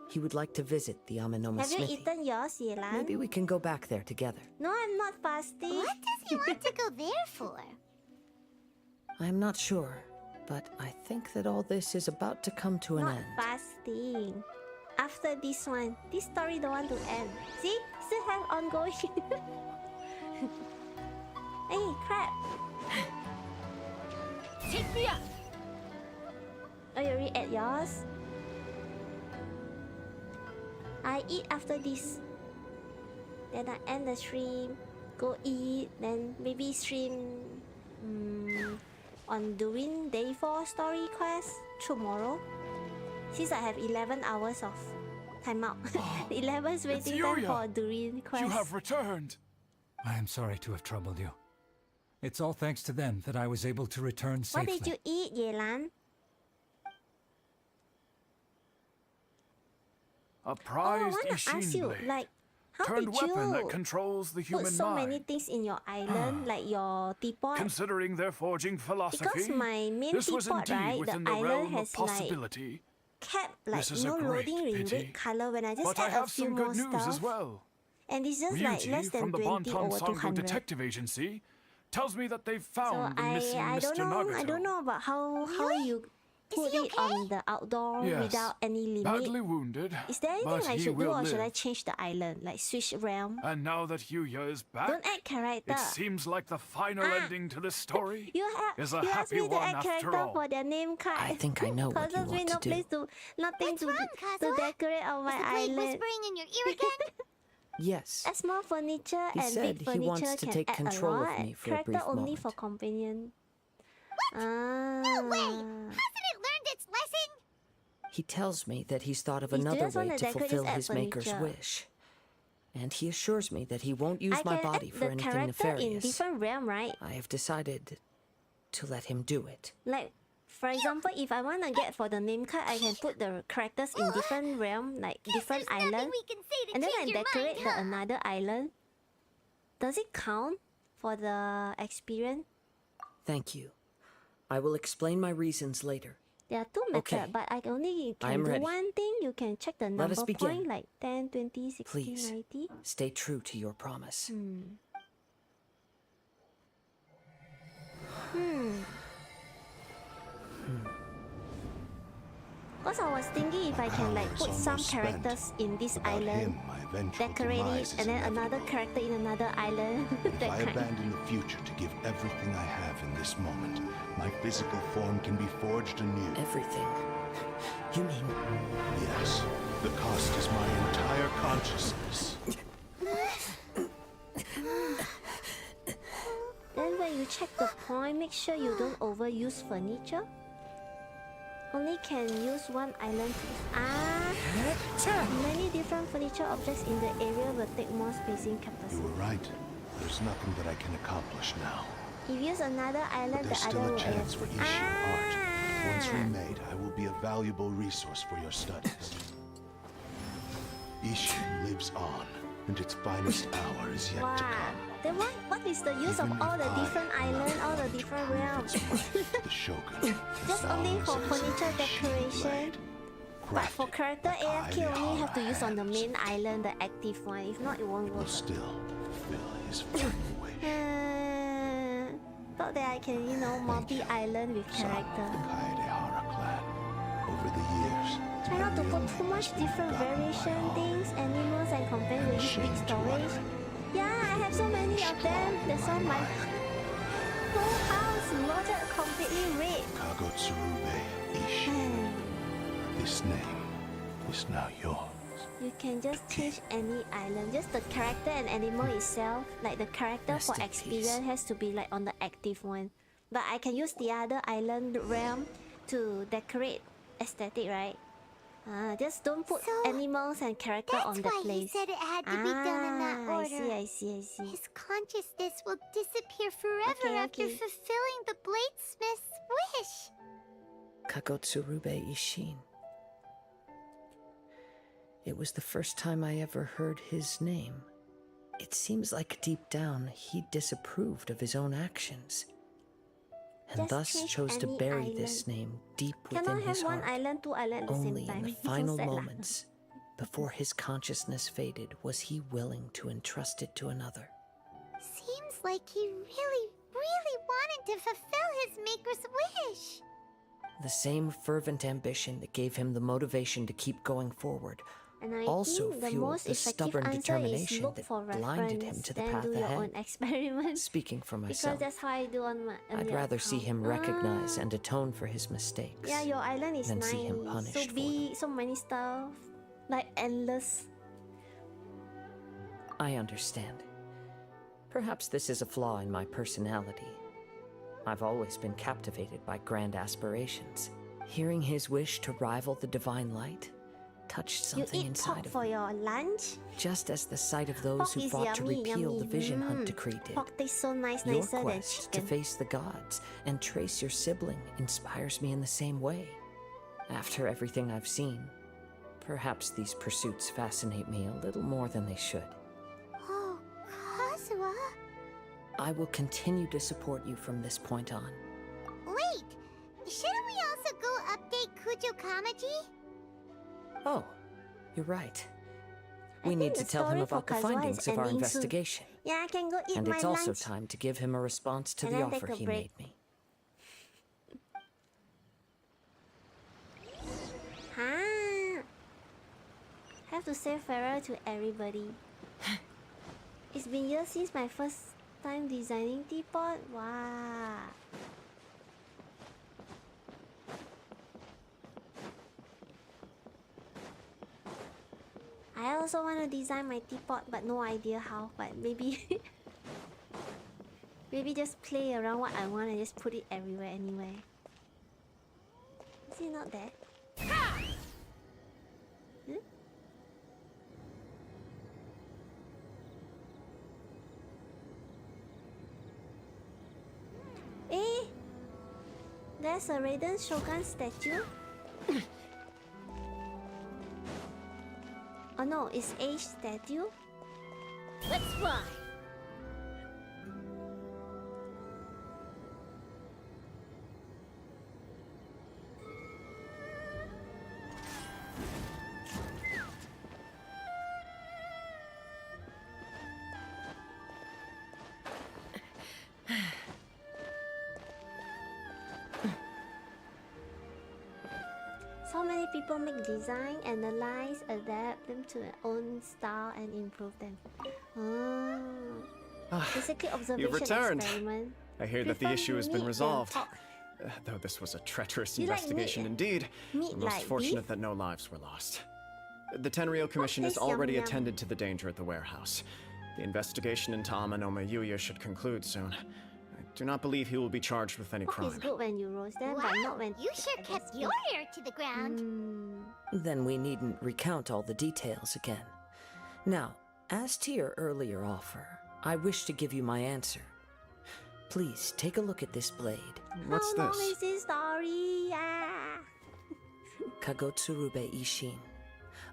He would like to visit the Amenoma Have you smithy. eaten yours, Yelan? Maybe we can go back there together. No, I'm not fasting. What does he want to go there for? I am not sure, but I think that all this is about to come to an Not end. fasting. After this one, this story don't want to end. See? Still have ongoing. Hey, crap. Take me up! Oh, you already ate yours? I eat after this. Then I end the stream, go eat, then maybe stream on Durin Day 4 story quest tomorrow. Since I have 11 hours of timeout. 11 is waiting time for Durin quest. You have returned. I am sorry to have troubled you. It's all thanks to them that I was able to return safely. What did you eat, Yelan? A prized I wanna ask Ishin you, blade. like, how Turned did weapon that you controls the human put so mind. many things in your island, like your teapot? Considering their forging philosophy, Because my main this was teapot, indeed right, within the the island realm of has like possibility. kept like This is a great loading ring pity. red color when I just But I add a have few some more good news stuff. as well. And it's just like Ryuji less than from the 20 Bonton over Sango 200. Detective Agency tells me that they've So found the missing I Mr. don't know. Nagato. I don't know about how you put it on the outdoor Yes, without any limit. badly wounded, Is there anything but I he should do, will or should I live. change the island, like switch realm? And now that Yuya is back, Don't add character. it seems like the final ending to this story You is a you asked happy me to one add after character all. for their name card. I think I know what you Causes me want no to do. place to, nothing to decorate on my Is the blade island. whispering in your ear again? Yes. Add small furniture He and said big he furniture wants to can take add control a of lot. me for a Character brief only moment. for companion. No way! Hasn't it learned its lesson? He tells me that he's thought of He another just wanna way to decorate fulfill his his maker's furniture. wish. And he assures me that he won't use I my can body add for the anything character in nefarious. different realm, right? I have decided to let him do it. Like, for example, if I want to get for the name card, I can put the characters in different realm, like different island, and then I decorate the another island. Does it count for the experience? Thank you. I will explain my reasons later. There are two methods, Okay. but I only I can am do ready. one thing. You can check the Let us number begin. point, like 10, 20, 60, Please, 90. stay true to your promise. Because I was thinking if I can like put some characters in this island, decorate it, and then another character in another island. If that I kind. abandon the future to give everything I have in this moment, my physical form can be forged anew. Everything? You mean? Yes. The cost is my entire consciousness. Then when you check the point, make sure you don't overuse furniture. Only can use one island. Many different furniture objects in the area will take more spacing You capacity. were right. There's nothing that I can accomplish now. If you use another island, But there's the still other a will chance for Ishin art. Once remade, I will be a valuable resource for your studies. Ishin lives on, and its finest hour is yet to come. Then what is the use of Even all if the I different islands, all the different realms? The Shogun. Just only for furniture decoration. But for character AFK only have to use on the main island, the active one. If not, it won't will work. still fulfill his final wish. Thought that I can, multi-island with character. Kaedehara clan. Over the years, Try not to put too much different variation things, animals and companions will use big storage. Yeah, I have so many of them. That's why my whole house loaded completely red. Kagotsurube Ishin. This name is now yours. You can just change any island, just the character and animal itself. Like the character Rest for in experience has to be like on the active one. But I can use the other island realm to decorate aesthetic, right? Just don't put animals and character on the That's why he place. said it had to be done in that order. I see. His consciousness will disappear forever after okay. fulfilling the bladesmith's wish. Kagotsurube Ishin. It was the first time I ever heard his name. It seems like deep down he disapproved of his own actions, and Just thus change chose to any bury island. this name deep Cannot within have his one heart. island, two island at the Only same time. in the So final sad lah. moments before his consciousness faded, was he willing to entrust it to another? Seems like he really, really wanted to fulfill his maker's wish. The same fervent ambition that gave him the motivation to keep going forward And I also think the fueled most the effective stubborn answer is determination look that for blinded him reference, to the then path do your own ahead. experiments. Speaking for Because myself, that's how I do on my I'd rather see him account. recognize and atone for his mistakes Yeah, your island is than nice. see him punished So for big, so many stuff. Like endless. I understand. Perhaps this is a flaw in my personality. I've always been captivated by grand aspirations. Hearing his wish to rival the divine light touched something You eat inside pork of for me. your lunch? Just as the sight of those Pork who is fought to yummy, repeal yummy. the Vision Hunt decree did. Pork tastes so nice, Your nicer than quest to chicken. face the gods and trace your sibling inspires me in the same way. After everything I've seen, perhaps these pursuits fascinate me a little more than they should. Oh, Kazuha? I will continue to support you from this point on. Wait, shouldn't we also go update Kujo Kamaji? Oh, you're right. We need to tell him about the findings of our investigation. Yeah, I can go eat And my it's also lunch. time to give him a response to And the then take offer a he break. made me. Huh? Have to say farewell to everybody. It's been years since my first time designing teapot. Wow. I also want to design my teapot, but no idea how. But maybe, maybe just play around what I want and just put it everywhere anyway. Is it not there? Hmm? Eh? There's a Raiden Shogun statue? Oh no, it's Age statue? Let's fly. So many people make design, analyze, adapt them to their own style and improve them. Basically observation You've returned. experiment. I hear that the Prefer issue has been meat resolved. than pork. Though this was a treacherous You like investigation meat? indeed. Meat We're most like fortunate beef? that no lives were lost. The Tenryou Commission has tastes yum already yum. attended to the danger at the warehouse. The investigation into Amanoma Yuya should conclude soon. I do not believe he will be charged with any Pork is crime. good when you roast them, but not when You sure kept your ear to the ground. Then we needn't recount all the details again. Now, as to your earlier offer, I wish to give you my answer. Please take a look at this blade. What's How long this? is this story? Ah. Kagotsurube Ishin.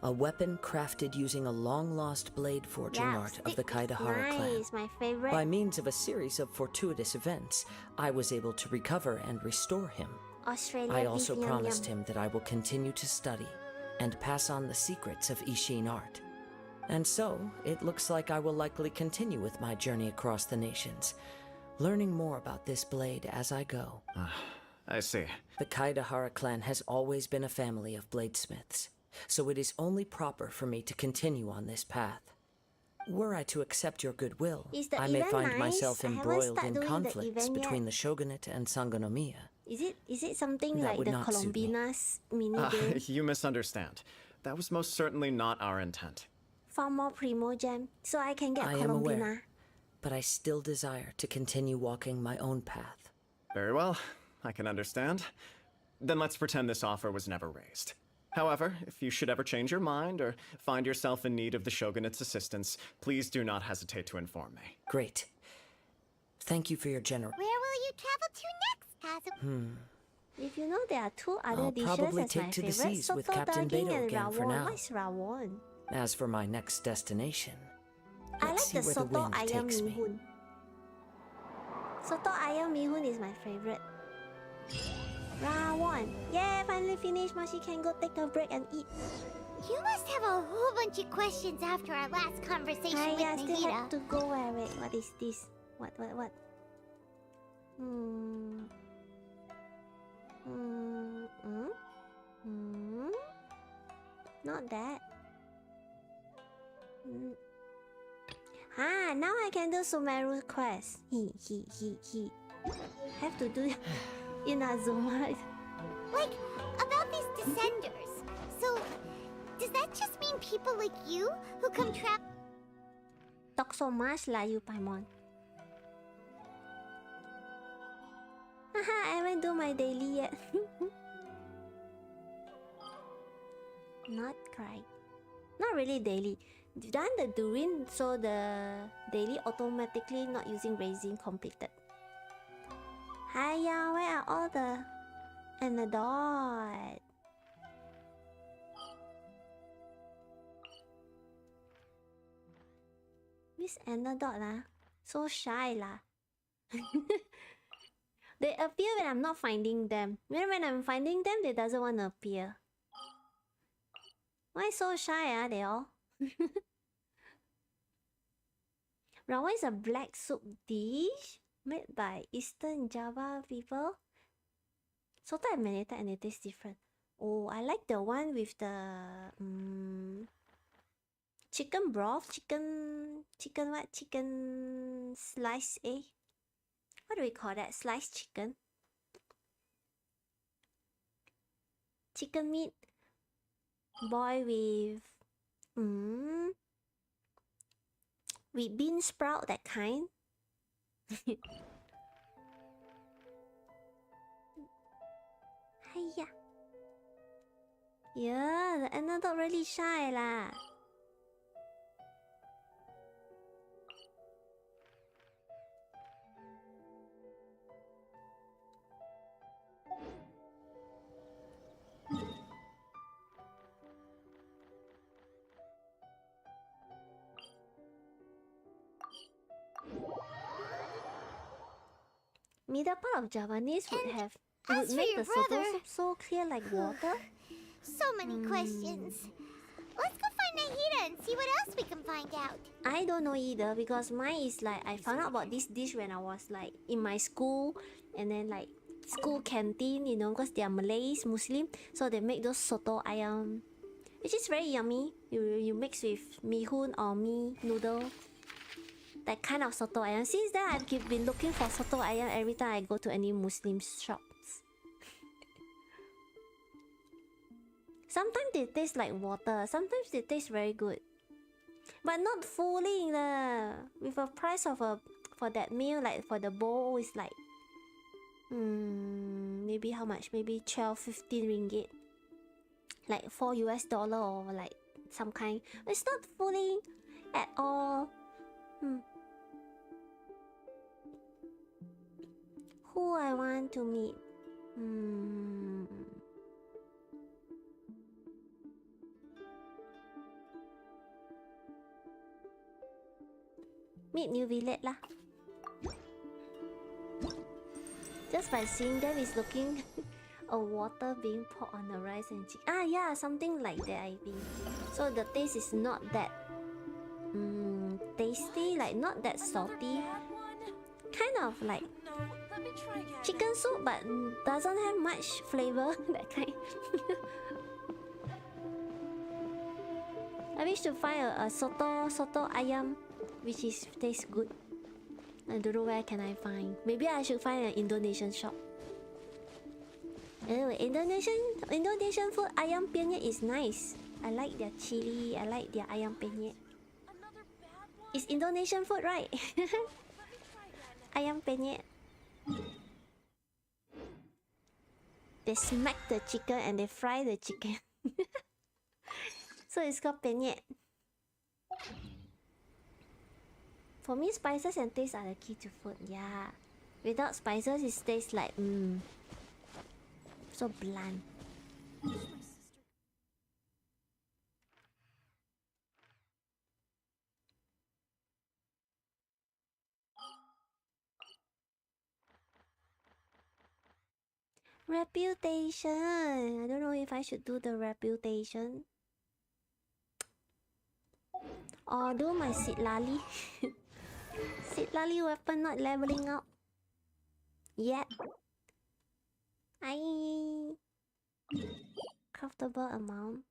A weapon crafted using a long-lost blade forging Yeah, art of stick the is Kaidahara clan. nice, my favorite. By means of a series of fortuitous events, I was able to recover and restore him. Australia I beef also yum promised yum. him that I will continue to study and pass on the secrets of Ishin art. And so, it looks like I will likely continue with my journey across the nations, learning more about this blade as I go. I see. The Kaidahara clan has always been a family of bladesmiths, so it is only proper for me to continue on this path. Were I to accept your goodwill, Is the I may event find nice? myself I haven't embroiled started in doing the conflicts event between yet. the shogunate and Sangonomiya. Is it something That like would the not suit me. Colombinas mini game? You misunderstand. That was most certainly not our intent. For more Primo Jam, so I can get I am Colombina. aware, but I still desire to continue walking my own path. Very well, I can understand. Then let's pretend this offer was never raised. However, if you should ever change your mind or find yourself in need of the Shogunate's assistance, please do not hesitate to inform me. Great. Thank you for your generous. Where will you travel to next, Kazuha? If you know there are two other I'll dishes probably as take my to the favorite, seas with soto Captain daging Beto and again for rawon. now. What's rawon? As for my next destination, I like let's see the where the soto wind ayam takes me. mihun. Soto ayam mihun is my favorite. Round 1. Yeah, finally finished. Mashi can go take a break and eat. You must have a whole bunch of questions after our last conversation with I still Nahida. have to go. Wait, what is this? What? Not that. Now I can do Sumeru's quest. He. Have to do Inazuma. Like, about these descenders. So, does that just mean people like you who come trap? Talk so much lah, you Paimon. Haha, I haven't do my daily yet. NodKrai. Not really daily. Done the Durin, so the daily automatically not using resin completed. Hiya, where are all the antidote? Miss antidote lah, so shy lah. They appear when I'm not finding them. When I'm finding them, they doesn't want to appear. Why so shy they all? Rawa is a black soup dish made by Eastern Java people. Soto and manita and it tastes different. Oh, I like the one with the chicken broth, chicken what? Chicken slice, What do we call that? Sliced chicken? Chicken meat boiled with bean sprout, that kind. Hiya. Yeah, the antidote really shy lah. Middle part of Javanese would make the soto soup so clear like water. So many questions. Let's go find Nahida and see what else we can find out. I don't know either because mine is like I found out about this dish when I was like in my school and then like school canteen, you know, because they are Malays, Muslim, so they make those soto ayam, which is very yummy. You mix with mihun or mee noodle. That kind of soto ayam. Since then, I've been looking for soto ayam every time I go to any Muslim shops. Sometimes they taste like water. Sometimes they taste very good, but not fully. With a price of for that meal, like for the bowl, is like maybe how much? Maybe 12-15 ringgit, like $4 or like some kind. It's not fully at all. Who I want to meet? Meet New Village lah. Just by seeing them is looking a water being poured on the rice and chicken. Yeah, something like that I think. So the taste is not that tasty, like not that salty. Kind of like chicken soup but doesn't have much flavor. That kind. I wish to find a soto ayam which tastes good. I don't know where can I find. Maybe I should find an Indonesian shop. Anyway, Indonesian food ayam penyet is nice. I like their chili. I like their ayam penyet. It's Indonesian food, right? Ayam penyet. They smack the chicken and they fry the chicken. So it's called penyet. For me, spices and taste are the key to food. Yeah. Without spices, it tastes like so bland. Reputation. I don't know if I should do the reputation. Or do my Sitlali. Sitlali weapon not leveling up yet. Craftable amount.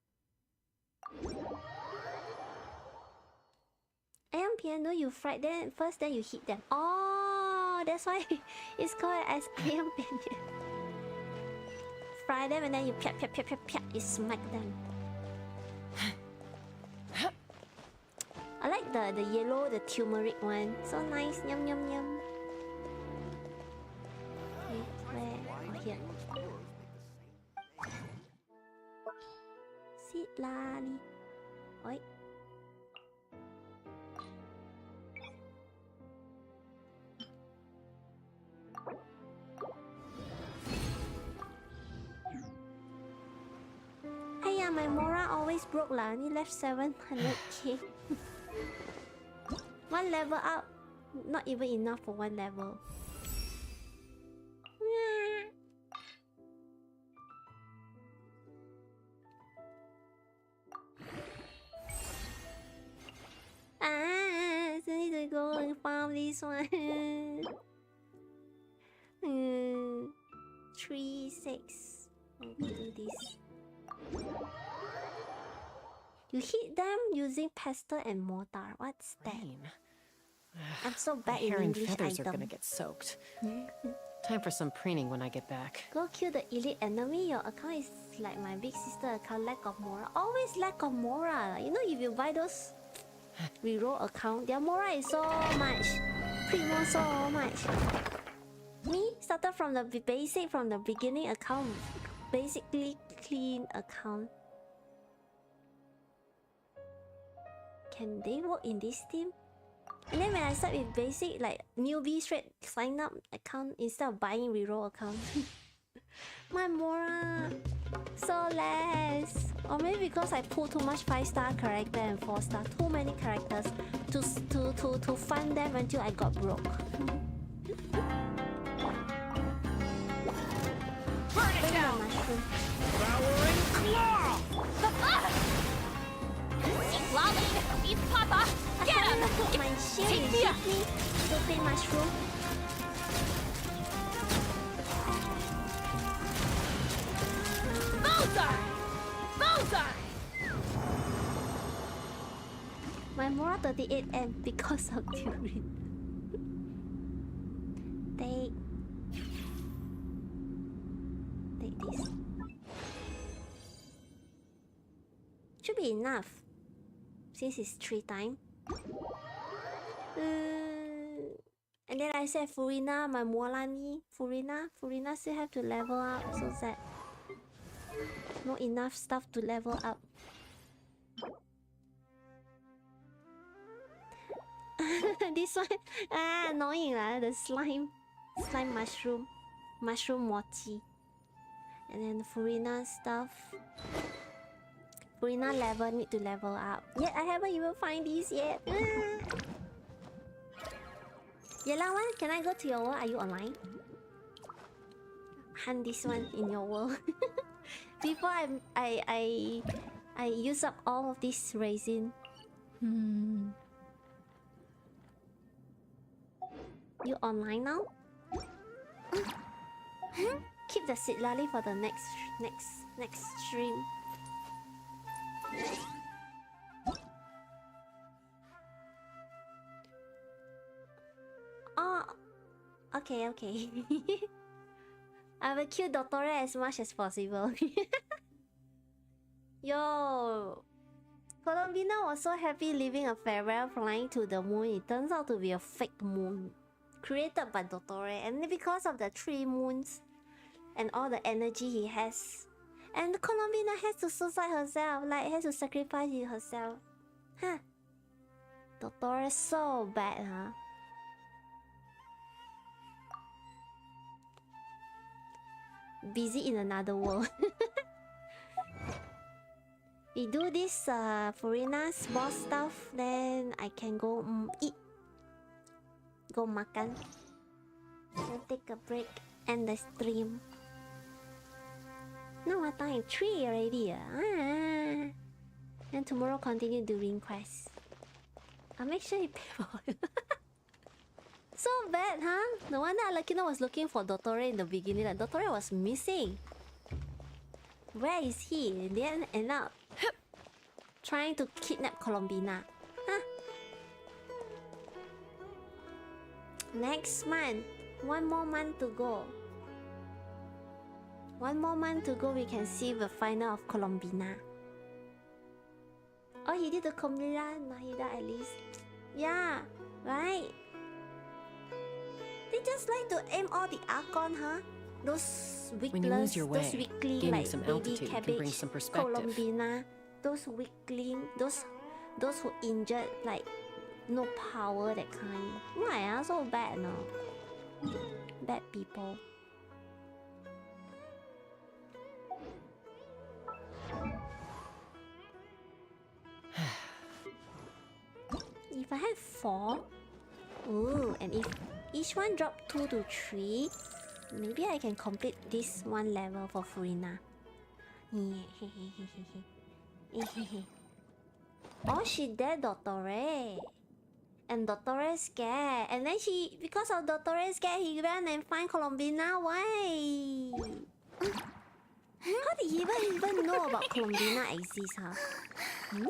Ayam piano, you fried them first, then you hit them. Oh, that's why it's called as ayam piano. Fry them and then you piat, you smack them. I like the yellow, the turmeric one. So nice, yum yum yum. Okay, where? Oh, here. Sitlali. Oi. Hey, yeah, my Mora always broke lah. Only left 700k. One level up, not even enough for one level. So need to go and farm this one. 3, 6. I'm gonna do this. You hit them using pestle and mortar. What's that? I'm so bad in Hair and English feathers item. are gonna get soaked. Time for some preening when I get back. Go kill the elite enemy. Your account is like my big sister account. Lack of mora. Always lack of mora. You know, if you buy those reroll account, their mora is so much. Primo so much. Me started from the basic, from the beginning account. Basically clean account. Can they work in this team? And then when I start with basic, like newbie straight sign up account instead of buying reroll account. My Mora so less. Or maybe because I pull too much 5-star character and 4-star, too many characters to fund them until I got broke. Burn it down! Devouring claw! Lolly! Beef Papa! Get him! Put my shield and hit me. Stupid mushroom. Bullseye! Bullseye! My Mora 38M because of Durin. Take this. Should be enough. Since it's 3 times. And then I said Furina, my Molani. Furina still have to level up. So sad. Not enough stuff to level up. This one, annoying lah. The slime mushroom. Mushroom mochi. And then the Furina stuff. Furina level need to level up. Yet I haven't even find these yet. Yellow one, can I go to your world? Are you online? Hunt this one in your world. Before I use up all of this resin. You online now? Keep the Sitlali for the next stream. Oh, okay. I will kill Dottore as much as possible. Yo, Colombina was so happy leaving a farewell flying to the moon. It turns out to be a fake moon created by Dottore, and because of the 3 moons and all the energy he has. And Colombina has to suicide herself, like has to sacrifice herself. Huh. Dottore is so bad, huh? Busy in another world. We do this Furina's boss stuff, then I can go eat. Go makan. Then take a break and the stream. No, what time? 3 already. And tomorrow continue doing quests. I'll make sure you pay for it. So bad, huh? No wonder Alakina was looking for Dottore in the beginning. Like, Dottore was missing. Where is he? And then end up trying to kidnap Colombina. Huh? Next month. 1 more month to go. 1 more month to go, we can see the final of Colombina. Oh, he did the Colombina Nahida at least. Yeah, right? They just like to aim all the Archon, huh? Those When you lose weakless, your those way, weakling gaining like some baby altitude can cabbage, bring some perspective. Colombina, those weakling, those who injured, like no power, that kind. Why so bad, no? Bad people. If I have 4, ooh, and if each one drop 2 to 3, maybe I can complete this one level for Furina. Oh, she dead, Dottore. And Dottore scared. And then because of Dottore scared, he ran and find Colombina. Why? How did he even know about Colombina exists, huh? Hmm?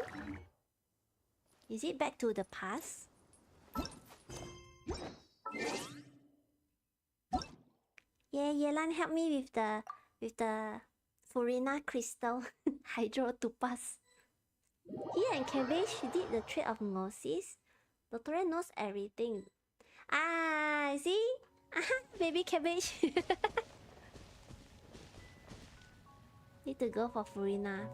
Is it back to the past? Yeah, Yelan, help me with the Furina crystal hydro topaz. He and Cabbage did the trade of Gnosis. Dottore knows everything. Ah, see? Baby Cabbage. Need to go for Furina.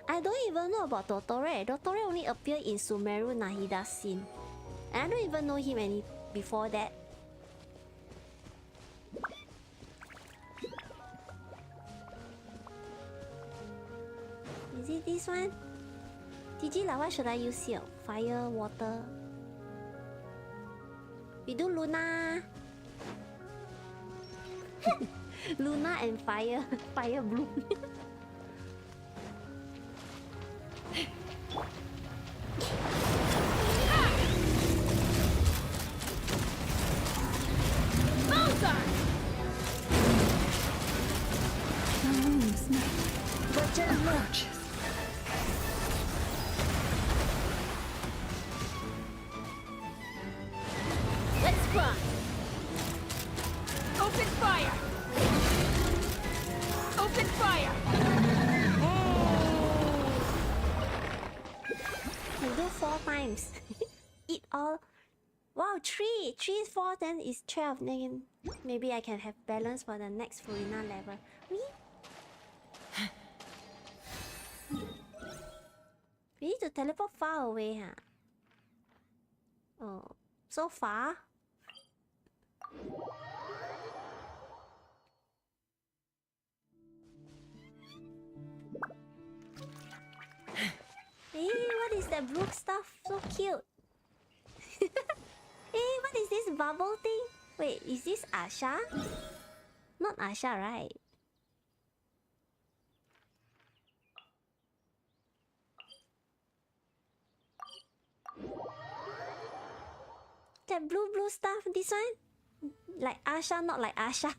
I don't even know about Dottore. Dottore only appeared in Sumeru Nahida's scene. And I don't even know him any before that. Is it this one? TG, like, what should I use here? Fire, water. We do Luna. Luna and fire. Fire bloom. Let's run! Open fire! Open fire! You do 4 times. Eat all. Wow, 3! 3 is 4, then it's 12. Then maybe I can have balance for the next Furina level. We need to teleport far away, huh? Oh, so far? Hey, what is that blue stuff? So cute. Hey, what is this bubble thing? Wait, is this Asha? Not Asha, right? That blue stuff, this one? Like Asha, not like Asha.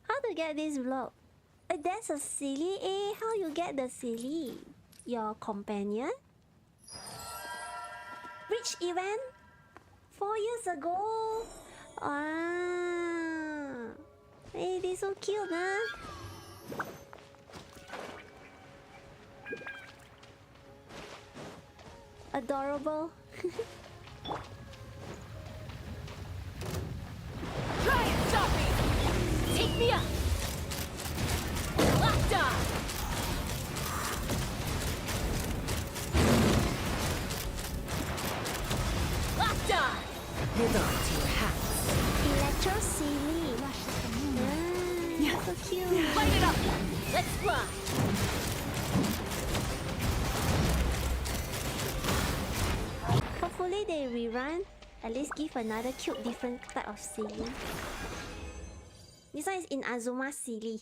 How to get this block? That's a silly. How you get the silly? Your companion? Which event? 4 years ago? Ah. Hey, they so cute, huh? Adorable. Try and stop me! Take me up! Locked on! Locked on! Hold on to your hats. Electro silly. Yeah, so cute. Light it up! Let's fly! Hopefully they rerun. At least give another cute, different type of silly. This one is in Azuma silly.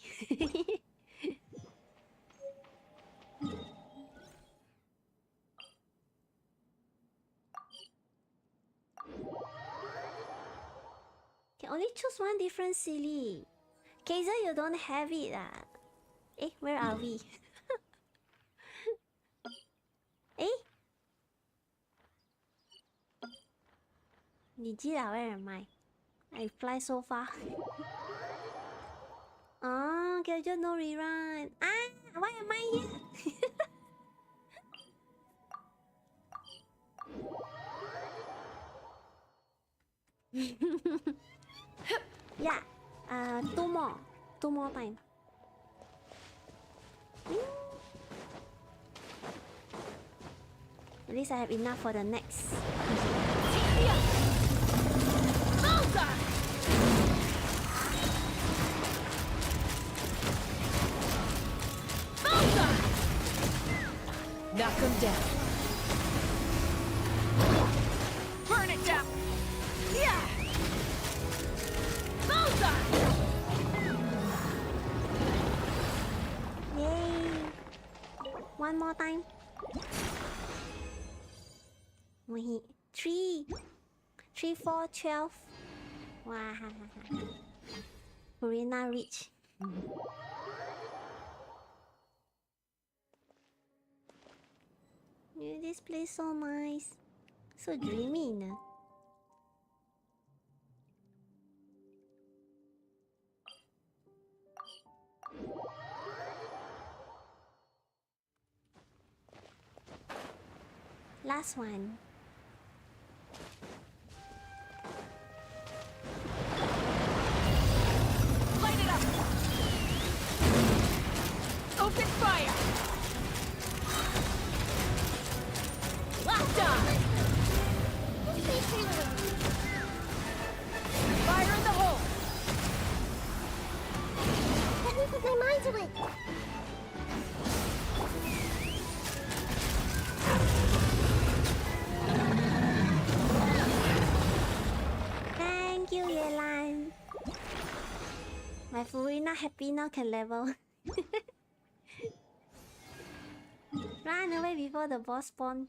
Can only choose one different silly. Kazuha, you don't have it ah. Eh, where are we? Eh? Nijira, where am I? I fly so far. Oh, Kazuha no rerun. Ah, why am I here? Yeah, two more time. At least I have enough for the next. Knock him down. Burn it down! Yeah! Yay! One more time. Wait, 3, 4, 12. Wow. Arena reach. Yeah, this place so nice. So dreamy, no? Last one. Light it up! Open fire! Laughter! Fire in the hole! Let me put my mind to it! Thank you, Yelan. My Furina happy now can level. Run away before the boss spawn.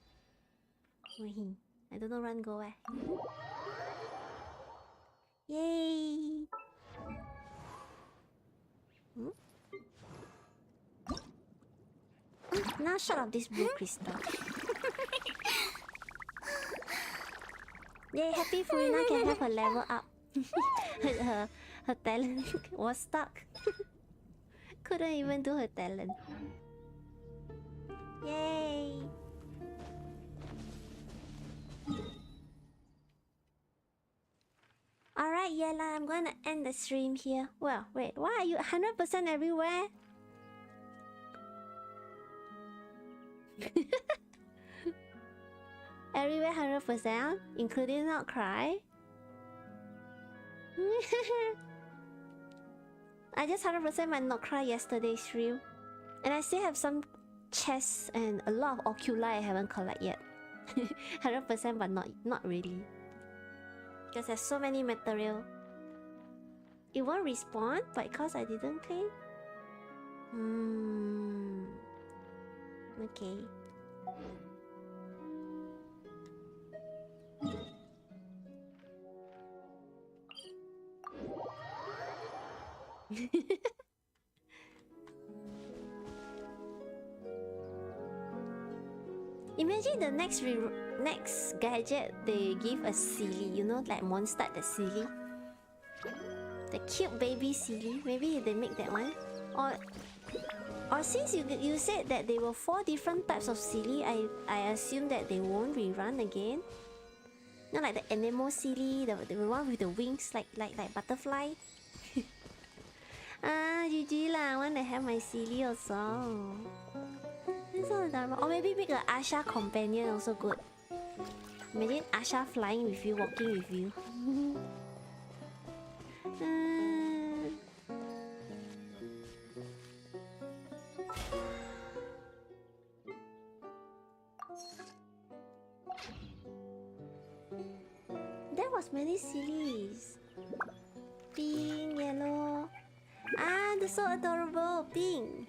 Wait, I don't know run go where. Yay! Now shut up this blue crystal. Yay, happy Furina can have her level up. her talent was stuck. Couldn't even do her talent. Yay! Alright, Yella, I'm gonna end the stream here. Well, wait, why are you 100% everywhere? Everywhere 100%, including NodKrai. I just 100% my NodKrai yesterday's stream. And I still have some chests and a lot of oculi I haven't collected yet. 100% but not really. Because there's so many material. It won't respawn, but because I didn't claim. Okay. Imagine the next gadget they give a silly, you know, like Mondstadt the silly. The cute baby silly. Maybe they make that one. Or since you said that there were 4 different types of silly, I assume that they won't rerun again. You know, like the Anemo silly, the one with the wings like butterfly. GG lah, I wanna have my silly also. It's so adorable. Or maybe make an Asha companion also good. Imagine Asha flying with you, walking with you. was many series. Pink, yellow. Ah, they're so adorable. Pink.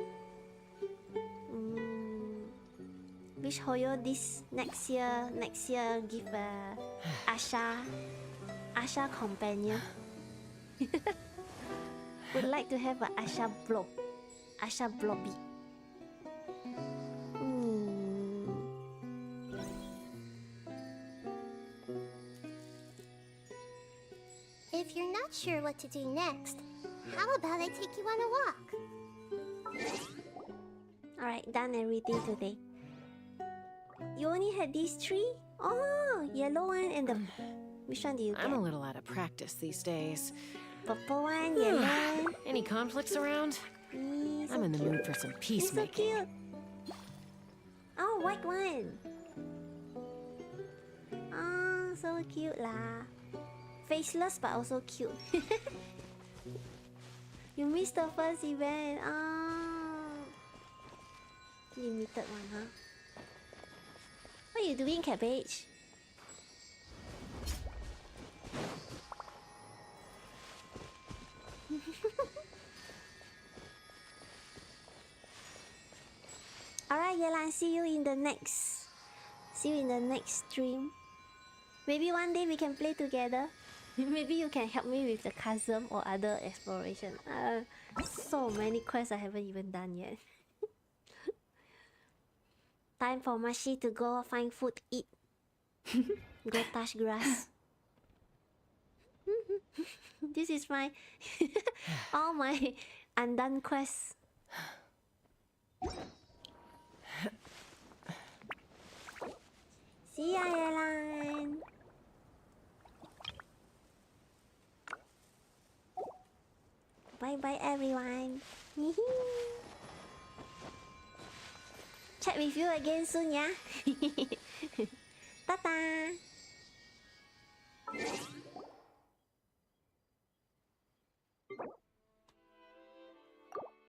Wish Hoyo this next year give a Asha companion. Would like to have a Asha Blobby. If you're not sure what to do next, how about I take you on a walk? Alright, done everything today. You only had these 3? Oh, yellow one and the... Which one do you get? I'm a little out of practice these days. Purple one, yellow one. Any conflicts around? I'm in the mood for some peacemaking. So cute. Oh, white one. Oh, so cute lah. Faceless but also cute. You missed the first event. Oh. Limited one, huh? What are you doing, Cabbage? Alright, Yelan, see you in the next stream. Maybe one day we can play together. Maybe you can help me with the chasm or other exploration. So many quests I haven't even done yet. Time for Mashi to go find food, eat. Go touch grass. This is my all my undone quests. See ya, Yelan. Bye bye, everyone. Chat with you again soon, yeah? Ta-ta!